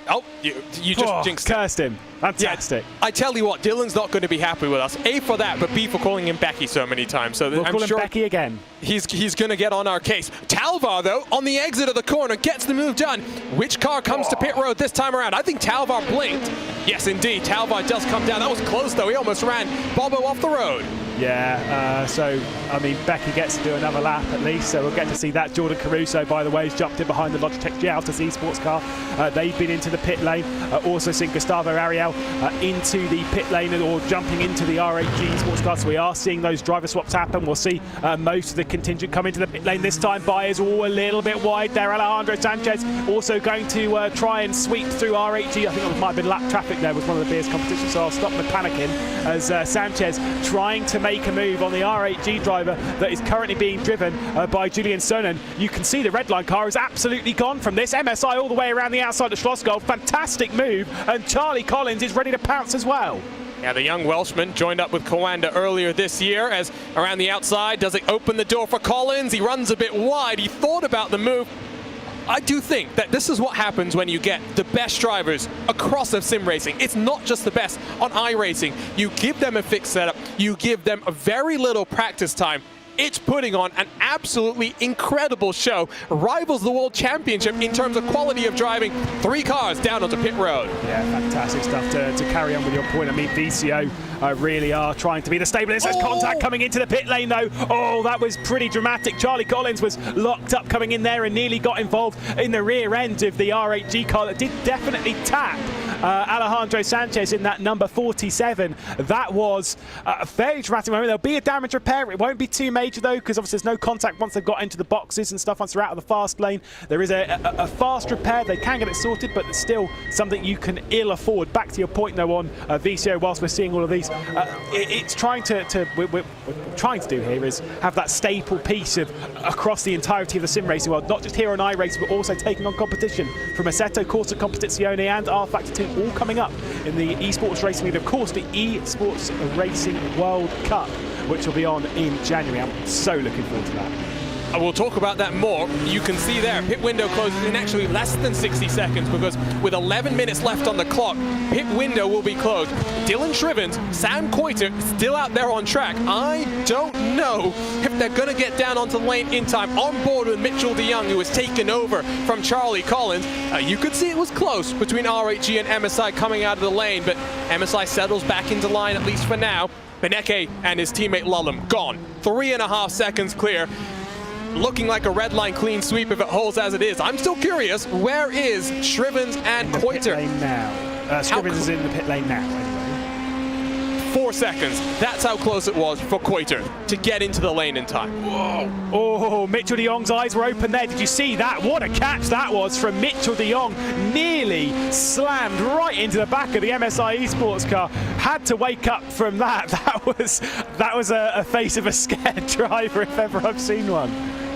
Oh, you just jinxed cursed him. Fantastic. Yeah, I tell you what, Dylan's not going to be happy with us. A, for that, but B, for calling him Becky so many times. So we'll call him Becky again. He's going to get on our case. Talvar, though, on the exit of the corner, gets the move done. Which car comes to pit road this time around? I think Talvar blinked. Yes, indeed, Talvar does come down. That was close, though. He almost ran Bobo off the road. Yeah, so, I mean, Becky gets to do another lap at least, so we'll get to see that. Jordan Caruso, by the way, has jumped in behind the Logitech Gialtas Esports car. They've been into the pit lane. Also seen Gustavo Ariel into the pit lane, or jumping into the RAG Esports car. So we are seeing those driver swaps happen. We'll see most of the contingent come into the pit lane this time. Baez all a little bit wide there. Alejandro Sanchez also going to try and sweep through RAG. I think it might have been lap traffic there with one of the BS competitions, so I'll stop the panicking as Sanchez trying to make a move on the R8G driver that is currently being driven by Julian Sonnen. You can see the red line car is absolutely gone from this. MSI all the way around the outside of Schlossgold. Fantastic move, and Charlie Collins is ready to pounce as well. Yeah, the young Welshman joined up with Coanda earlier this year as around the outside. Does it open the door for Collins? He runs a bit wide. He thought about the move. I do think that this is what happens when you get the best drivers across of sim racing. It's not just the best on iRacing. You give them a fixed setup. You give them a very little practice time. It's putting on an absolutely incredible show. Rivals the World Championship in terms of quality of driving. 3 cars down onto pit road. Yeah, fantastic stuff to carry on with your point. I mean, VCO really are trying to be the stabilist. There's contact coming into the pit lane, though. Oh, that was pretty dramatic. Charlie Collins was locked up coming in there and nearly got involved in the rear end of the R8G car that did definitely tap Alejandro Sanchez in that number 47. That was a fairly dramatic moment. There'll be a damage repair. It won't be too major, though, because obviously there's no contact once they've got into the boxes and stuff. Once they're out of the fast lane, there is a fast repair. They can get it sorted, but it's still something you can ill afford. Back to your point, though, on VCO, whilst we're seeing all of these, it's trying we're trying to do here is have that staple piece of across the entirety of the sim racing world, not just here on iRacing, but also taking on competition from Assetto Corsa Competizione and R Factor 2, all coming up in the Esports Racing League. Of course, the Esports Racing World Cup, which will be on in January. I'm so looking forward to that. We'll talk about that more. You can see there, pit window closes in actually less than 60 seconds because with 11 minutes left on the clock, pit window will be closed. Dylan Shrivens, Sam Coiter still out there on track. I don't know if they're going to get down onto the lane in time. On board with Mitchell de Jong, who has taken over from Charlie Collins. You could see it was close between R8G and MSI coming out of the lane, but MSI settles back into line, at least for now. Beneke and his teammate Lullum gone. 3.5 seconds clear. Looking like a red line clean sweep if it holds as it is. I'm still curious, where is Shrivens and Coiter? Shrivens is in the pit lane now, anyway. 4 seconds. That's how close it was for Coiter to get into the lane in time. Whoa. Oh, Mitchell de Jong's eyes were open there. Did you see that? What a catch that was from Mitchell de Jong. Nearly slammed right into the back of the MSI Esports car. Had to wake up from that. That was a face of a scared driver if ever I've seen one.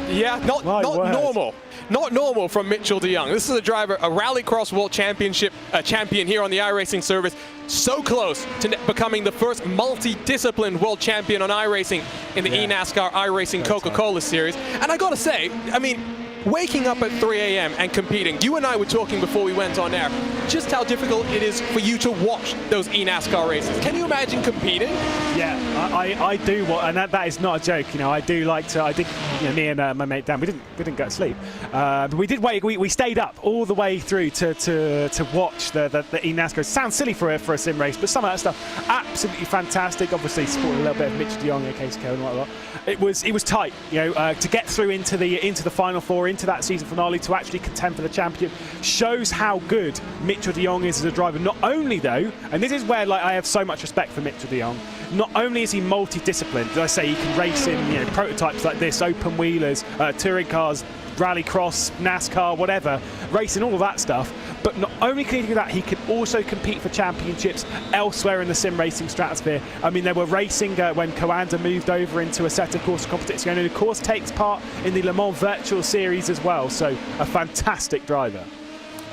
Yeah, not normal. Not normal from Mitchell de Jong. This is a driver, a Rallycross World Championship champion here on the iRacing service. So close to becoming the first multi-disciplined world champion on iRacing in the eNASCAR iRacing Coca-Cola series. And I gotta say, I mean, waking up at 3 a.m. and competing. You and I were talking before we went on air just how difficult it is for you to watch those eNASCAR races. Can you imagine competing? Yeah, I do, and that is not a joke. You know, I do like to. I did. You know, me and my mate Dan, we didn't go to sleep, but we did wait. We stayed up all the way through to watch the eNASCAR. It sounds silly for a sim race, but some of that stuff absolutely fantastic. Obviously, supported a little bit of Mitch de Jong, Casey Cohen, and whatnot. It was tight. You know, to get through into the final four, into that season finale, to actually contend for the championship, shows how good Mitchell de Jong is as a driver. Not only though, and this is where I have so much respect for Mitchell de Jong. Not only is he multi-disciplined, as I say, he can race in prototypes like this, open wheelers, touring cars, rallycross, NASCAR, whatever, racing all of that stuff. But not only can he do that, he can also compete for championships elsewhere in the sim racing stratosphere. I mean, they were racing when Coanda moved over into Assetto Corsa Competizione, and of course takes part in the Le Mans Virtual Series as well. So a fantastic driver.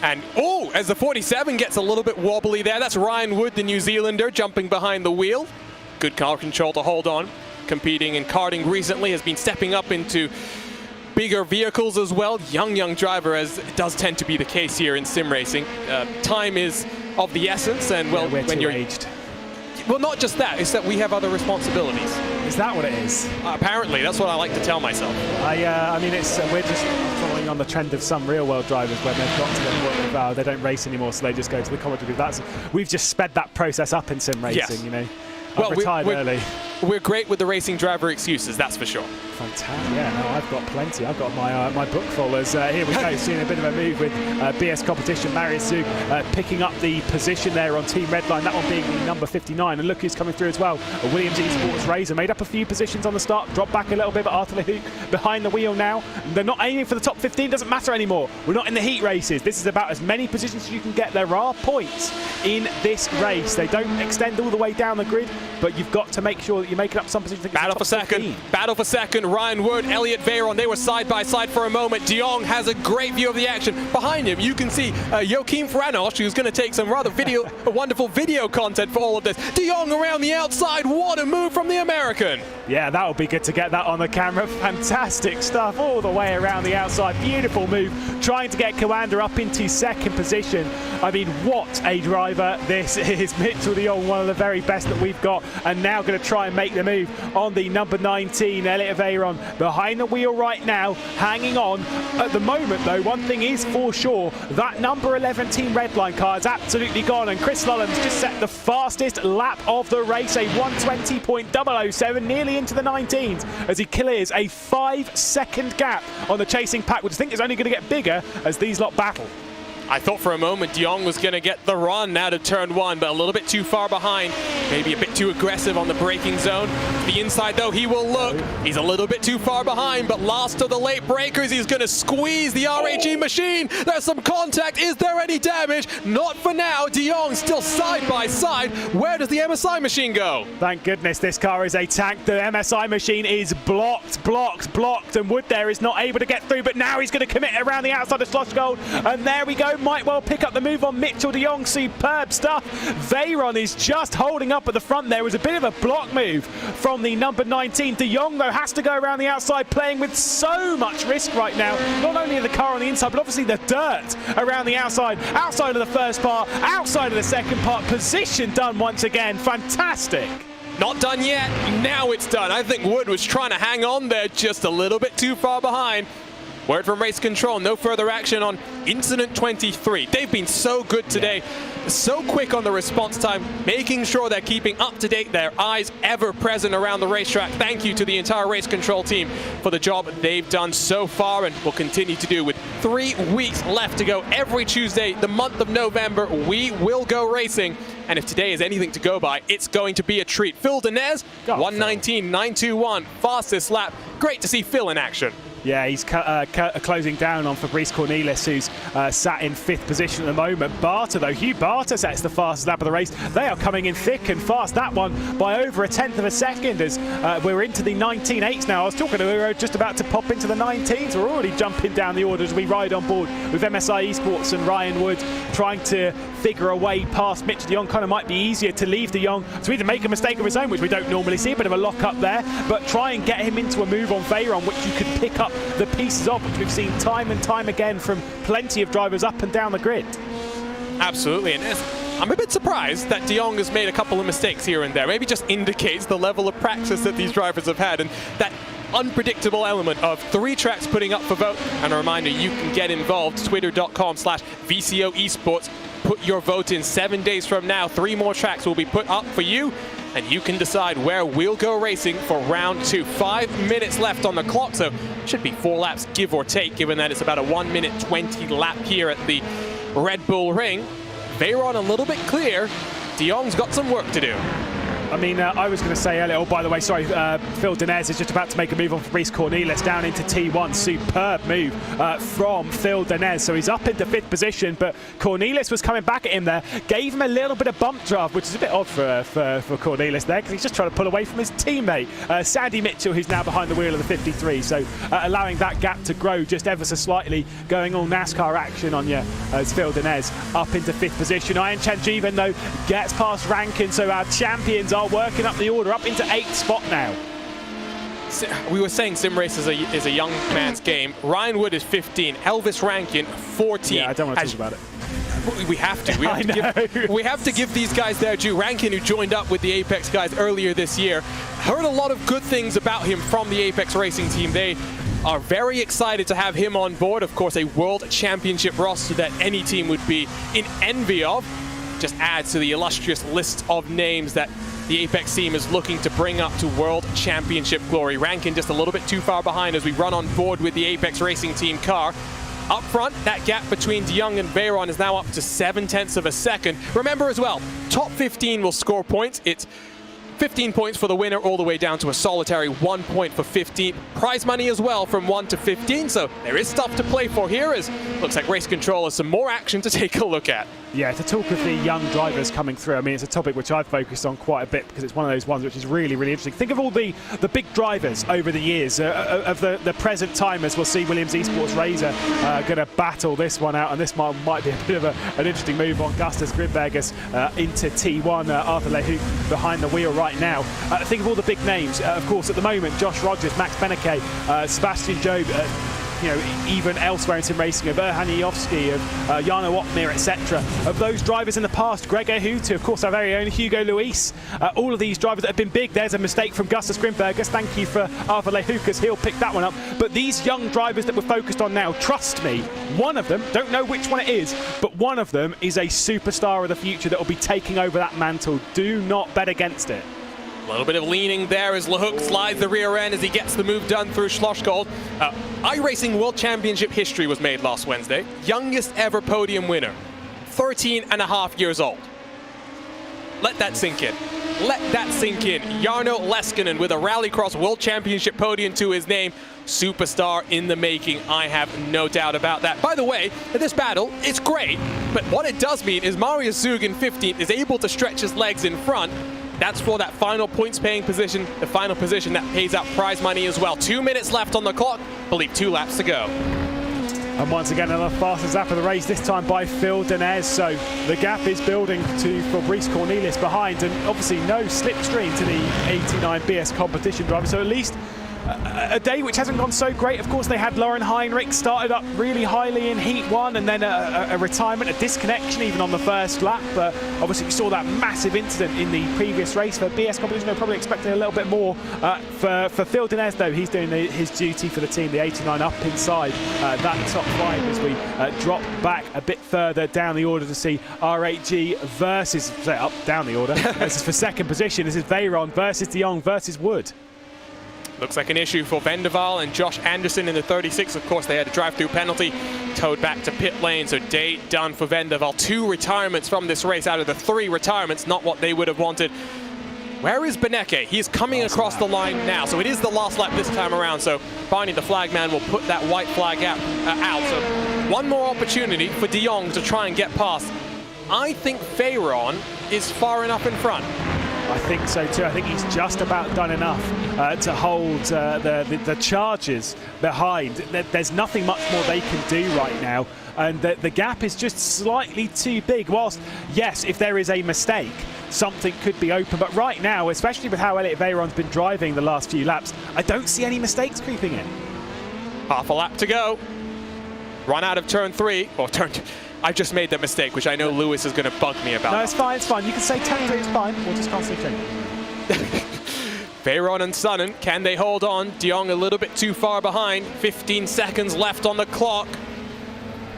And as the 47 gets a little bit wobbly there, that's Ryan Wood, the New Zealander, jumping behind the wheel. Good car control to hold on. Competing in karting recently, has been stepping up into bigger vehicles as well. Young driver, as it does tend to be the case here in sim racing. Time is of the essence, and well, when you're aged. Well, not just that, it's that we have other responsibilities. Is that what it is? Apparently, that's what I like to tell myself. I mean, it's we're just following on the trend of some real-world drivers when they've got to the point of they don't race anymore, so they just go to the commentary. We've just sped that process up in sim racing, yes. you know. Well, retired early. We're great with the racing driver excuses, that's for sure. fantastic. Yeah, no, I've got plenty. I've got my book full. As here we go, seeing a bit of a move with BS Competition. Marius Zug picking up the position there on Team Redline, that one being the number 59. And look who's coming through as well. Williams Esports Razor made up a few positions on the start, dropped back a little bit, but Arthur Hook behind the wheel now. They're not aiming for the top 15, doesn't matter anymore. We're not in the heat races. This is about as many positions as you can get. There are points in this race. They don't extend all the way down the grid, but you've got to make sure that you're making up some positions. Battle for second. Battle for second. Ryan Wood, Elliot Veyron, they were side by side for a moment. De Jong has a great view of the action. Behind him, you can see Joachim Franosch, who's going to take some rather wonderful video content for all of this. De Jong around the outside. What a move from the American. Yeah, that would be good to get that on the camera. Fantastic stuff all the way around the outside. Beautiful move. Trying to get Coanda up into second position. I mean, what a driver this is. Mitchell de Jong, one of the very best that we've got, and now going to try and make the move on the number 19, Elliot Veyron, behind the wheel right now, hanging on. At the moment, though, one thing is for sure, that number 11 Team Redline car is absolutely gone, and Chris Lullen's just set the fastest lap of the race, a 120.007, nearly into the 19s, as he clears a 5-second gap on the chasing pack, which I think is only going to get bigger as these lot battle. I thought for a moment de Jong was going to get the run out of turn one, but a little bit too far behind. Maybe a bit too aggressive on the braking zone. The inside, though, he will look. He's a little bit too far behind, but last of the late breakers, he's going to squeeze the RAG machine. There's some contact. Is there any damage? Not for now. De Jong still side by side. Where does the MSI machine go? Thank goodness this car is a tank. The MSI machine is blocked, and Wood there is not able to get through, but now he's going to commit around the outside of Slosh Gold, and there we go. Might well pick up the move on Mitchell de Jong. Superb stuff. Veyron is just holding up at the front. There was a bit of a block move from the number 19. De Jong, though, has to go around the outside, playing with so much risk right now. Not only the car on the inside, but obviously the dirt around the outside. Outside of the first part, outside of the second part. Position done once again. Fantastic. Not done yet. Now it's done. I think Wood was trying to hang on there just a little bit too far behind. Word from race control, no further action on incident 23. They've been so good today, so quick on the response time, making sure they're keeping up to date, their eyes ever present around the racetrack. Thank you to the entire race control team for the job they've done so far and will continue to do. With 3 weeks left to go, every Tuesday, the month of November, we will go racing. And if today is anything to go by, it's going to be a treat. Phil Denez, 119.921, fastest lap. Great to see Phil in action. Yeah, he's closing down on Fabrice Cornelis, who's sat in 5th position at the moment. Barter, though, Hugh Barter sets the fastest lap of the race. They are coming in thick and fast. That one by over 1/10 of a second as we're into the 19.8s now. I was talking to Uro just about to pop into the 19s. We're already jumping down the order as we ride on board with MSI Esports and Ryan Wood trying to figure a way past Mitch de Jong. Kind of might be easier to leave de Jong to either make a mistake of his own, which we don't normally see, a bit of a lock up there, but try and get him into a move on Veyron, which you could pick up the pieces of, which we've seen time and time again from plenty of drivers up and down the grid. Absolutely, and I'm a bit surprised that de Jong has made a couple of mistakes here and there. Maybe just indicates the level of practice that these drivers have had, and that unpredictable element of 3 tracks putting up for vote. And a reminder, you can get involved, twitter.com/VCO Esports. Put your vote in. 7 days from now, 3 more tracks will be put up for you, and you can decide where we'll go racing for round 2. 5 minutes left on the clock, so should be 4 laps, give or take, given that it's about a 1-minute 20 lap here at the Red Bull Ring. Veyron a little bit clear. De Jong's got some work to do. I mean, I was going to say earlier, oh, by the way, sorry, Phil Denez is just about to make a move on Fabrice Cornelis down into T1. Superb move from Phil Denez. So he's up into 5th position, but Cornelis was coming back at him there, gave him a little bit of bump draft, which is a bit odd for Cornelis there, because he's just trying to pull away from his teammate, Sandy Mitchell, who's now behind the wheel of the 53. So allowing that gap to grow just ever so slightly, going all NASCAR action on you as Phil Denez up into 5th position. Ayhancan Güven, though, gets past Rankin, so our champions are working up the order, up into 8th spot now. We were saying sim race is a young man's game. Ryan Wood is 15, Elvis Rankin 14. Yeah, I don't want to talk about it. We have to. We have to give these guys their due. Rankin, who joined up with the Apex guys earlier this year, heard a lot of good things about him from the Apex Racing team. They are very excited to have him on board. Of course, a World Championship roster that any team would be in envy of. Just adds to the illustrious list of names that the Apex team is looking to bring up to World Championship glory. Rankin just a little bit too far behind as we run on board with the Apex Racing Team car. Up front, that gap between De Jong and Veyron is now up to 0.7 of a second. Remember as well, top 15 will score points. It's 15 points for the winner all the way down to a solitary 1 point for 15. Prize money as well from 1 to 15, so there is stuff to play for here as looks like Race Control has some more action to take a look at. Yeah, to talk of the young drivers coming through, I mean, it's a topic which I've focused on quite a bit because it's one of those ones which is really, really interesting. Think of all the big drivers over the years of the present time, as we'll see Williams Esports Razor going to battle this one out, and this might be a bit of an interesting move on Gustus Grimbergus into T1. Arthur Lehoux behind the wheel right now. Think of all the big names. Of course, at the moment, Josh Rogers, Max Beneke, Sebastian Job, you know, even elsewhere in sim racing, of Erhan Iovsky, of Jarno Opmeer, etc. Of those drivers in the past, Gregor Hutu, of course, our very own Hugo Luis. All of these drivers that have been big. There's a mistake from Gustus Grimbergus. Thank you for Arthur Lehoux, because he'll pick that one up. But these young drivers that we're focused on now, trust me, one of them, don't know which one it is, but one of them is a superstar of the future that will be taking over that mantle. Do not bet against it. A little bit of leaning there as Lehoux slides the rear end as he gets the move done through Schlossgold. iRacing World Championship history was made last Wednesday. Youngest ever podium winner, 13.5 years old. Let that sink in. Let that sink in. Jarno Leskinen with a Rallycross World Championship podium to his name. Superstar in the making, I have no doubt about that. By the way, this battle, it's great, but what it does mean is Marius Zug in 15th is able to stretch his legs in front. That's for that final points paying position, the final position that pays out prize money as well. 2 minutes left on the clock, I believe 2 laps to go. And once again, another fastest lap of the race, this time by Phil Denez. So the gap is building to Fabrice Cornelis behind, and obviously no slipstream to the 89 BS competition driver. So at least a day which hasn't gone so great. Of course, they had Lauren Heinrich started up really highly in Heat 1, and then a retirement, a disconnection even on the first lap. But obviously, we saw that massive incident in the previous race for BS competition. They're probably expecting a little bit more for Phil Denez, though. He's doing his duty for the team, the 89 up inside that top 5 as we drop back a bit further down the order to see R8G versus, down the order. This is for second position. This is Veyron versus De Jong versus Wood. Looks like an issue for Vendeval and Josh Anderson in the 36. Of course, they had a drive-through penalty, towed back to pit lane, so day done for Vendeval. 2 retirements from this race out of the 3 retirements, not what they would have wanted. Where is Beneke? He is coming across the line now, so it is the last lap this time around, so Barney the flagman will put that white flag out. So one more opportunity for De Jong to try and get past. I think Veyron is far enough in front. I think so too. I think he's just about done enough to hold the charges behind. There's nothing much more they can do right now, and the gap is just slightly too big. Whilst, yes, if there is a mistake, something could be open, but right now, especially with how Elliot Veyron's been driving the last few laps, I don't see any mistakes creeping in. Half a lap to go. Run out of turn 3, or turn 2. I just made that mistake, which I know Lewis is going to bug me about. No, it's fine, it's fine. You can say technically it's fine, or just can't say technically. Veyron and Sonnen, can they hold on? De Jong a little bit too far behind. 15 seconds left on the clock.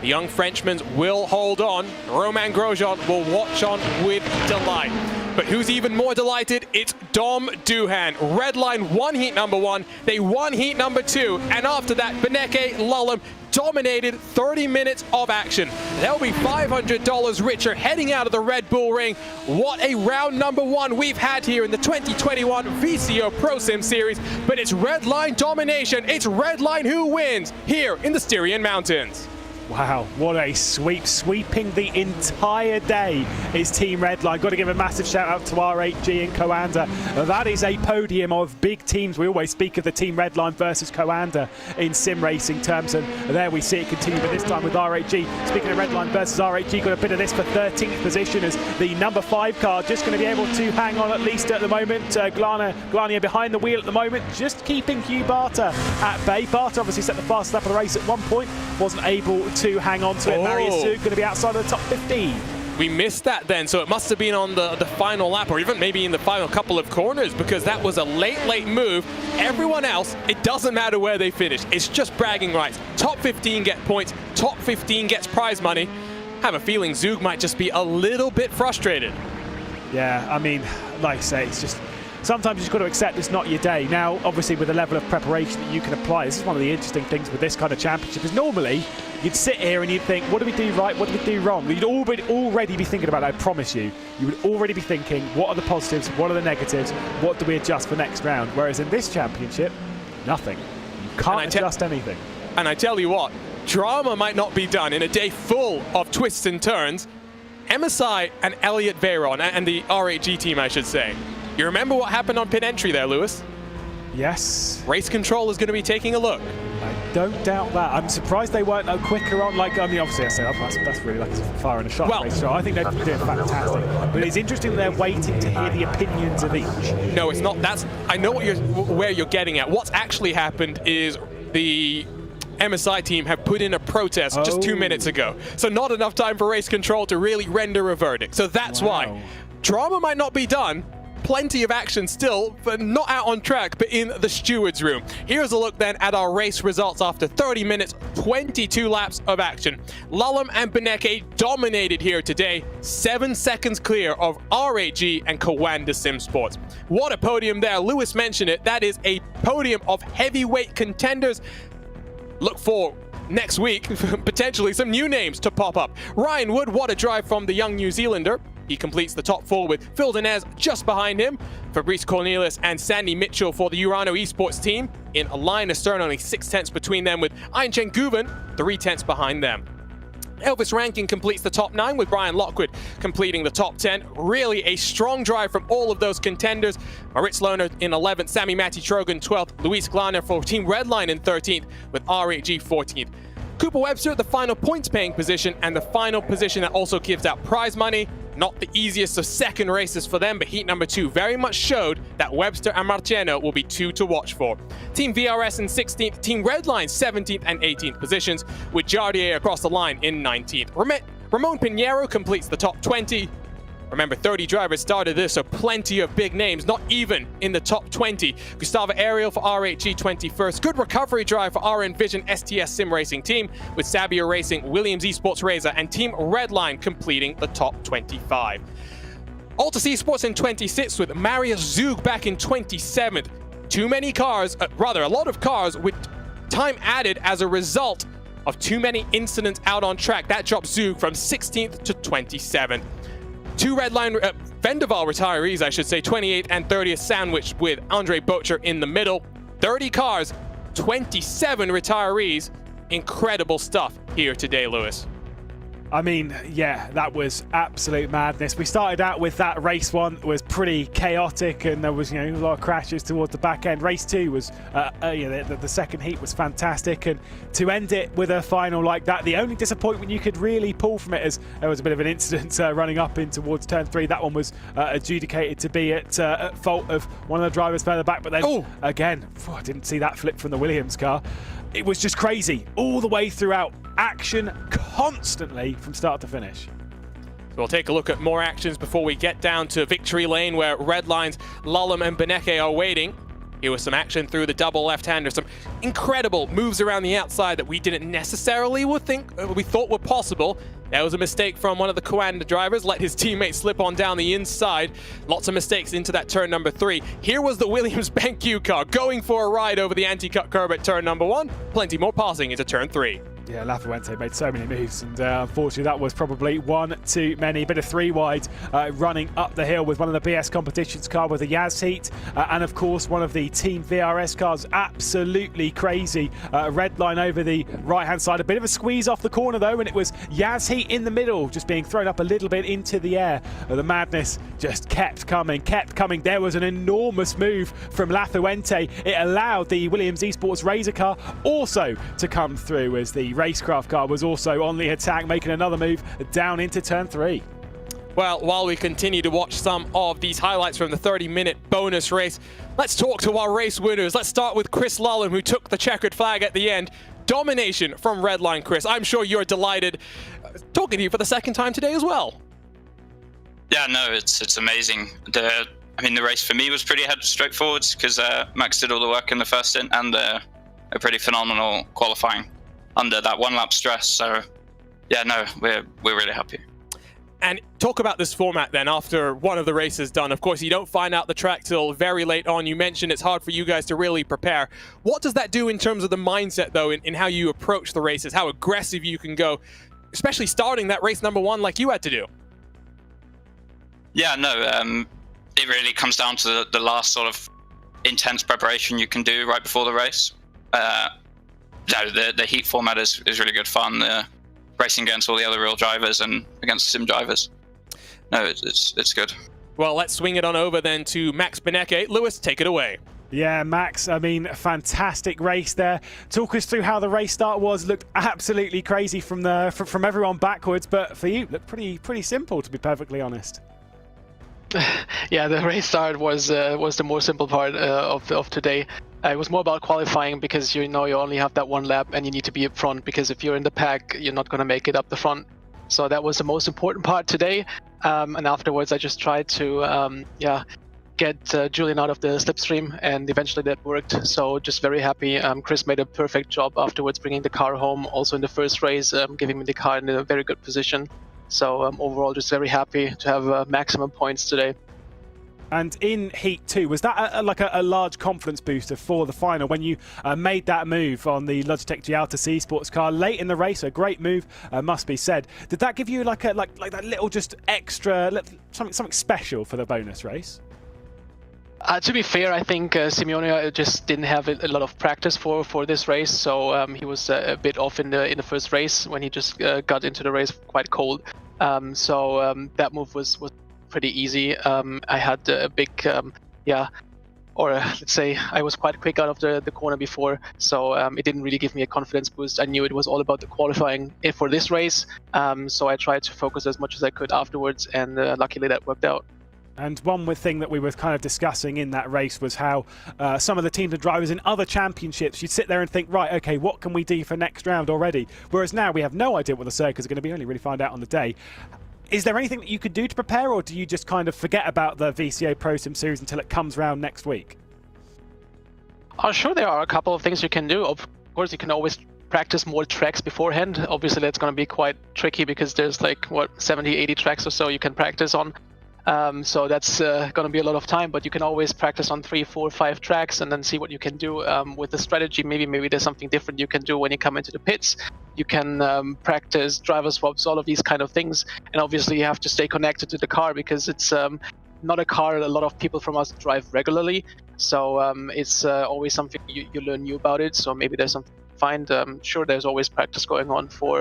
The young Frenchman will hold on. Romain Grosjean will watch on with delight. But who's even more delighted? It's Dom Duhan. Redline won heat number 1. They won heat number 2. And after that, Beneke Lullum dominated 30 minutes of action. They'll be $500 richer heading out of the Red Bull Ring. What a round number 1 we've had here in the 2021 VCO ProSim Series. But it's Redline domination. It's Redline who wins here in the Styrian Mountains. Wow, what a sweep. Sweeping the entire day is Team Redline. Got to give a massive shout out to R8G and Coanda. That is a podium of big teams. We always speak of the Team Redline versus Coanda in sim racing terms, and there we see it continue, but this time with R8G. Speaking of Redline versus R8G, got a bit of this for 13th position as the number 5 car just going to be able to hang on at least at the moment. Glania behind the wheel at the moment, just keeping Hugh Barter at bay. Barter obviously set the fastest lap of the race at one point, wasn't able to hang on to it. Marius Zug going to be outside of the top 15. We missed that then, so it must have been on the final lap, or even maybe in the final couple of corners, because that was a late move. Everyone else, it doesn't matter where they finish. It's just bragging rights. Top 15 get points, top 15 gets prize money. I have a feeling Zug might just be a little bit frustrated. Yeah, I mean, like I say, it's just sometimes you've got to accept it's not your day. Now, obviously, with the level of preparation that you can apply, this is one of the interesting things with this kind of championship, is normally you'd sit here and you'd think, what do we do right, what do we do wrong? You'd already be thinking about it, I promise you. You would already be thinking, what are the positives, what are the negatives, what do we adjust for next round? Whereas in this championship, nothing. You can't adjust anything. And I tell you what, drama might not be done in a day full of twists and turns. MSI and Elliot Veyron, and the RAG team, I should say. You remember what happened on pit entry there, Lewis? Yes. Race control is going to be taking a look. I don't doubt that. I'm surprised they weren't no quicker on. Like, I mean, obviously, I said that's really like firing a shot. Well, race. So I think they're doing fantastic. But it's interesting that they're waiting to hear the opinions of each. No, it's not. I know where you're getting at. What's actually happened is the MSI team have put in a protest just 2 minutes ago. So not enough time for race control to really render a verdict. So that's why. Drama might not be done. Plenty of action still, but not out on track, but in the steward's room. Here's a look then at our race results after 30 minutes, 22 laps of action. Lalem and Beneke dominated here today, 7 seconds clear of RAG and Coanda Simsport. What a podium there. Lewis mentioned it. That is a podium of heavyweight contenders. Look for next week, potentially some new names to pop up. Ryan Wood, what a drive from the young New Zealander. He completes the top 4 with Phil Denez just behind him. Fabrice Cornelis and Sandy Mitchell for the Urano Esports team. In a line astern, only 6/10 between them, with Ayhancan Güven 3/10 behind them. Elvis Rankin completes the top 9 with Brian Lockwood completing the top 10. Really a strong drive from all of those contenders. Maritz Lohner in 11th, Sammy Matty Trogan 12th, Luis Glaner for Team Redline in 13th, with RAG 14th. Cooper Webster at the final points paying position, and the final position that also gives out prize money. Not the easiest of second races for them, but heat number 2 very much showed that Webster and Marciano will be 2 to watch for. Team VRS in 16th, Team Redline 17th and 18th positions, with Jardier across the line in 19th. Ramon Pinheiro completes the top 20. Remember, 30 drivers started this, so plenty of big names, not even in the top 20. Gustavo Ariel for RAG 21st. Good recovery drive for RN Vision STS Sim Racing team, with Sabio Racing, Williams Esports Razor, and Team Redline completing the top 25. Altus Esports in 26th, with Marius Zug back in 27th. Too many cars, a lot of cars with time added as a result of too many incidents out on track. That drops Zug from 16th to 27th. 2 Redline Vendaval retirees, I should say, 28th and 30th, sandwiched with Andre Bocher in the middle. 30 cars, 27 retirees. Incredible stuff here today, Lewis. I mean, yeah, that was absolute madness. We started out with that race 1 was pretty chaotic, and there was, a lot of crashes towards the back end. Race 2 was, the second heat was fantastic, and to end it with a final like that, the only disappointment you could really pull from it is there was a bit of an incident running up in towards turn 3. That one was adjudicated to be at fault of one of the drivers further back, but then again, I didn't see that flip from the Williams car. It was just crazy all the way throughout. Action constantly from start to finish. We'll take a look at more actions before we get down to victory lane, where Redline's Lalem and Beneke are waiting. Here was some action through the double left-hander, some incredible moves around the outside that we didn't necessarily we thought were possible. There was a mistake from one of the Coanda drivers, let his teammate slip on down the inside. Lots of mistakes into that turn number 3. Here was the Williams BenQ car going for a ride over the anti-cut curb at turn number 1. Plenty more passing into turn 3. Yeah, Lafuente made so many moves, and unfortunately that was probably one too many. Bit of 3 wide running up the hill with one of the BS Competitions car with a Yaz heat, and of course one of the Team VRS cars. Absolutely crazy. Redline over the right-hand side. A bit of a squeeze off the corner though, and it was Yaz heat in the middle, just being thrown up a little bit into the air. The madness just kept coming. There was an enormous move from Lafuente. It allowed the Williams Esports Razor car also to come through, as the Racecraft car was also on the attack, making another move down into turn 3. Well, while we continue to watch some of these highlights from the 30-minute bonus race, let's talk to our race winners. Let's start with Chris Lalem, who took the checkered flag at the end. Domination from Redline, Chris. I'm sure you're delighted. Talking to you for the second time today as well. Yeah, no, it's amazing. The race for me was pretty straightforward, because Max did all the work in the first stint, and a pretty phenomenal qualifying under that 1 lap stress. So yeah, no, we're really happy. And talk about this format then after one of the races done. Of course, you don't find out the track till very late on. You mentioned it's hard for you guys to really prepare. What does that do in terms of the mindset, though, in how you approach the races, how aggressive you can go, especially starting that race number 1 like you had to do? Yeah, no, it really comes down to the last sort of intense preparation you can do right before the race. The heat format is really good fun. Racing against all the other real drivers and against sim drivers. No, it's good. Well, let's swing it on over then to Max Beneke. Lewis, take it away. Yeah, Max, I mean, fantastic race there. Talk us through how the race start was. Looked absolutely crazy from everyone backwards, but for you, looked pretty simple, to be perfectly honest. Yeah, the race start was the more simple part of today. It was more about qualifying because you only have that one lap and you need to be up front, because if you're in the pack, you're not going to make it up the front. So that was the most important part today. And afterwards, I just tried to get Julian out of the slipstream, and eventually that worked. So just very happy. Chris made a perfect job afterwards, bringing the car home. Also in the first race, giving me the car in a very good position. So overall, just very happy to have maximum points today. And in Heat 2, was that a large confidence booster for the final when you made that move on the Logitech G Alta Esports car late in the race? A great move, must be said. Did that give you like that little just extra, something special for the bonus race? To be fair, I think Simeone just didn't have a lot of practice for this race, so he was a bit off in the first race when he just got into the race quite cold. So that move was pretty easy. I had a big, let's say I was quite quick out of the corner before, so it didn't really give me a confidence boost. I knew it was all about the qualifying for this race, so I tried to focus as much as I could afterwards, and luckily that worked out. And one thing that we were kind of discussing in that race was how some of the teams and drivers in other championships, you'd sit there and think, right, okay, what can we do for next round already? Whereas now we have no idea what the circuits are going to be, only really find out on the day. Is there anything that you could do to prepare, or do you just kind of forget about the VCO ProSim Series until it comes round next week? Sure, there are a couple of things you can do. Of course, you can always practice more tracks beforehand. Obviously, that's going to be quite tricky because there's 70, 80 tracks or so you can practice on. So that's going to be a lot of time, but you can always practice on 3, 4, 5 tracks and then see what you can do with the strategy. Maybe there's something different you can do when you come into the pits. You can practice driver swaps, all of these kind of things. And obviously you have to stay connected to the car because it's not a car a lot of people from us drive regularly. So it's always something you learn new about it. So maybe there's something to find. Sure, there's always practice going on for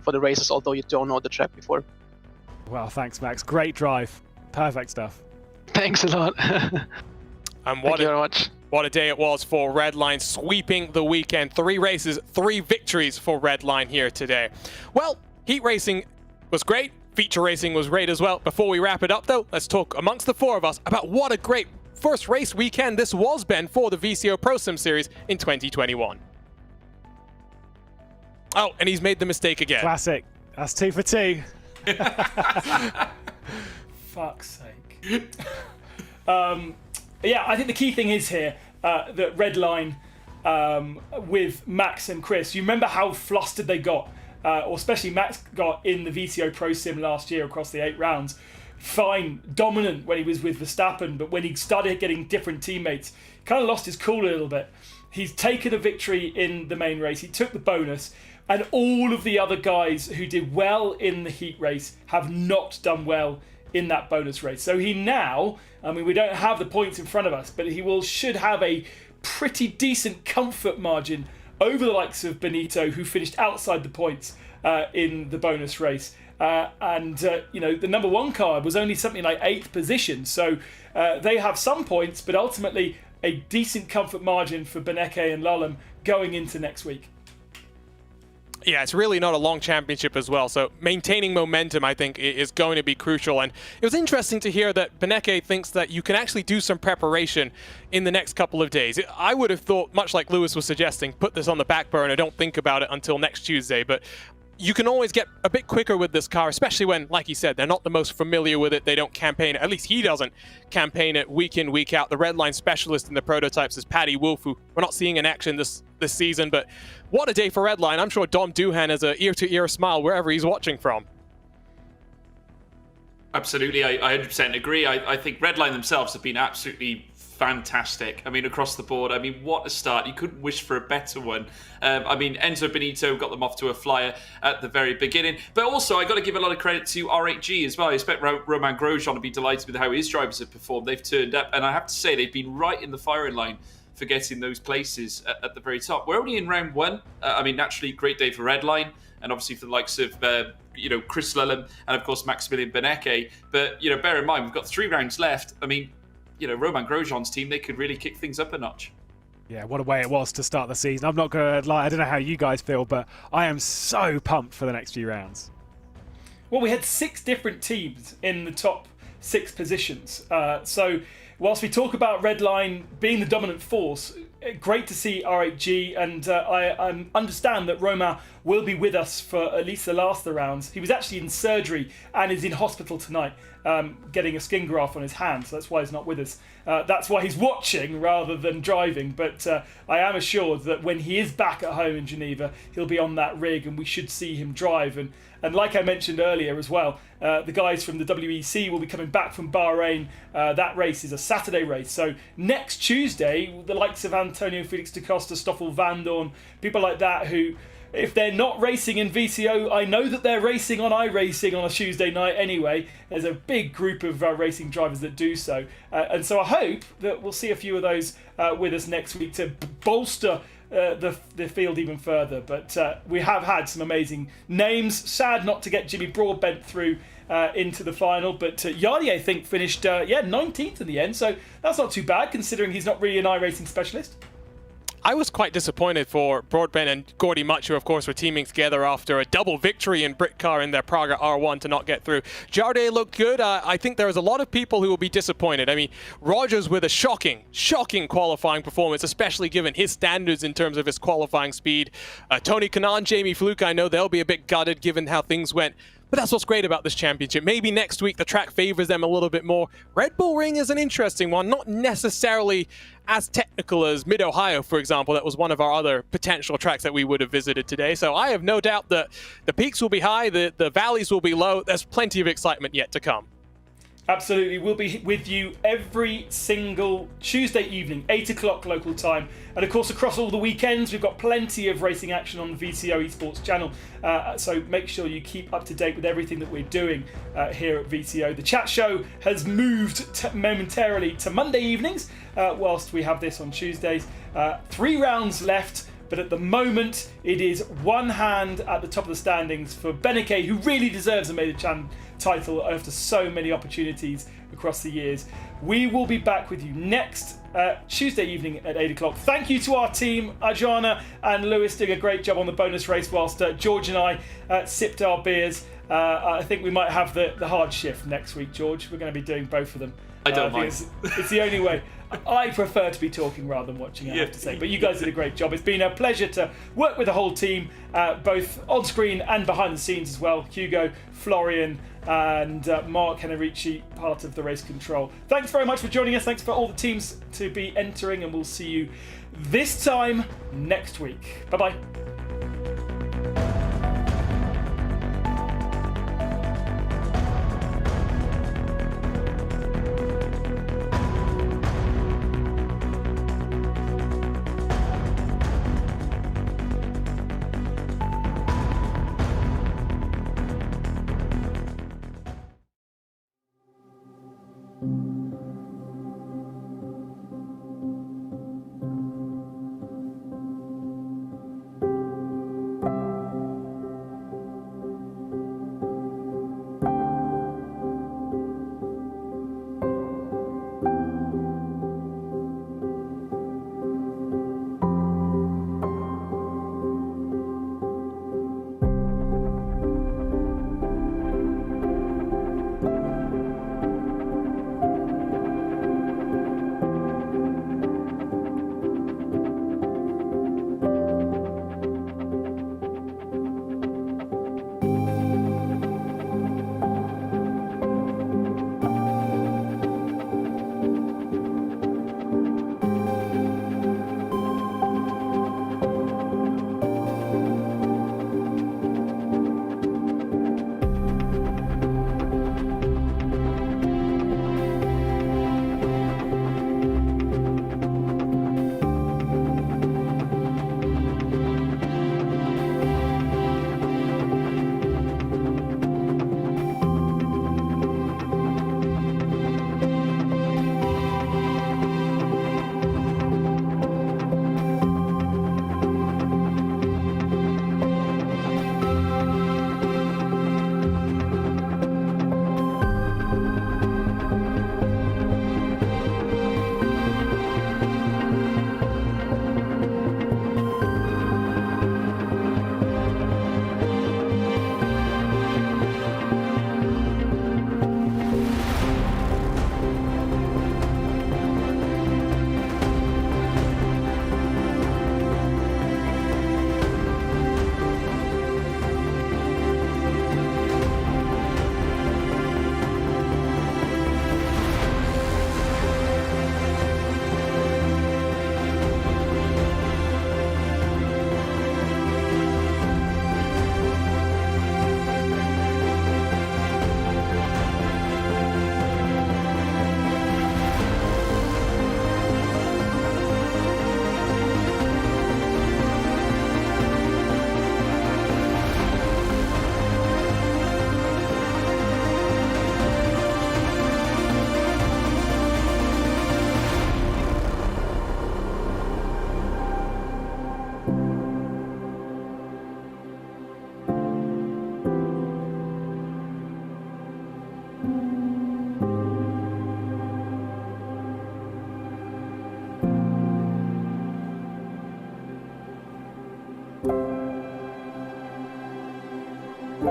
the races, although you don't know the track before. Well, thanks, Max. Great drive. Perfect stuff. Thanks a lot. And Thank you very much. What a day it was for Redline, sweeping the weekend. 3 races, 3 victories for Redline here today. Well, heat racing was great. Feature racing was great as well. Before we wrap it up, though, let's talk amongst the 4 of us about what a great first race weekend this was, Ben, for the VCO ProSim Series in 2021. Oh, and he's made the mistake again. Classic. That's 2 for 2. Fuck's sake. Yeah, I think the key thing is here that Redline with Max and Chris, you remember how flustered they got, or especially Max got in the VCO ProSim last year across the 8 rounds. Fine, dominant when he was with Verstappen, but when he started getting different teammates, he kind of lost his cool a little bit. He's taken a victory in the main race, he took the bonus, and all of the other guys who did well in the heat race have not done well in that bonus race. So he now, I mean, we don't have the points in front of us, but he should have a pretty decent comfort margin over the likes of Benito, who finished outside the points in the bonus race. The number 1 car was only something like 8th position. So they have some points, but ultimately a decent comfort margin for Beneke and Lalem going into next week. Yeah, it's really not a long championship as well, so maintaining momentum, I think, is going to be crucial. And it was interesting to hear that Beneke thinks that you can actually do some preparation in the next couple of days. I would have thought, much like Lewis was suggesting, put this on the back burner, don't think about it until next Tuesday, but you can always get a bit quicker with this car, especially when, like he said, they're not the most familiar with it. They don't campaign it. At least he doesn't campaign it week in, week out. The Redline specialist in the prototypes is Paddy Wolf, who we're not seeing in action this season. But what a day for Redline. I'm sure Dom Duhan has an ear-to-ear smile wherever he's watching from. Absolutely, I 100% agree. I think Redline themselves have been absolutely fantastic. I mean, across the board. I mean, what a start. You couldn't wish for a better one. I mean, Enzo Benito got them off to a flyer at the very beginning. But also, I got to give a lot of credit to R8G as well. I expect Romain Grosjean to be delighted with how his drivers have performed. They've turned up, and I have to say, they've been right in the firing line for getting those places at the very top. We're only in round one. I mean, naturally, great day for Redline, and obviously for the likes of Chris Lullen and of course Maximilian Beneke. But bear in mind, we've got 3 rounds left. I mean, Romain Grosjean's team, they could really kick things up a notch. Yeah, what a way it was to start the season. I'm not going to lie, I don't know how you guys feel, but I am so pumped for the next few rounds. Well, we had 6 different teams in the top 6 positions. So whilst we talk about Redline being the dominant force, great to see R8G, and I understand that Romain will be with us for at least the last of the rounds. He was actually in surgery and is in hospital tonight, getting a skin graft on his hand, so that's why he's not with us. That's why he's watching rather than driving, but I am assured that when he is back at home in Geneva, he'll be on that rig and we should see him drive. And like I mentioned earlier as well, the guys from the WEC will be coming back from Bahrain. That race is a Saturday race. So next Tuesday, the likes of Antonio Felix da Costa, Stoffel Vandoorne, people like that who, if they're not racing in VCO, I know that they're racing on iRacing on a Tuesday night anyway. There's a big group of racing drivers that do so. And so I hope that we'll see a few of those with us next week to bolster the field even further. But we have had some amazing names. Sad not to get Jimmy Broadbent through into the final, but Yardi, I think, finished 19th in the end, so that's not too bad considering he's not really an iRacing specialist. I was quite disappointed for Broadbent and Gordy Much, who of course were teaming together after a double victory in Britcar in their Praga R1 to not get through. Jardet looked good. I think there was a lot of people who will be disappointed. I mean, Rogers with a shocking qualifying performance, especially given his standards in terms of his qualifying speed. Tony Kanaan, Jamie Fluke, I know they'll be a bit gutted given how things went. But that's what's great about this championship. Maybe next week the track favors them a little bit more. Red Bull Ring is an interesting one, not necessarily as technical as Mid-Ohio, for example. That was one of our other potential tracks that we would have visited today. So I have no doubt that the peaks will be high, the valleys will be low. There's plenty of excitement yet to come. Absolutely. We'll be with you every single Tuesday evening, 8 o'clock local time. And of course, across all the weekends, we've got plenty of racing action on the VCO Esports channel. So make sure you keep up to date with everything that we're doing here at VCO. The chat show has moved momentarily to Monday evenings, whilst we have this on Tuesdays. 3 rounds left. But at the moment, it is one hand at the top of the standings for Beneke, who really deserves a major title after so many opportunities across the years. We will be back with you next Tuesday evening at 8 o'clock. Thank you to our team, Ajana and Lewis doing a great job on the bonus race, whilst George and I sipped our beers. I think we might have the hard shift next week, George. We're going to be doing both of them. I don't mind. It's the only way. I prefer to be talking rather than watching, I have to say. But you guys did a great job. It's been a pleasure to work with the whole team, both on screen and behind the scenes as well. Hugo, Florian, and Mark Henrici, part of the race control. Thanks very much for joining us. Thanks for all the teams to be entering, and we'll see you this time next week. Bye-bye.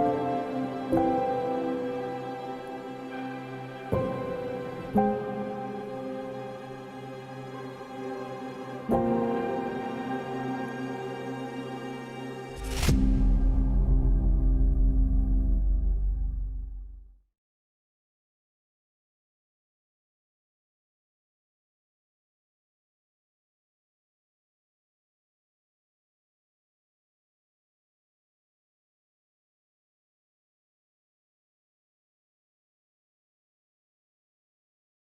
you.